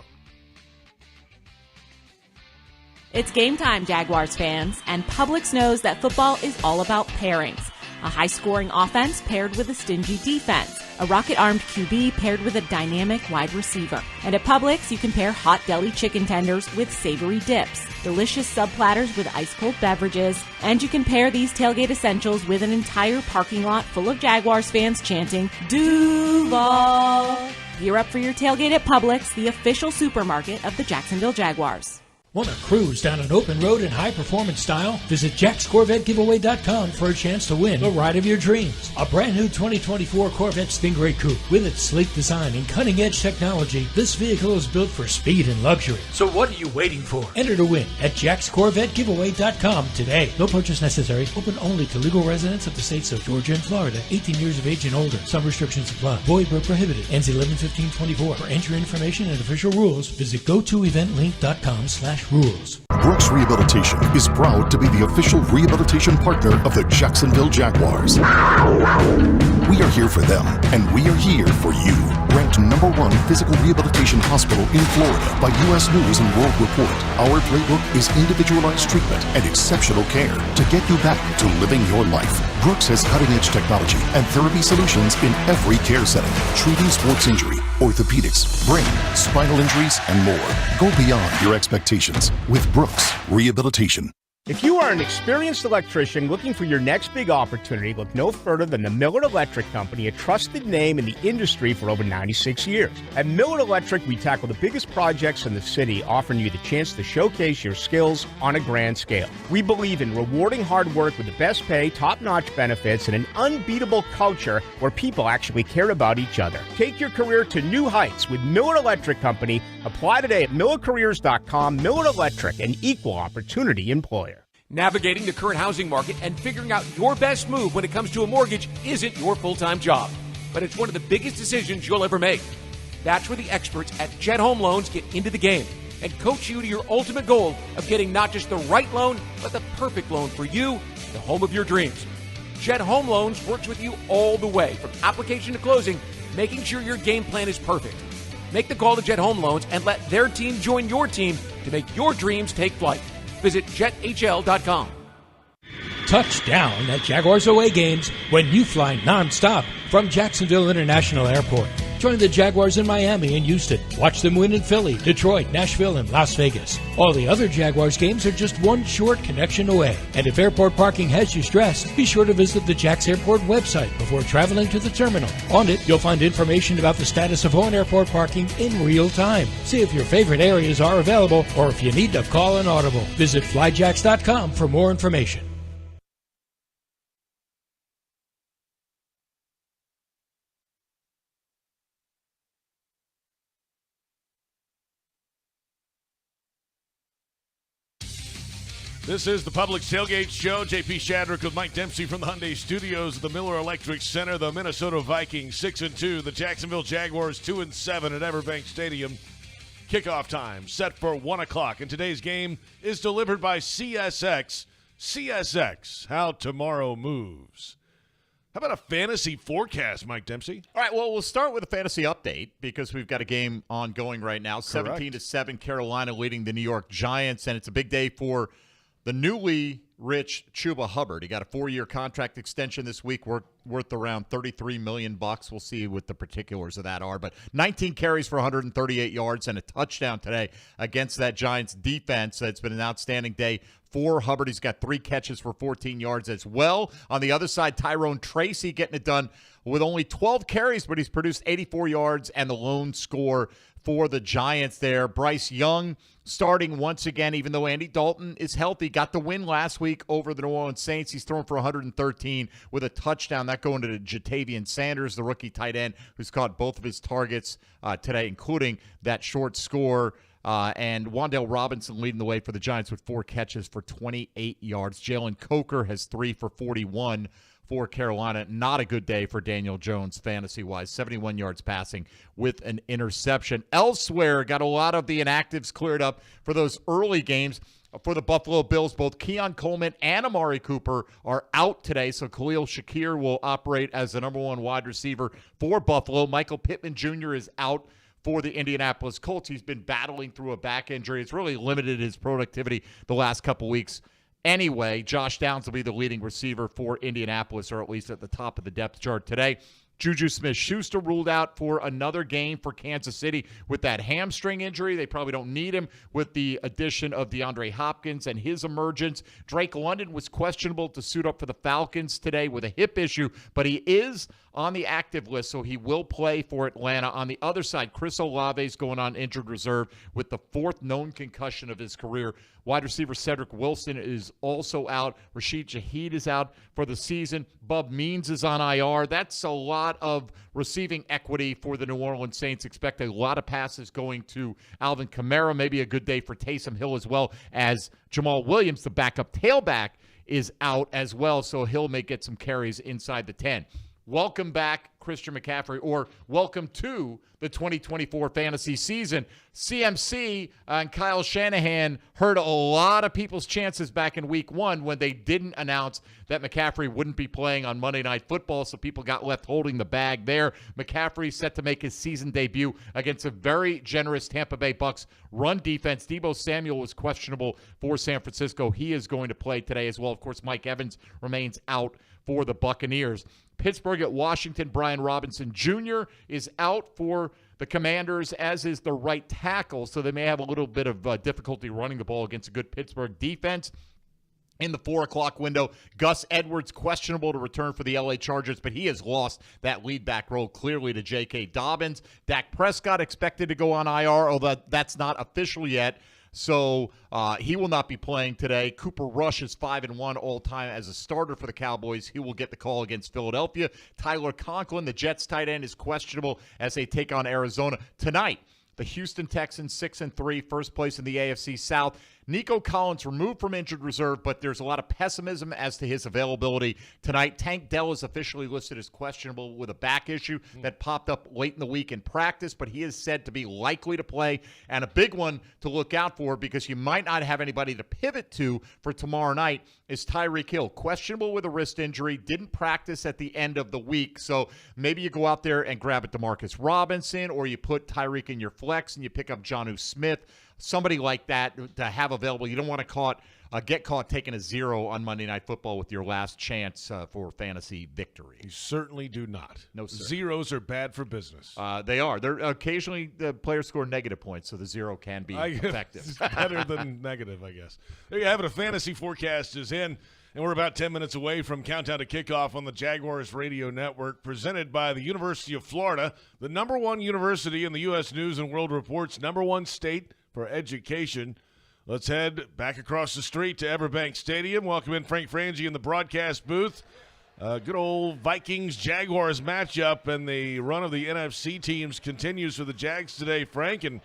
It's game time, Jaguars fans, and Publix knows that football is all about pairings. A high-scoring offense paired with a stingy defense. A rocket-armed QB paired with a dynamic wide receiver. And at Publix, you can pair hot deli chicken tenders with savory dips, delicious sub-platters with ice-cold beverages, and you can pair these tailgate essentials with an entire parking lot full of Jaguars fans chanting, Duval! Gear up for your tailgate at Publix, the official supermarket of the Jacksonville Jaguars. Want to cruise down an open road in high-performance style? Visit JacksCorvetteGiveaway.com for a chance to win the ride of your dreams. A brand new 2024 Corvette Stingray Coupe. With its sleek design and cutting-edge technology, this vehicle is built for speed and luxury. So what are you waiting for? Enter to win at JacksCorvetteGiveaway.com today. No purchase necessary. Open only to legal residents of the states of Georgia and Florida. 18 years of age and older. Some restrictions apply. Void where prohibited. Ends 11/15/24. For entry information and official rules, visit gotoeventlink.com/rules. Brooks Rehabilitation is proud to be the official rehabilitation partner of the Jacksonville Jaguars. We are here for them, and we are here for you. Ranked #1 physical rehabilitation hospital in Florida by U.S. News and World Report, our playbook is individualized treatment and exceptional care to get you back to living your life. Brooks has cutting-edge technology and therapy solutions in every care setting, treating sports injury, orthopedics, brain, spinal injuries, and more. Go beyond your expectations with Brooks Rehabilitation. If you are an experienced electrician looking for your next big opportunity, look no further than the Miller Electric Company, a trusted name in the industry for over 96 years. At Miller Electric, we tackle the biggest projects in the city, offering you the chance to showcase your skills on a grand scale. We believe in rewarding hard work with the best pay, top-notch benefits, and an unbeatable culture where people actually care about each other. Take your career to new heights with Miller Electric Company. Apply today at millercareers.com. Miller Electric, an equal opportunity employer. Navigating the current housing market and figuring out your best move when it comes to a mortgage isn't your full-time job, but it's one of the biggest decisions you'll ever make. That's where the experts at Jet Home Loans get into the game and coach you to your ultimate goal of getting not just the right loan, but the perfect loan for you, the home of your dreams. Jet Home Loans works with you all the way, from application to closing, making sure your game plan is perfect. Make the call to Jet Home Loans and let their team join your team to make your dreams take flight. Visit jethl.com. Touchdown at Jaguars away games when you fly nonstop from Jacksonville International Airport. Join the Jaguars in Miami and Houston. Watch them win in Philly, Detroit, Nashville, and Las Vegas. All the other Jaguars games are just one short connection away. And if airport parking has you stressed, be sure to visit the Jax Airport website before traveling to the terminal. On it, you'll find information about the status of on-airport parking in real time. See if your favorite areas are available or if you need to call an audible. Visit flyjax.com for more information. This is the Publix Tailgate Show. JP Shadrick with Mike Dempsey from the Hyundai Studios at the Miller Electric Center. The Minnesota Vikings 6-2. The Jacksonville Jaguars 2-7 at EverBank Stadium. Kickoff time set for 1 o'clock. And today's game is delivered by CSX. CSX, how tomorrow moves. How about a fantasy forecast, Mike Dempsey? All right, well, we'll start with a fantasy update because we've got a game ongoing right now. Correct. 17-7, Carolina leading the New York Giants, and it's a big day for the newly rich Chuba Hubbard. He got a 4-year contract extension this week worth around $33 million. We'll see what the particulars of that are. But 19 carries for 138 yards and a touchdown today against that Giants defense. It's been an outstanding day for Hubbard. He's got 3 catches for 14 yards as well. On the other side, Tyrone Tracy getting it done with only 12 carries, but he's produced 84 yards and the lone score for the Giants there. Bryce Young starting once again, even though Andy Dalton is healthy. Got the win last week over the New Orleans Saints. He's thrown for 113 with a touchdown. That going to Jatavian Sanders, the rookie tight end, who's caught both of his targets today, including that short score. And Wan'Dale Robinson leading the way for the Giants with 4 catches for 28 yards. Jalen Coker has 3 for 41 for Carolina. Not a good day for Daniel Jones fantasy-wise. 71 yards passing with an interception. Elsewhere, got a lot of the inactives cleared up for those early games. For the Buffalo Bills, both Keon Coleman and Amari Cooper are out today, so Khalil Shakir will operate as the number 1 wide receiver for Buffalo. Michael Pittman Jr. is out for the Indianapolis Colts. He's been battling through a back injury. It's really limited his productivity the last couple weeks. Anyway, Josh Downs will be the leading receiver for Indianapolis, or at least at the top of the depth chart today. Juju Smith-Schuster ruled out for another game for Kansas City with that hamstring injury. They probably don't need him with the addition of DeAndre Hopkins and his emergence. Drake London was questionable to suit up for the Falcons today with a hip issue, but he is on the active list, so he will play for Atlanta. On the other side, Chris Olave is going on injured reserve with the 4th known concussion of his career. Wide receiver Cedric Wilson is also out. Rashid Shaheed is out for the season. Bub Means is on IR. That's a lot of receiving equity for the New Orleans Saints. Expect a lot of passes going to Alvin Kamara. Maybe a good day for Taysom Hill as well, as Jamal Williams, the backup tailback, is out as well, so Hill may get some carries inside the 10. Welcome back, Christian McCaffrey, or welcome to the 2024 fantasy season. CMC and Kyle Shanahan hurt a lot of people's chances back in week 1 when they didn't announce that McCaffrey wouldn't be playing on Monday Night Football, so people got left holding the bag there. McCaffrey set to make his season debut against a very generous Tampa Bay Bucs run defense. Deebo Samuel was questionable for San Francisco. He is going to play today as well. Of course, Mike Evans remains out for the Buccaneers. Pittsburgh at Washington, Brian Robinson Jr. is out for the Commanders, as is the right tackle, so they may have a little bit of difficulty running the ball against a good Pittsburgh defense. In the 4 o'clock window, Gus Edwards questionable to return for the L.A. Chargers, but he has lost that lead back role clearly to J.K. Dobbins. Dak Prescott expected to go on IR, although that's not official yet. So he will not be playing today. Cooper Rush is 5-1 all-time as a starter for the Cowboys. He will get the call against Philadelphia. Tyler Conklin, the Jets tight end, is questionable as they take on Arizona. Tonight, the Houston Texans 6-3, first place in the AFC South. Nico Collins removed from injured reserve, but there's a lot of pessimism as to his availability tonight. Tank Dell is officially listed as questionable with a back issue that popped up late in the week in practice, but he is said to be likely to play. And a big one to look out for, because you might not have anybody to pivot to for tomorrow night, is Tyreek Hill. Questionable with a wrist injury, didn't practice at the end of the week. So maybe you go out there and grab a DeMarcus Robinson, or you put Tyreek in your flex and you pick up Jonnu Smith. Somebody like that to have available. You don't want to get caught taking a 0 on Monday Night Football with your last chance for fantasy victory. You certainly do not. No, sir. Zeros are bad for business. They are. They're occasionally the players score negative points, so the 0 can be effective. It's better than negative, I guess. There you have it. A fantasy forecast is in, and we're about 10 minutes away from countdown to kickoff on the Jaguars Radio Network, presented by the University of Florida, the #1 university in the U.S. News and World Report's #1 state for education. Let's head back across the street to EverBank Stadium. Welcome in Frank Frangie in the broadcast booth. Good old Vikings-Jaguars matchup, and the run of the NFC teams continues for the Jags today, Frank, and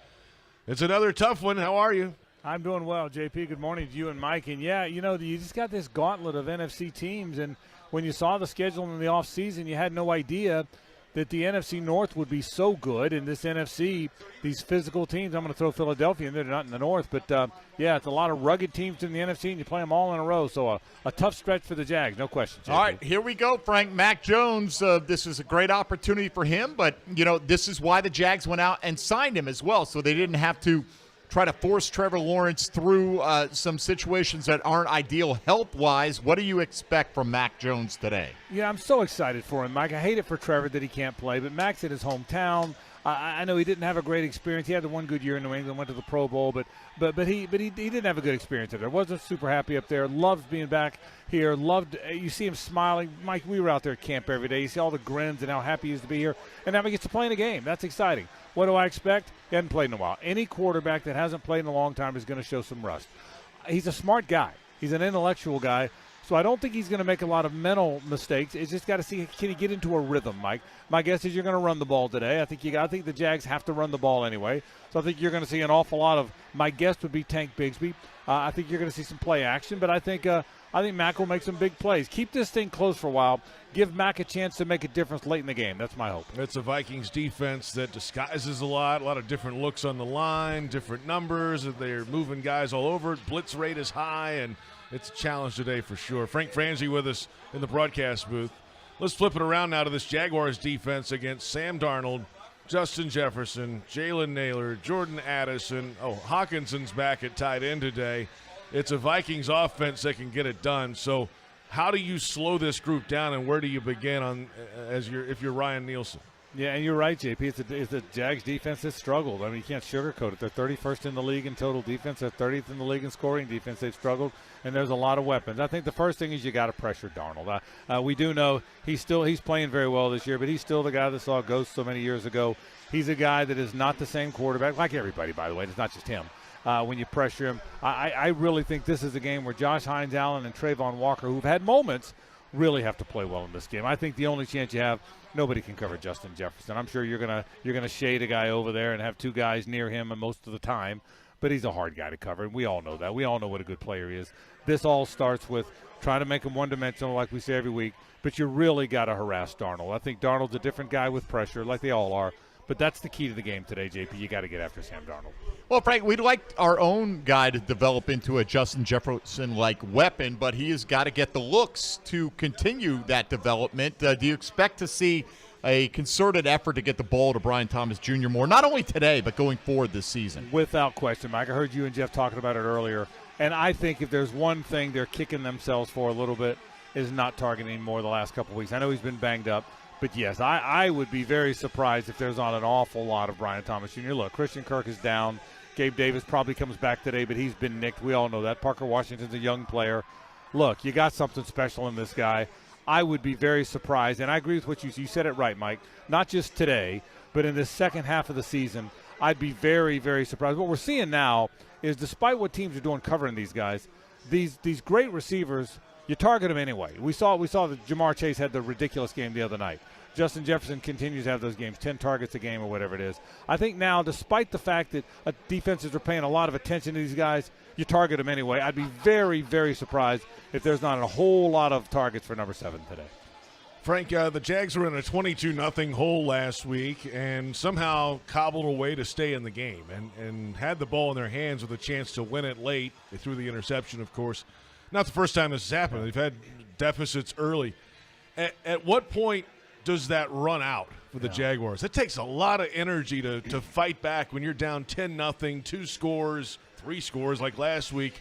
it's another tough one. How are you? I'm doing well, JP. Good morning to you and Mike. And, yeah, you just got this gauntlet of NFC teams, and when you saw the schedule in the offseason, you had no idea that the NFC North would be so good. In this NFC, these physical teams, I'm going to throw Philadelphia in there. They're not in the North. But, yeah, it's a lot of rugged teams in the NFC, and you play them all in a row. So a tough stretch for the Jags, no question, JP. All right, here we go, Frank. Mac Jones, this is a great opportunity for him. But, this is why the Jags went out and signed him as well, so they didn't have to try to force Trevor Lawrence through some situations that aren't ideal health-wise. What do you expect from Mac Jones today? Yeah, I'm so excited for him, Mike. I hate it for Trevor that he can't play, but Mac's at his hometown. I know he didn't have a great experience. He had the one good year in New England, went to the Pro Bowl, but he didn't have a good experience up there. Wasn't super happy up there. Loves being back here. You see him smiling. Mike, we were out there at camp every day. You see all the grins and how happy he is to be here. And now he gets to play in a game. That's exciting. What do I expect? He hasn't played in a while. Any quarterback that hasn't played in a long time is going to show some rust. He's a smart guy. He's an intellectual guy. So I don't think he's going to make a lot of mental mistakes. It's just got to see, can he get into a rhythm, Mike? My guess is you're going to run the ball today. I think the Jags have to run the ball anyway. So I think you're going to see an awful lot of, my guess would be Tank Bigsby. I think you're going to see some play action, but I think Mac will make some big plays. Keep this thing close for a while. Give Mac a chance to make a difference late in the game. That's my hope. It's a Vikings defense that disguises a lot of different looks on the line, different numbers. They're moving guys all over. Blitz rate is high, and it's a challenge today for sure. Frank Frangie with us in the broadcast booth. Let's flip it around now to this Jaguars defense against Sam Darnold, Justin Jefferson, Jalen Naylor, Jordan Addison. Hawkinson's back at tight end today. It's a Vikings offense that can get it done. So how do you slow this group down, and where do you begin if you're Ryan Nielsen? Yeah, and you're right, JP. It's a Jags defense that struggled. I mean, you can't sugarcoat it. They're 31st in the league in total defense. They're 30th in the league in scoring defense. They've struggled, and there's a lot of weapons. I think the first thing is you got to pressure Darnold. We do know he's playing very well this year, but he's still the guy that saw ghosts so many years ago. He's a guy that is not the same quarterback, like everybody, by the way. It's not just him. When you pressure him, I really think this is a game where Josh Hines Allen and Trayvon Walker, who've had moments, really have to play well in this game. I think the only chance you have, nobody can cover Justin Jefferson. I'm sure you're gonna shade a guy over there and have two guys near him most of the time, but he's a hard guy to cover, and we all know that. We all know what a good player he is. This all starts with trying to make him one-dimensional, like we say every week, but you really got to harass Darnold. I think Darnold's a different guy with pressure, like they all are. But that's the key to the game today, JP. You got to get after Sam Darnold. Well, Frank, we'd like our own guy to develop into a Justin Jefferson-like weapon, but he has got to get the looks to continue that development. Do you expect to see a concerted effort to get the ball to Brian Thomas Jr. more, not only today, but going forward this season? Without question, Mike. I heard you and Jeff talking about it earlier, and I think if there's one thing they're kicking themselves for a little bit is not targeting more the last couple of weeks. I know he's been banged up. But, yes, I would be very surprised if there's not an awful lot of Brian Thomas Jr. Look, Christian Kirk is down. Gabe Davis probably comes back today, but he's been nicked. We all know that. Parker Washington's a young player. Look, you got something special in this guy. I would be very surprised, and I agree with what you said it right, Mike. Not just today, but in the second half of the season, I'd be very, very surprised. What we're seeing now is despite what teams are doing covering these guys, these great receivers, you target them anyway. We saw that Jamar Chase had the ridiculous game the other night. Justin Jefferson continues to have those games, 10 targets a game or whatever it is. I think now, despite the fact that defenses are paying a lot of attention to these guys, you target them anyway. I'd be very, very surprised if there's not a whole lot of targets for number 7 today. Frank, the Jags were in a 22-0 hole last week and somehow cobbled a way to stay in the game and had the ball in their hands with a chance to win it late. They threw the interception, of course. Not the first time this has happened. They've had deficits early. At what point does that run out for the Jaguars? It takes a lot of energy to fight back when you're down 10-0, 2 scores, 3 scores like last week,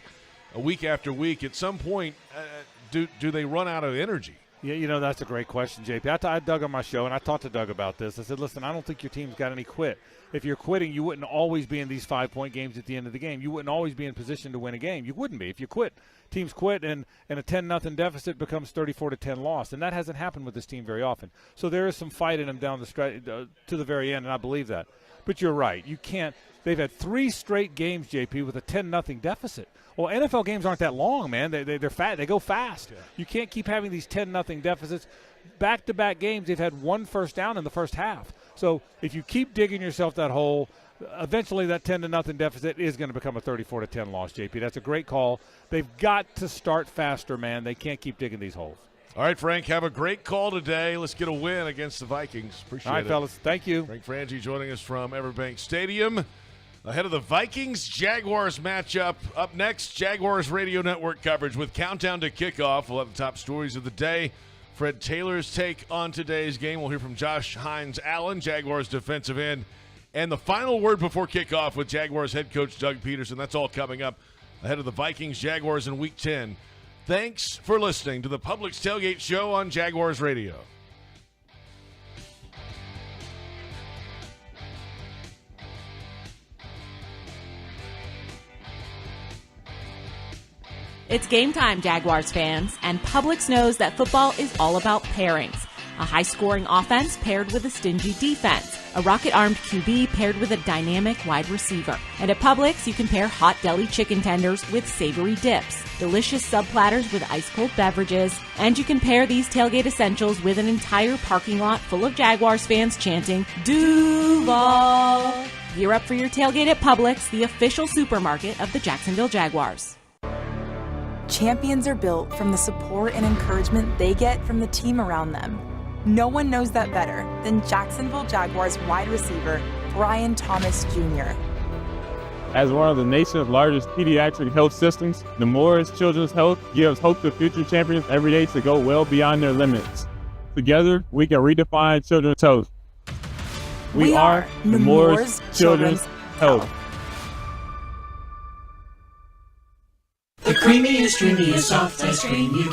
a week after week. At some point, do they run out of energy? Yeah, that's a great question, JP. I Doug on my show, and I talked to Doug about this. I said, listen, I don't think your team's got any quit. If you're quitting, you wouldn't always be in these 5-point games at the end of the game. You wouldn't always be in position to win a game. You wouldn't be. If you quit, teams quit, and a 10-0 deficit becomes 34-10 loss, and that hasn't happened with this team very often. So there is some fight in them down the stretch to the very end, and I believe that. But you're right. You can't. They've had 3 straight games, JP, with a 10-0 deficit. Well, NFL games aren't that long, man. They're fat. They go fast. Yeah. You can't keep having these 10-0 deficits. Back-to-back games, they've had 1 first down in the first half. So if you keep digging yourself that hole, eventually that 10-0 deficit is going to become a 34-10 loss, JP. That's a great call. They've got to start faster, man. They can't keep digging these holes. All right, Frank, have a great call today. Let's get a win against the Vikings. Appreciate it. All right, fellas. Thank you. Frank Frangie joining us from EverBank Stadium. Ahead of the Vikings-Jaguars matchup. Up next, Jaguars Radio Network coverage with Countdown to Kickoff. We'll have the top stories of the day. Fred Taylor's take on today's game. We'll hear from Josh Hines Allen, Jaguars defensive end. And the final word before kickoff with Jaguars head coach Doug Peterson. That's all coming up ahead of the Vikings-Jaguars in Week 10. Thanks for listening to the Publix Tailgate Show on Jaguars Radio. It's game time, Jaguars fans, and Publix knows that football is all about pairings. A high-scoring offense paired with a stingy defense. A rocket-armed QB paired with a dynamic wide receiver. And at Publix, you can pair hot deli chicken tenders with savory dips, delicious sub-platters with ice-cold beverages, and you can pair these tailgate essentials with an entire parking lot full of Jaguars fans chanting, Duval! Gear up for your tailgate at Publix, the official supermarket of the Jacksonville Jaguars. Champions are built from the support and encouragement they get from the team around them. No one knows that better than Jacksonville Jaguars wide receiver Brian Thomas Jr. As one of the nation's largest pediatric health systems, Nemours Children's Health gives hope to future champions every day to go well beyond their limits. Together, we can redefine children's health. We are Nemours Children's Health. The creamiest, dreamiest, soft ice cream you